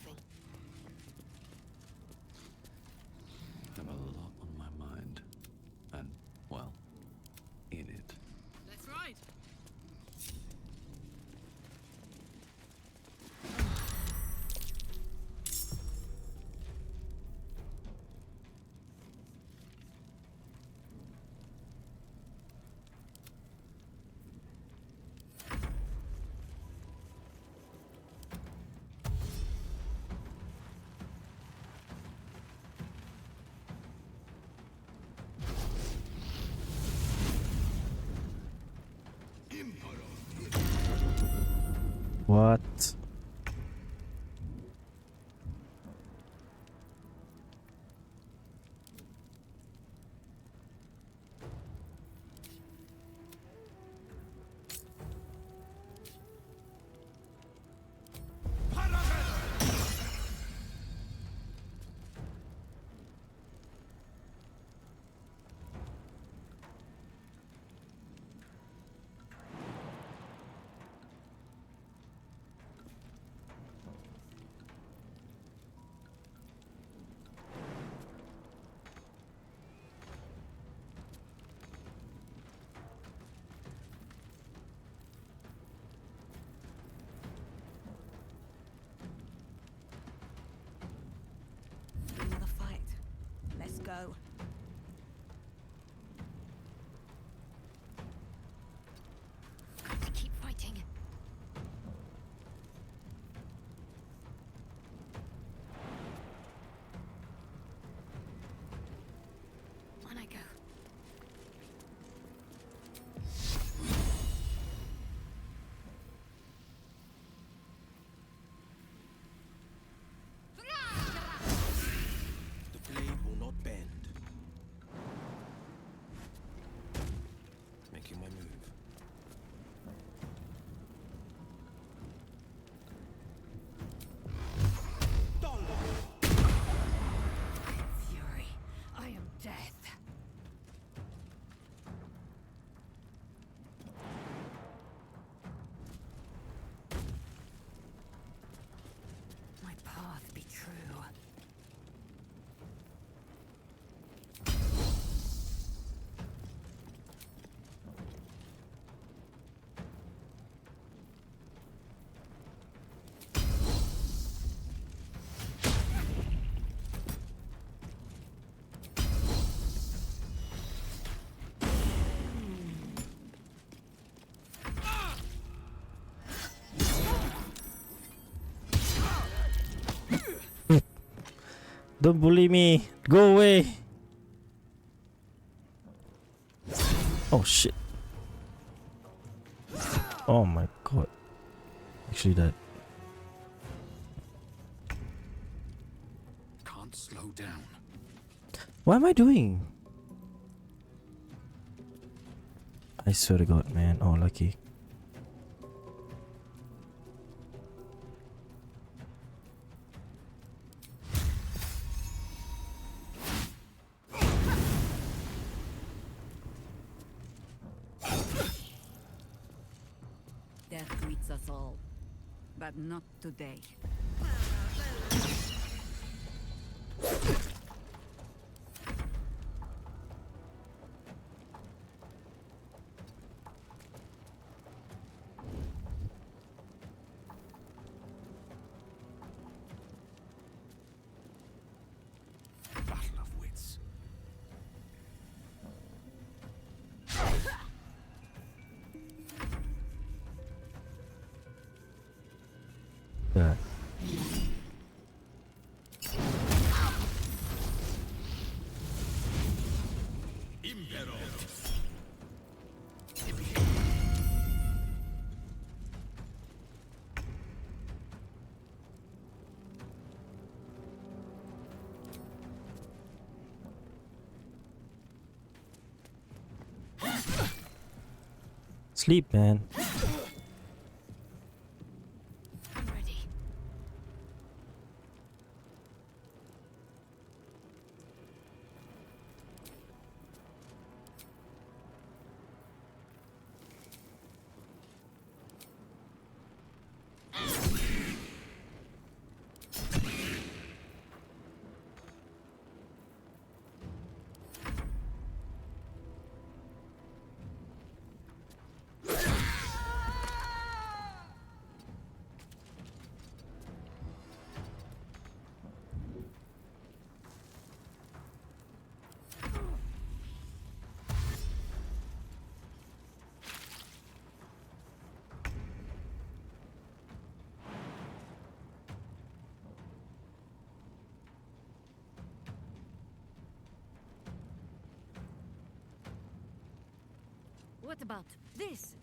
I have a lot on my mind. And, well, in it. Let's ride. What? Another fight. Let's go. Got to keep fighting. On I go. The blade will not bend. Making my move. Fury, I am death. My path be true. Don't bully me. Go away. Oh shit. Oh my god. Actually that. Can't slow down. What am I doing? I swear to god, man. Oh, lucky. Death greets us all, but not today. Battle of wits. Yeah. Sleep, man. I'm ready. What about this?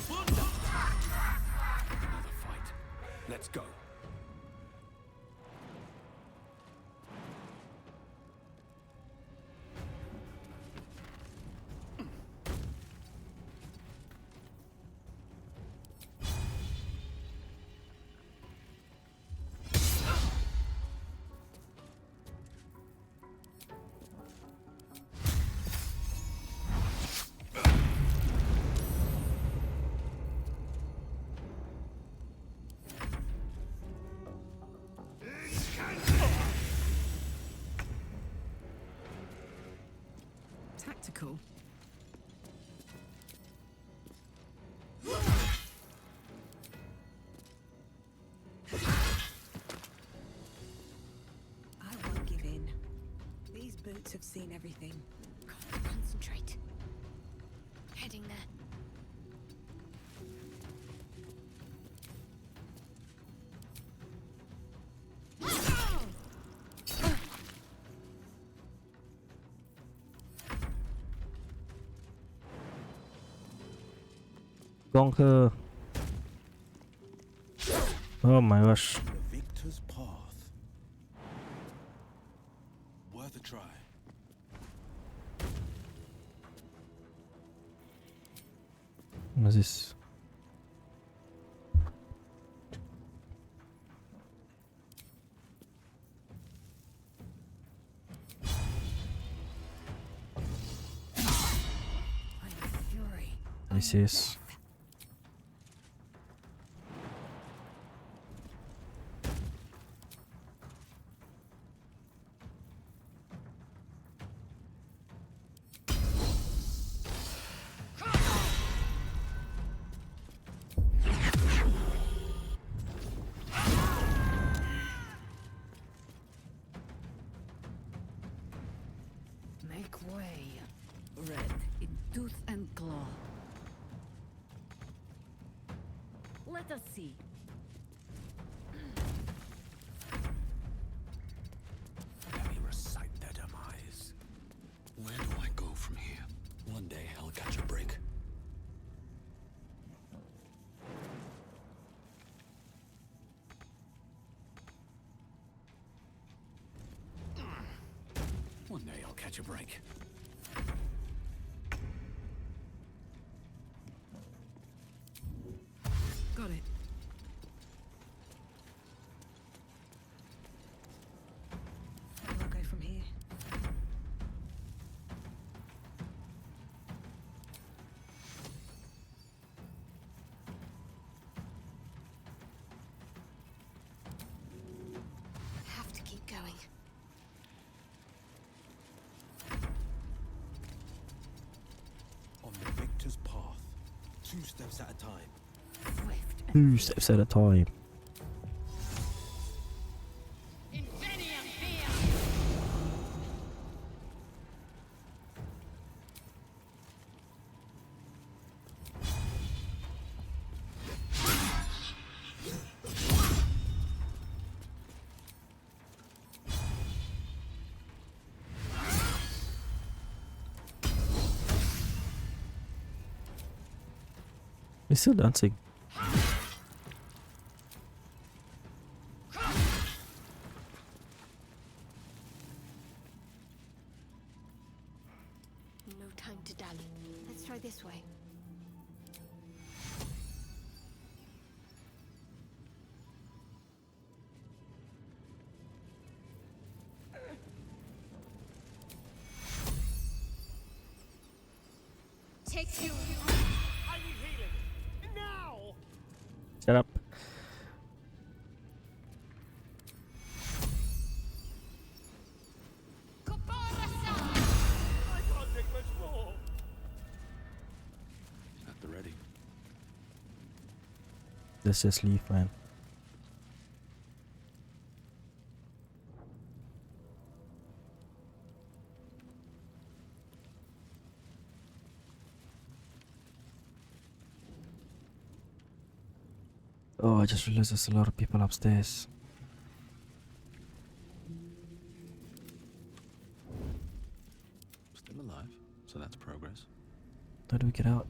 Another fight. Let's go. Tactical. I won't give in. These boots have seen everything. Concentrate. Heading there. Conquer. Oh my gosh. The victor's path. Worth a try. What's this? This is. Make way. Red in tooth and claw. Let us see. Let me recite their demise. Where do I go from here? One day I'll catch a break. One day I'll catch a break. Got it. Where do I go from here? Have to keep going. On the victor's path. 2 steps at a time. 2 steps at a time. He's still dancing. No time to dally. Let's try this way. Take you. I need healing. Now. Shut up. I can't take much more. At the ready. Let's just leave, man. Oh, I just realized there's a lot of people upstairs. Still alive, so that's progress. How do we get out?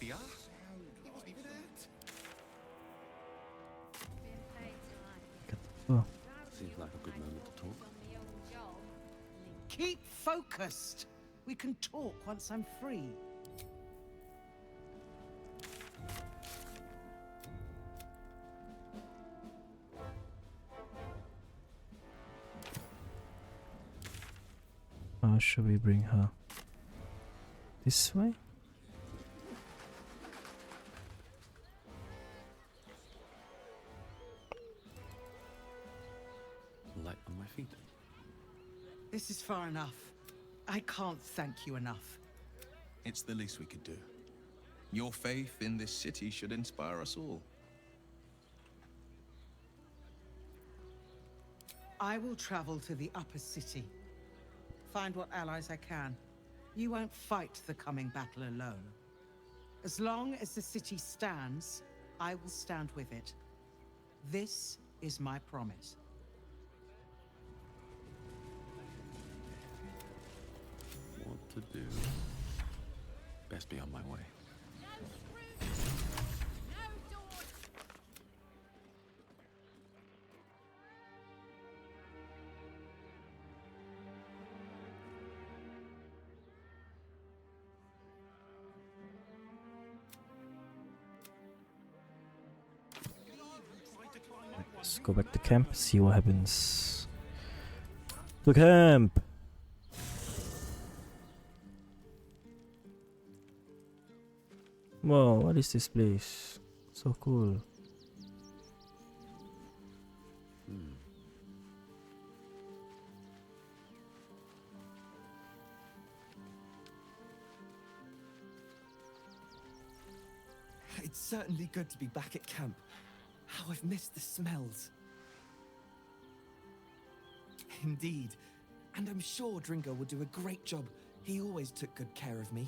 Bier? He wasn't even hurt. Oh. Seems like a good moment to talk. Keep focused. We can talk once I'm free. How should we bring her? This way? Light on my feet. This is far enough. I can't thank you enough. It's the least we could do. Your faith in this city should inspire us all. I will travel to the upper city. Find what allies I can. You won't fight the coming battle alone. As long as the city stands, I will stand with it. This is my promise. What to do? Best be on my way. Let's go back to camp, see what happens. To camp! Wow, what is this place? So cool. It's certainly good to be back at camp. How I've missed the smells. Indeed. And I'm sure Dringo will do a great job. He always took good care of me.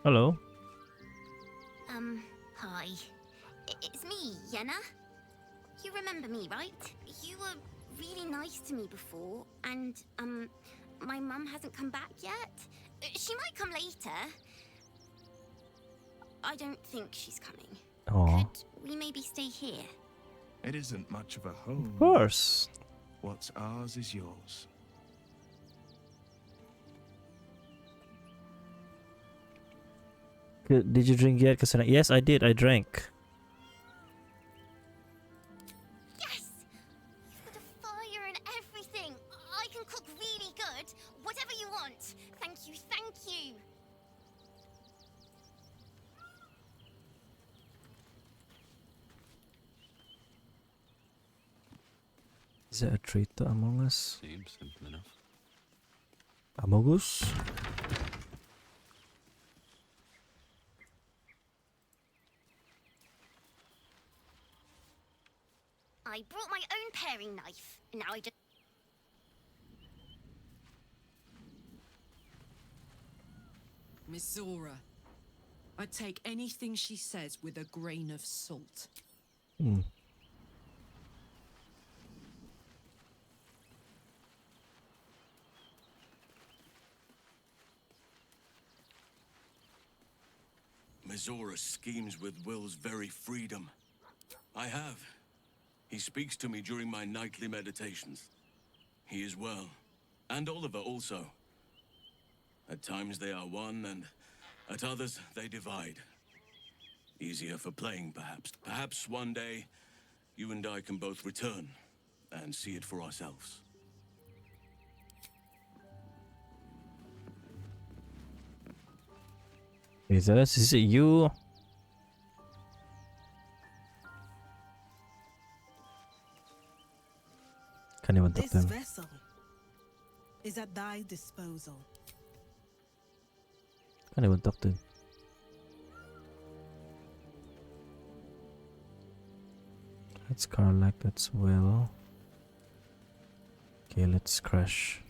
Hello. Hi. It's me, Yenna. You remember me, right? You were really nice to me before, and, my mum hasn't come back yet. She might come later. I don't think she's coming. Aww. Could we maybe stay here? It isn't much of a home. Of course. What's ours is yours. Did you drink yet, Cassandra? Yes, I did. I drank. Yes! You've got a fire and everything. I can cook really good. Whatever you want. Thank you, thank you. Is that a traitor among us? Seems simple enough. Among us? I brought my own paring knife. Now I just... Miss Zora, I take anything she says with a grain of salt. Mizora schemes with Will's very freedom. I have. He speaks to me during my nightly meditations. He is well. And Oliver also. At times they are one, and at others they divide. Easier for playing, perhaps. Perhaps one day, you and I can both return and see it for ourselves. Is it you? Can't even talk This to him. vessel is at thy disposal. Can't even talk to him. That's Karlak, that's Will. Okay, let's crash.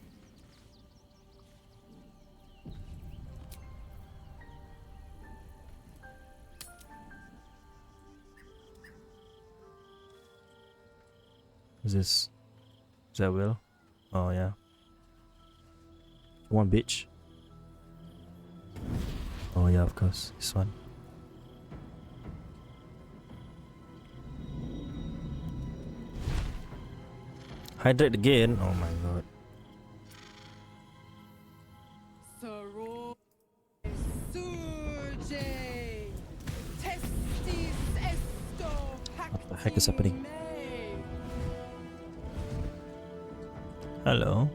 Is this? Is that Will? Oh yeah. One bitch. Oh yeah, of course. This one. Hydrate again. Oh my god. What the heck is happening? Hello.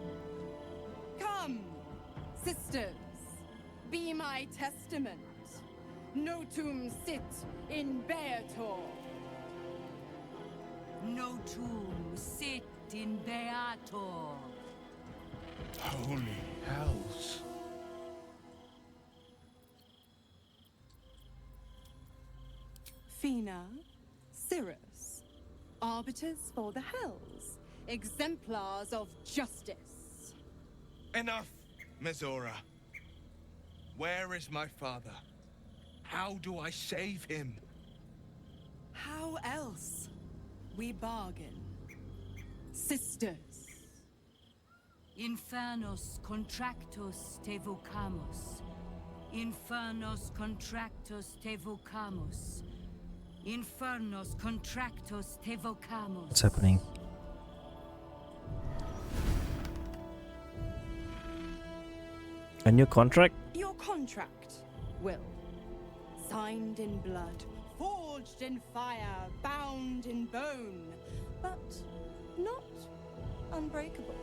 Come, sisters, be my testament. Notum sit in Beator. Notum sit in Beator. Holy hells. Fina, Cirrus, arbiters for the hells, exemplars of justice. Enough, Mizora. Where is my father? How do I save him? How else? We bargain. Sisters. Infernos contractus te vocamus. Infernos contractus te vocamus. Infernos contractus te vocamus. What's happening? A new contract? Your contract, Will. Signed in blood, forged in fire, bound in bone, but not unbreakable.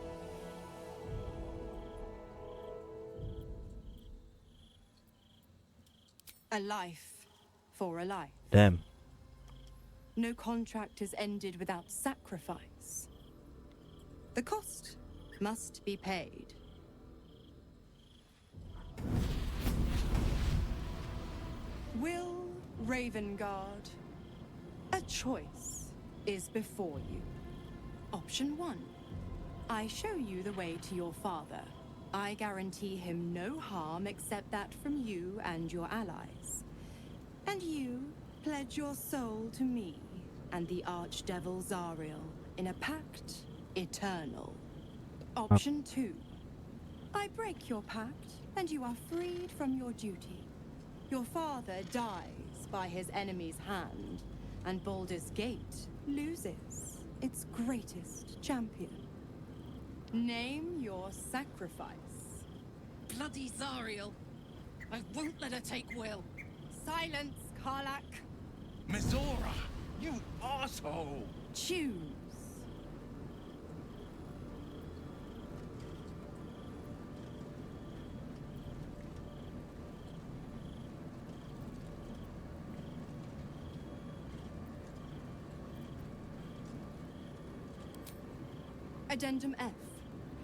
A life for a life. Damn. No contract is ended without sacrifice. The cost must be paid. Will Ravengard, a choice is before you. Option 1. I show you the way to your father. I guarantee him no harm except that from you and your allies. And you pledge your soul to me and the Archdevil Zariel in a pact eternal. Option 2. I break your pact and you are freed from your duty. Your father dies by his enemy's hand, and Baldur's Gate loses its greatest champion. Name your sacrifice. Bloody Zariel. I won't let her take Will. Silence, Karlak. Mizora, you asshole! Choose. Addendum F.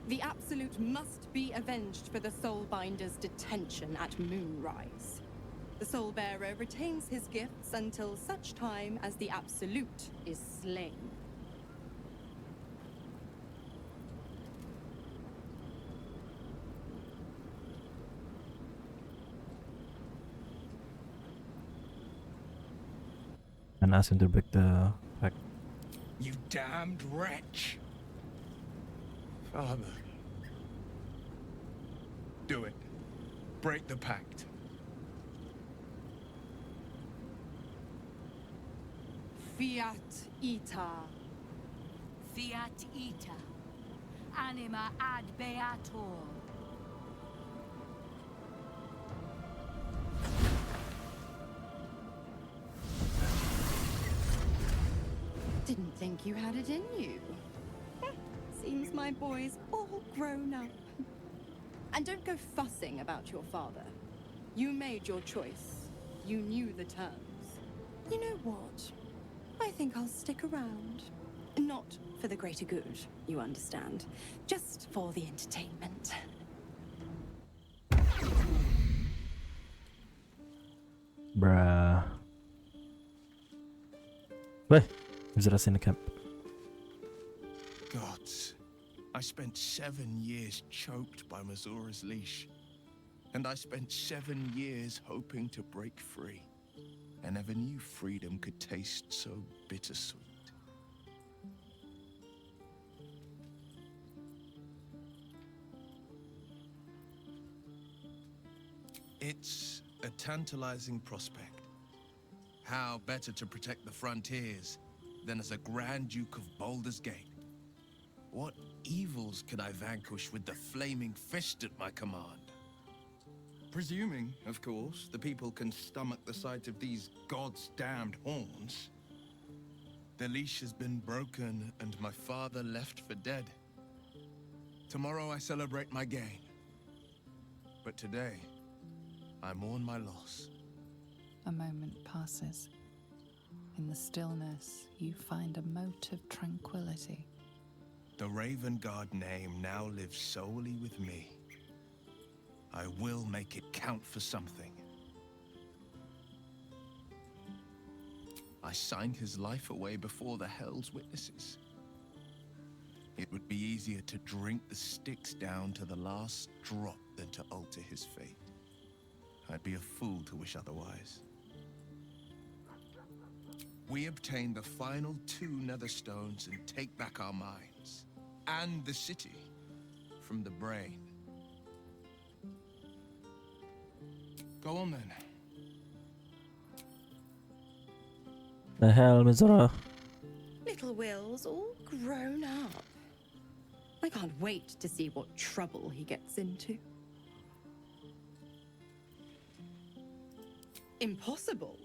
The Absolute must be avenged for the Soulbinder's detention at Moonrise. The Soulbearer retains his gifts until such time as the Absolute is slain. And ask him to break the pact. You damned wretch! Father. Do it. Break the pact. Fiat ita. Fiat ita. Anima ad beator. Didn't think you had it in you. Seems my boy's all grown up. And don't go fussing about your father. You made your choice. You knew the terms. You know what? I think I'll stick around. Not for the greater good, you understand. Just for the entertainment. Bruh. Wait, is it in the camp? Gods, I spent 7 years choked by Mizora's leash. And I spent 7 years hoping to break free. I never knew freedom could taste so bittersweet. It's a tantalizing prospect. How better to protect the frontiers than as a Grand Duke of Baldur's Gate? What evils could I vanquish with the flaming fist at my command? Presuming, of course, the people can stomach the sight of these gods' damned horns. The leash has been broken and my father left for dead. Tomorrow I celebrate my gain. But today, I mourn my loss. A moment passes. In the stillness, you find a mote of tranquility. The Raven Guard name now lives solely with me. I will make it count for something. I signed his life away before the Hell's Witnesses. It would be easier to drink the Styx down to the last drop than to alter his fate. I'd be a fool to wish otherwise. We obtain the final 2 nether stones and take back our minds. And the city from the brain. Go on then. The hell, Mizora? Little Will's all grown up. I can't wait to see what trouble he gets into. Impossible.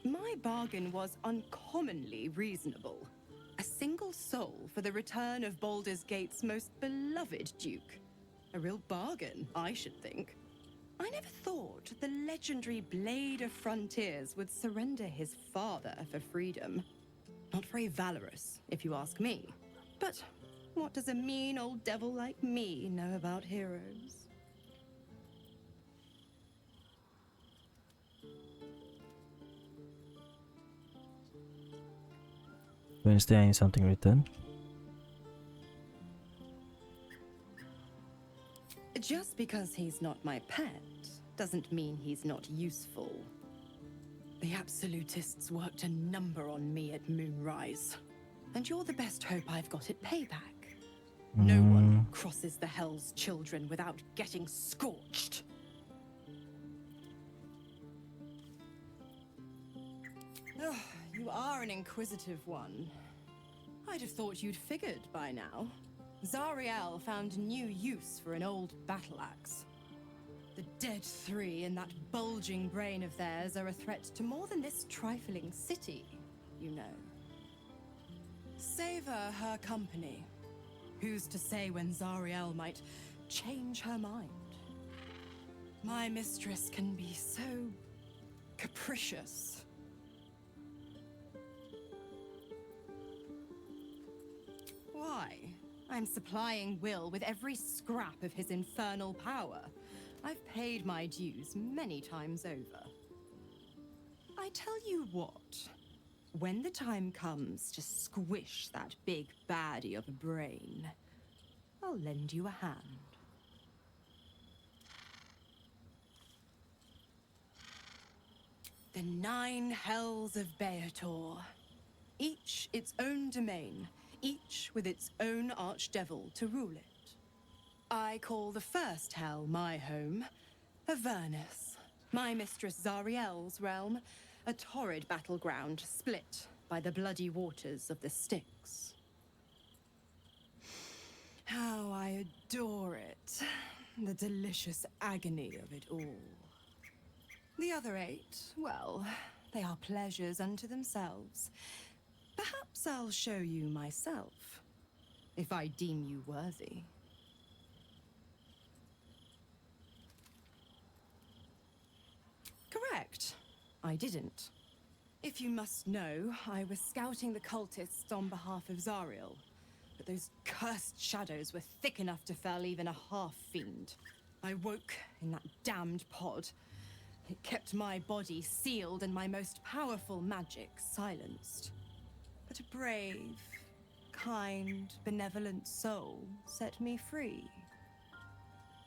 My bargain was uncommonly reasonable. A single soul for the return of Baldur's Gate's most beloved Duke. A real bargain, I should think. I never thought the legendary Blade of Frontiers would surrender his father for freedom. Not very valorous, if you ask me. But what does a mean old devil like me know about heroes? Wednesday, I need something written. Just because he's not my pet doesn't mean he's not useful. The Absolutists worked a number on me at Moonrise, and you're the best hope I've got at payback. No one crosses the Hell's Children without getting scorched. Oh, you are an inquisitive one. I'd have thought you'd figured by now. Zariel found new use for an old battle axe. The dead 3 in that bulging brain of theirs are a threat to more than this trifling city, you know. Savor her company. Who's to say when Zariel might change her mind? My mistress can be so capricious. Why? I'm supplying Will with every scrap of his infernal power. I've paid my dues many times over. I tell you what, when the time comes to squish that big baddie of a brain, I'll lend you a hand. The 9 hells of Beator, each its own domain, each with its own archdevil to rule it. I call the first hell my home, Avernus, my mistress Zariel's realm, a torrid battleground split by the bloody waters of the Styx. How I adore it, the delicious agony of it all. The other 8, well, they are pleasures unto themselves. Perhaps I'll show you myself, if I deem you worthy. Correct. I didn't. If you must know, I was scouting the cultists on behalf of Zariel, but those cursed shadows were thick enough to fell even a half-fiend. I woke in that damned pod. It kept my body sealed and my most powerful magic silenced. But a brave, kind, benevolent soul set me free.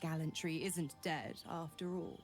Gallantry isn't dead after all.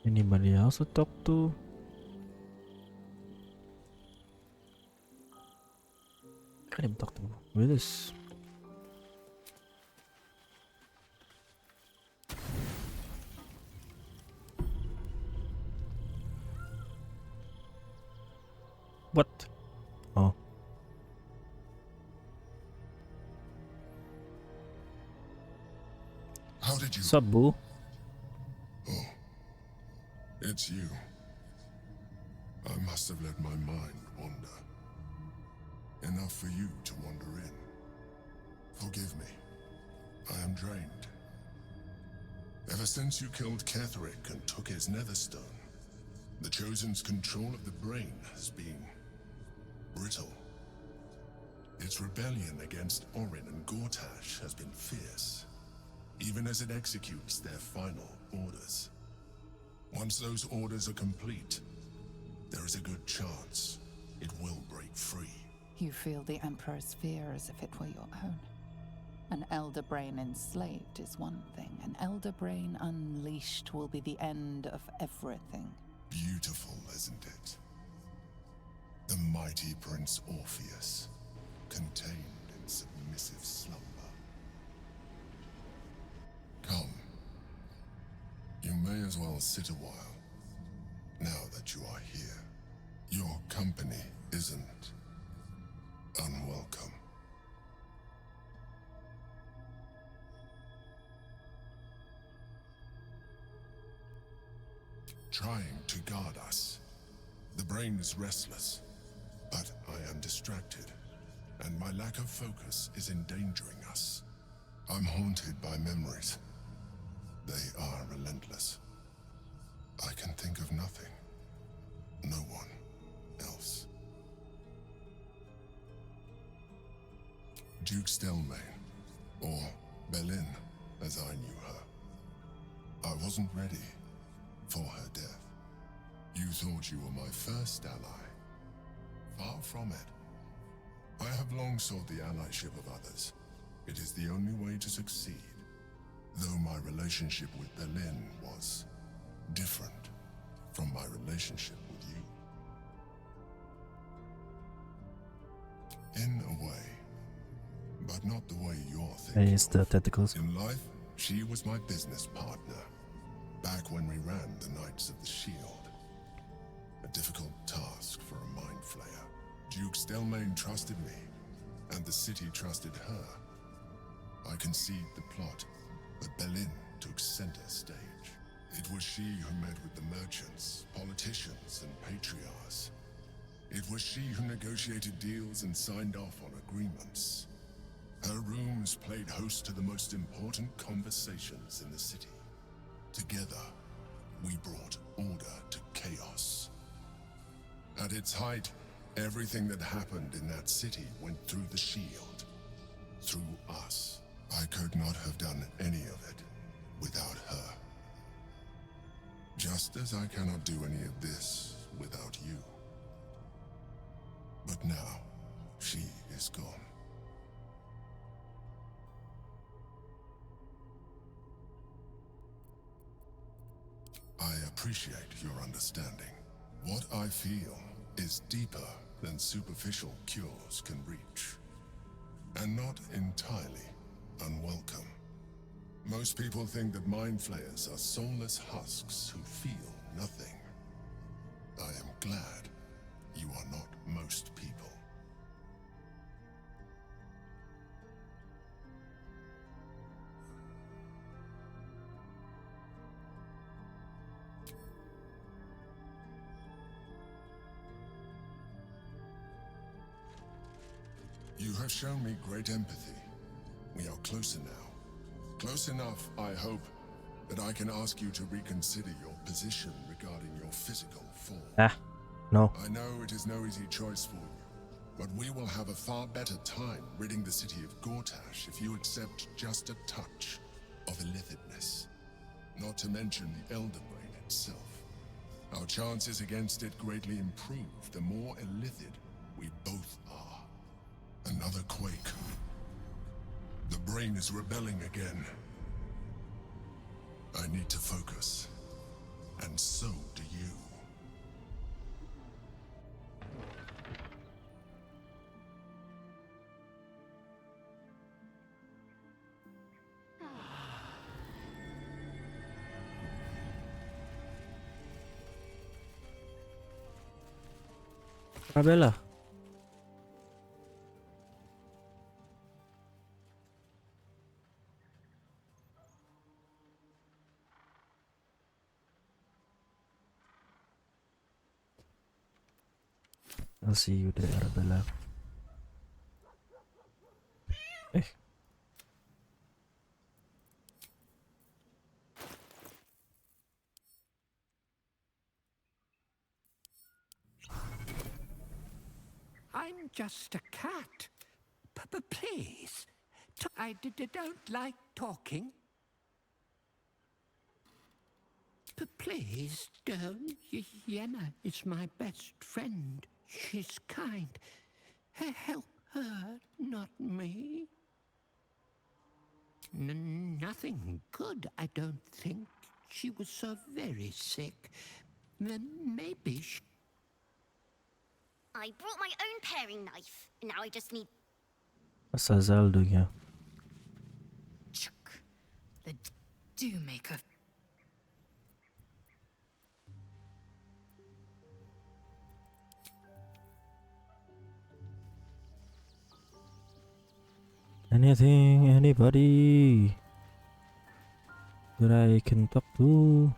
Anybody else to talk to? Can't even talk to Willis. What? Oh. How did you? Sup, boo? Oh, it's you. I must have let my mind wander. Enough for you to wander in. Forgive me. I am drained. Ever since you killed Ketheric and took his netherstone, the Chosen's control of the brain has been brittle. Its rebellion against Orin and Gortash has been fierce, even as it executes their final orders. Once those orders are complete, there is a good chance it will break free. You feel the Emperor's fear as if it were your own. An elder brain enslaved is one thing. An elder brain unleashed will be the end of everything. Beautiful, isn't it? The mighty Prince Orpheus, contained in submissive slumber. Come. You may as well sit a while, now that you are here. Your company isn't unwelcome. Trying to guard us. The brain is restless, but I am distracted, and my lack of focus is endangering us. I'm haunted by memories. They are relentless. I can think of nothing. No one else. Duke Stelmane, or Belin, as I knew her. I wasn't ready for her death. You thought you were my first ally. Far from it. I have long sought the allyship of others. It is the only way to succeed. Though my relationship with Belin was different from my relationship with you. In a way, but not the way you're thinking. It's the tentacles. In life, she was my business partner, back when we ran the Knights of the Shield. A difficult task for a mind flayer. Duke Stelmane trusted me, and the city trusted her. I conceived the plot, but Belin took center stage. It was she who met with the merchants, politicians, and patriarchs. It was she who negotiated deals and signed off on agreements. Her rooms played host to the most important conversations in the city. Together, we brought order to chaos. At its height, everything that happened in that city went through the shield. Through us. I could not have done any of it without her. Just as I cannot do any of this without you. But now, she is gone. I appreciate your understanding. What I feel is deeper than superficial cures can reach, and not entirely unwelcome. Most people think that mind flayers are soulless husks who feel nothing. I am glad you are not most people. You have shown me great empathy. We are closer now. Close enough, I hope, that I can ask you to reconsider your position regarding your physical form. No. I know it is no easy choice for you, but we will have a far better time ridding the city of Gortash if you accept just a touch of illithidness. Not to mention the Elder Brain itself. Our chances against it greatly improve the more illithid we both are. Another quake. The brain is rebelling again. I need to focus. And so do you. Arabella. I'll see you there, Arabella. I'm just a cat. Please. I don't like talking. Please don't. Yenna is my best friend. She's kind. Help her, not me. Nothing good, I don't think. She was so very sick. Maybe she... I brought my own paring knife. Now I just need... What's Azal doing here? The do maker. Anything, anybody that I can talk to?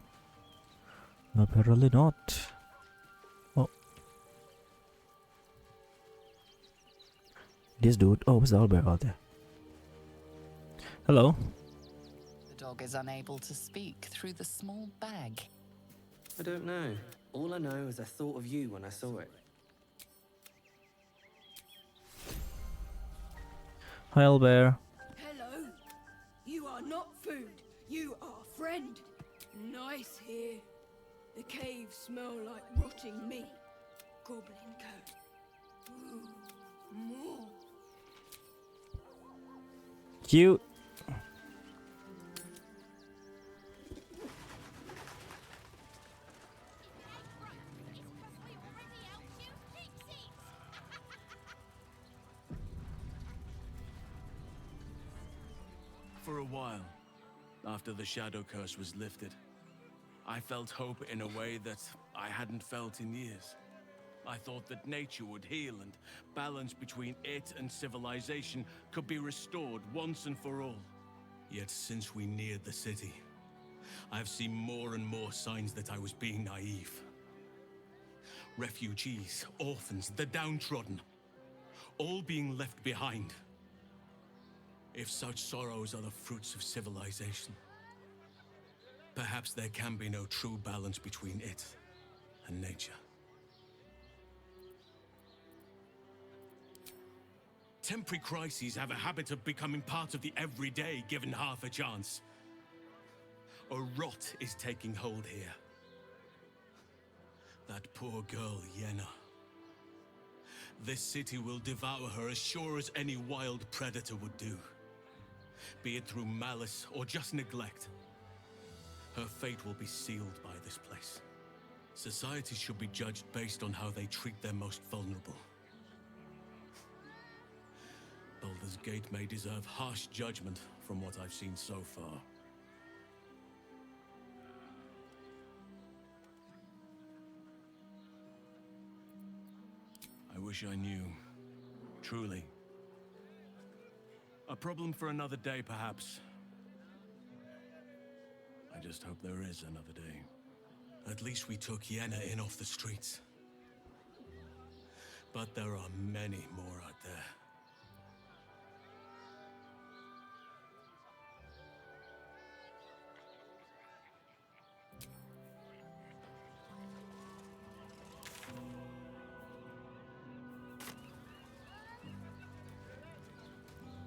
Apparently not. Oh, this dude. Oh, what's the Albert out there? Hello. The dog is unable to speak through the small bag. I don't know. All I know is I thought of you when I saw it. Hi, Albert. Hello. You are not food. You are friend. Nice here. The caves smell like rotting meat. Goblin coat. Ooh, more. Cute. For a while, after the shadow curse was lifted, I felt hope in a way that I hadn't felt in years. I thought that nature would heal and balance between it and civilization could be restored once and for all. Yet since we neared the city, I've seen more and more signs that I was being naive. Refugees, orphans, the downtrodden, all being left behind. If such sorrows are the fruits of civilization, perhaps there can be no true balance between it and nature. Temporary crises have a habit of becoming part of the everyday, given half a chance. A rot is taking hold here. That poor girl, Yenna. This city will devour her as sure as any wild predator would do. Be it through malice or just neglect. Her fate will be sealed by this place. Society should be judged based on how they treat their most vulnerable. Baldur's Gate may deserve harsh judgment from what I've seen so far. I wish I knew. Truly. A problem for another day, perhaps. I just hope there is another day. At least we took Yenna in off the streets. But there are many more out there.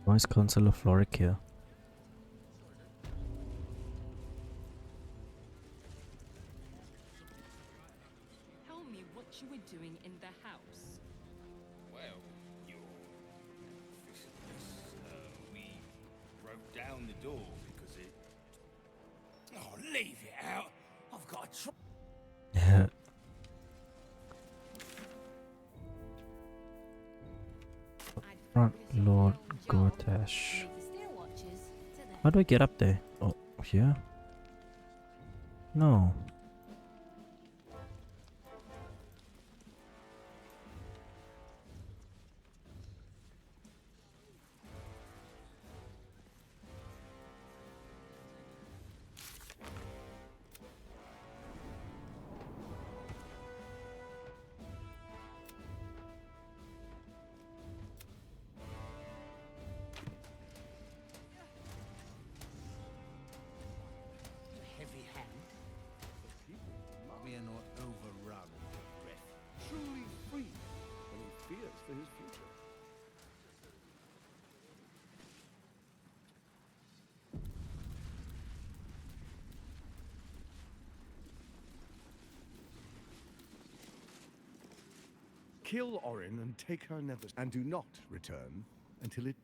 Why is Councillor Floric here? Tell me what you were doing in the house. Well, we broke down the door because it... Oh, leave it out. I've got a Front Lord Gortash. How do I get up there? Oh, here? No. Heavy hand. We are not overrun with breath. Truly free, and he fears for his future. Kill Orin and take her nether, and do not return until it.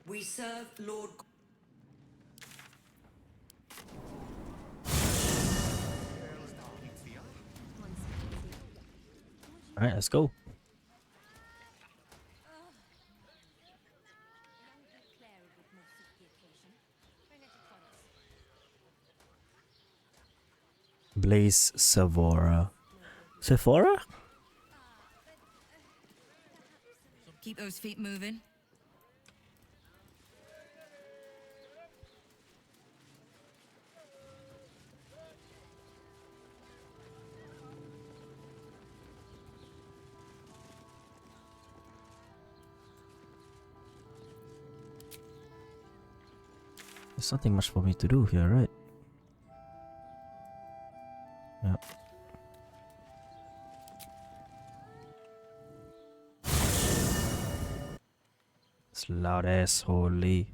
We serve Lord. Alright, let's go. Blaze Savora. Sephora? Keep those feet moving. There's nothing much for me to do here, right? Yep. It's loud ass, holy.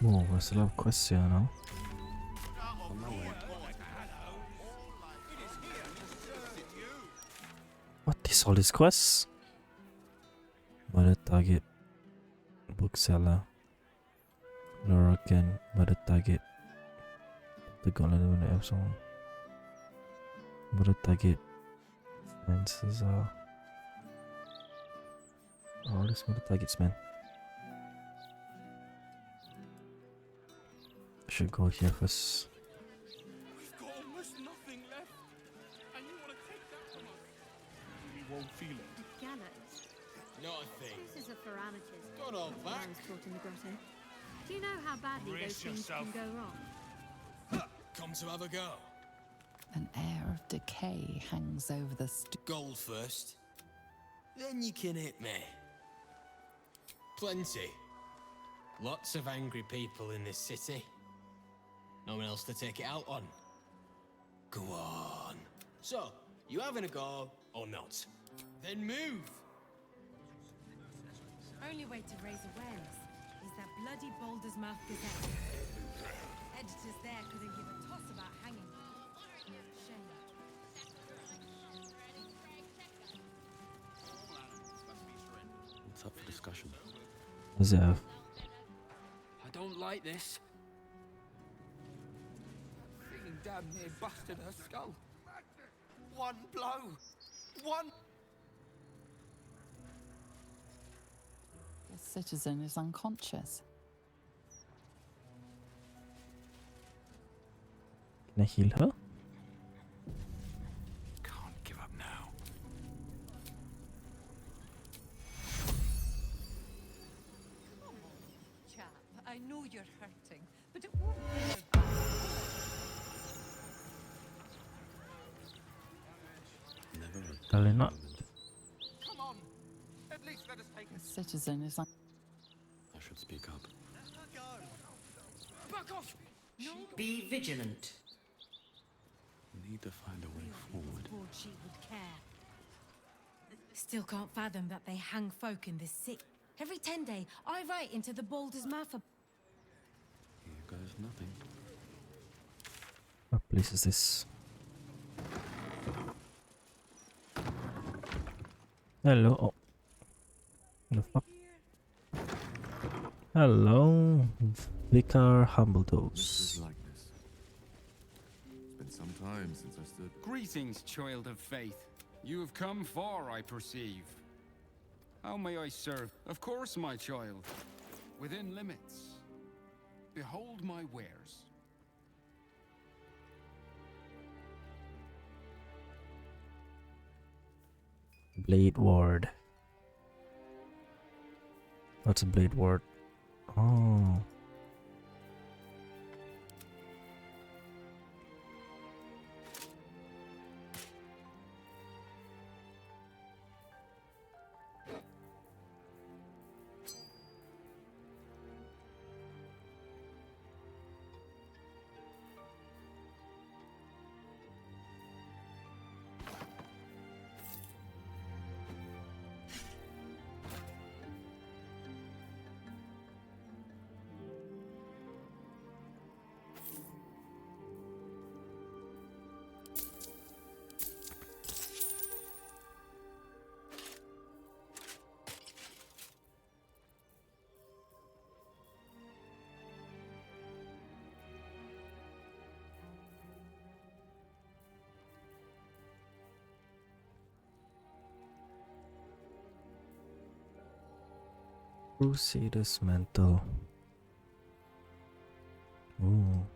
Oh, there's a lot of quests here now. What is all these quests? Mother target. Bookseller. Lorocan. Mother target. The gauntlet of the Epsilon. Mother target. Fences are. All these mother targets, man. Should go here first. We've got almost nothing left, and you want to take that from us? We won't feel it. Gallows. Not a thing. Chooses are for amateurs. Good old I back. was taught in the grotto. Do you know how badly Brace those things yourself. can go wrong? Come to have a go. An air of decay hangs over the Gold first, then you can hit me. Plenty. Lots of angry people in this city. No one else to take it out on. Go on. So, you having a go or not? Then move. Only way to raise awareness is that bloody Baldur's Mouth Gazette. Editors there couldn't give a toss about hanging. Shame. What's up for discussion? Zev. I don't like this. That thing damn near busted her skull. One blow. One. The citizen is unconscious. Can I heal her? Can't give up now. Chap, I know you're hurting, but it won't Never a Probably not. Come on. At least let us take The citizen is I should speak up. Back off. Be vigilant. Need to find a way forward. She would care. Still can't fathom that they hang folk in this sick. Every 10 day, I write into the Baldur's Mouth. Here goes nothing. What place is this? Hello. Oh. The fuck? Hello, Vicar Humbledose. Like this. It's been some time since I stood. Greetings, child of faith. You have come far, I perceive. How may I serve? Of course, my child. Within limits. Behold my wares. Blade Ward. What's a Blade Ward? Oh. Crusader's Mantle. Ooh.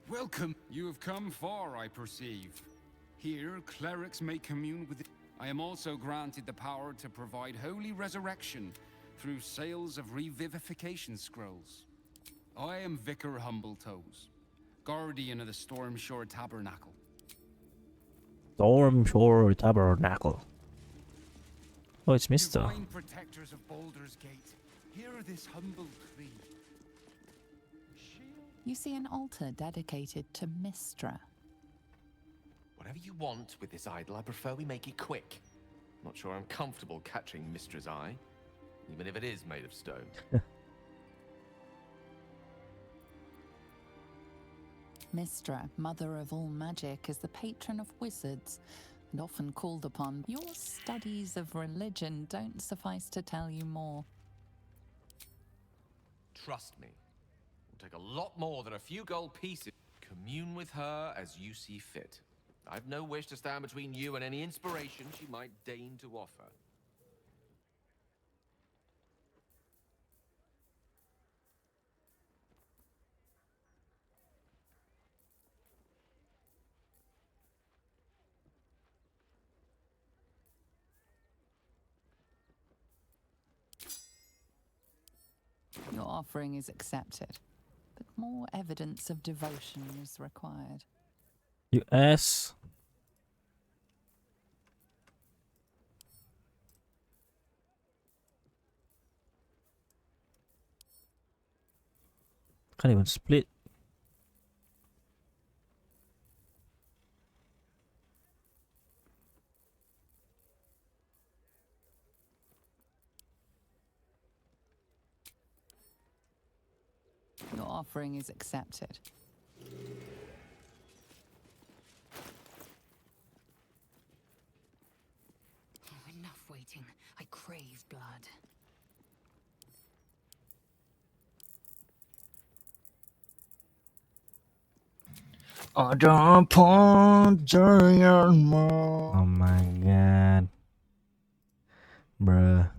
Welcome. You have come far, I perceive. Here, clerics may commune with... I am also granted the power to provide holy resurrection through sales of revivification scrolls. I am Vicar Humbletoes, guardian of the Stormshore Tabernacle. Stormshore Tabernacle. Oh, it's Mr. Divine protectors of Baldur's Gate, hear this humble plea. You see an altar dedicated to Mistra. Whatever you want with this idol, I prefer we make it quick. Not sure I'm comfortable catching Mistra's eye, even if it is made of stone. Mistra, mother of all magic, is the patron of wizards and often called upon. Your studies of religion don't suffice to tell you more. Trust me, it'll take a lot more than a few gold pieces. Commune with her as you see fit. I've no wish to stand between you and any inspiration she might deign to offer. Your offering is accepted, but more evidence of devotion is required. You ass. Can't even split. Your offering is accepted. Enough waiting. I crave blood. Oh my god. Bruh.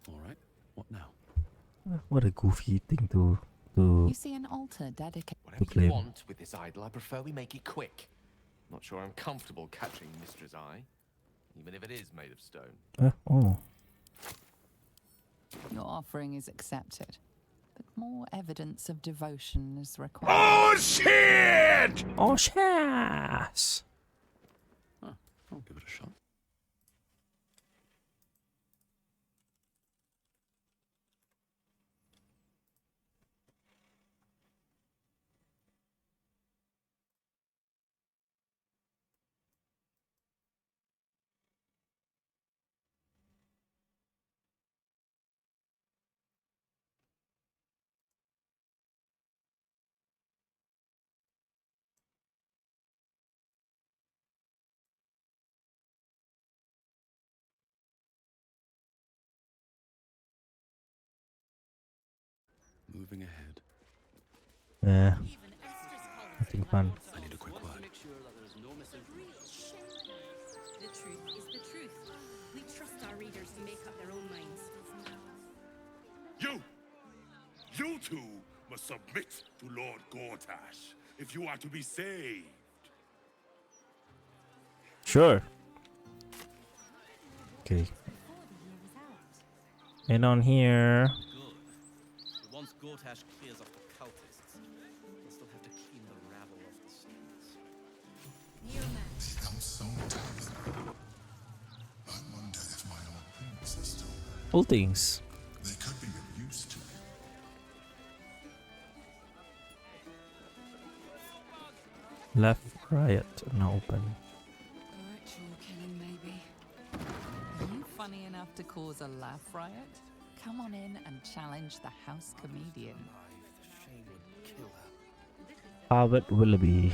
Alright, what now? What a goofy thing to You see an altar dedicated. Whatever claim. you want with this idol, I prefer we make it quick. Not sure I'm comfortable catching Mistress Eye, even if it is made of stone. Oh. Your offering is accepted, but more evidence of devotion is required. Oh shit! Oh shit! Oh, I'll give it a shot. Moving ahead. Yeah. Nothing fun. I need a quick word. The truth is the truth. We trust our readers to make up their own minds. You two must submit to Lord Gortash if you are to be saved. Sure. Okay. And on here. But once Gortash clears off the cultists, we'll still have to clean the rabble off the streets. I'm so tired. I wonder if my old things are still there. All things. They could be of use to me. Left, right, now open. Ritual killing, maybe. Are you funny enough to cause a laugh riot? Come on in and challenge the house comedian. Harvard Willoughby.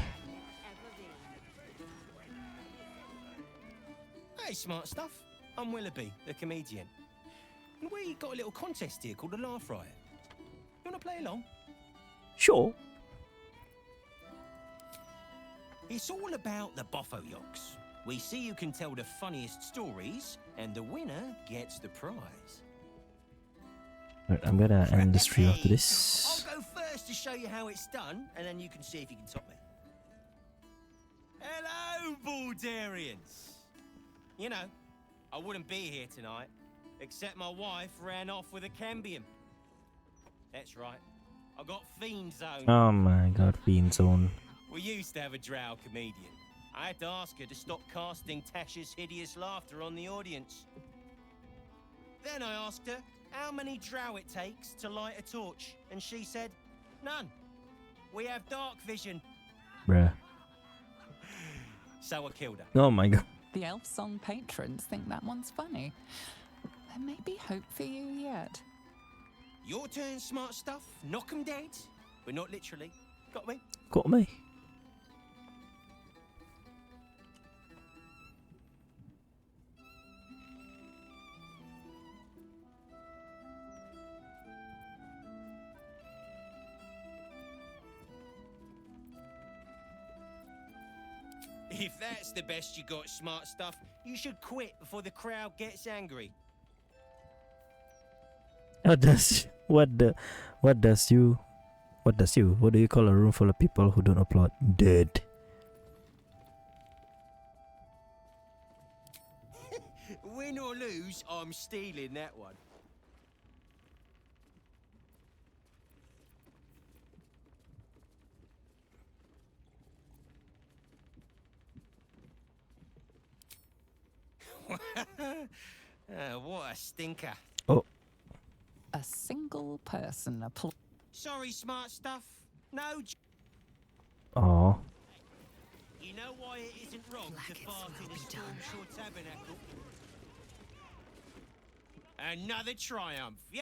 Hey, smart stuff. I'm Willoughby, the comedian. And we got a little contest here called the Laugh Riot. You want to play along? Sure. It's all about the Boffo Yocks. We see who can tell the funniest stories, and the winner gets the prize. Right, I'm gonna end the stream after this. I'll go first to show you how it's done, and then you can see if you can top me. Hello, Baldarians! You know, I wouldn't be here tonight, except my wife ran off with a cambium. That's right, I got Fiend Zone. Oh my god, Fiend Zone. We used to have a drow comedian. I had to ask her to stop casting Tasha's hideous laughter on the audience. Then I asked her how many drow it takes to light a torch, and she said, none. We have dark vision. Bruh. So I killed her. Oh my god. The Elf Song patrons think that one's funny. There may be hope for you yet. Your turn, smart stuff. Knock 'em dead, but not literally. Got me? Got me. If that's the best you got, smart stuff, you should quit before the crowd gets angry. What do you call a room full of people who don't applaud? Dead. Win or lose, lose, I'm stealing that one. What a stinker. Oh. A single person Sorry, smart stuff. No. Oh. You know why it isn't wrong to fart in a Stormshore tabernacle? Another triumph. Yeah.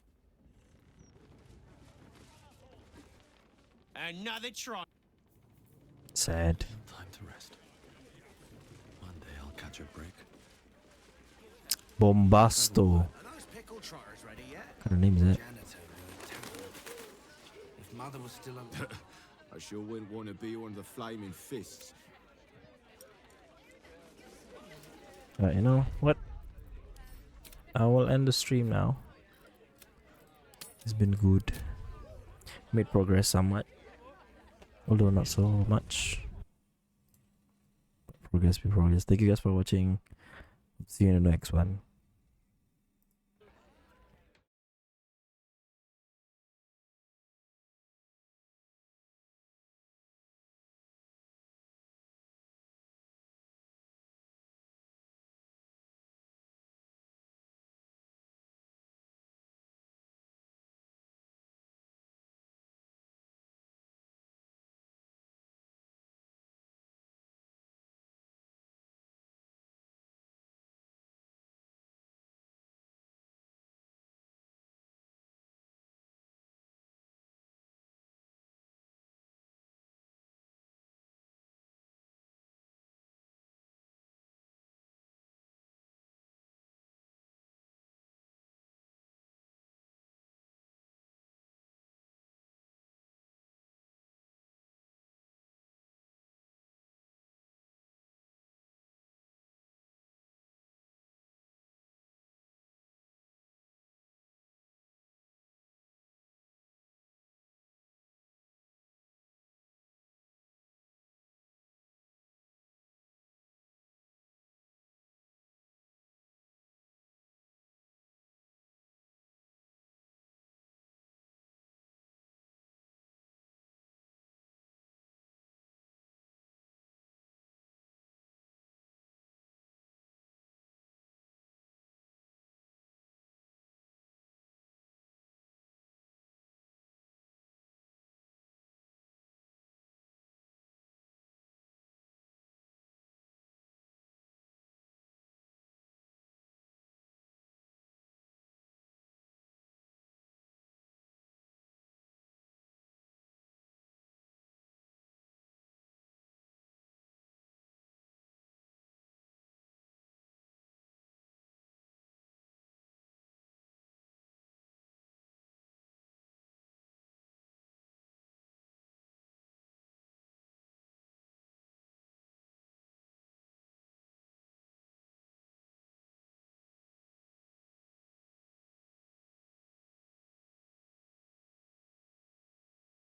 Another triumph. Sad. Time to rest. One day I'll catch a break. Bombasto. What kind of name is that? If Mother was still alive, I sure wouldn't want to be one of the flaming fists. Alright, you know what? I will end the stream now. It's been good. Made progress somewhat. Although not so much. Progress be progress. Thank you guys for watching. See you in the next one.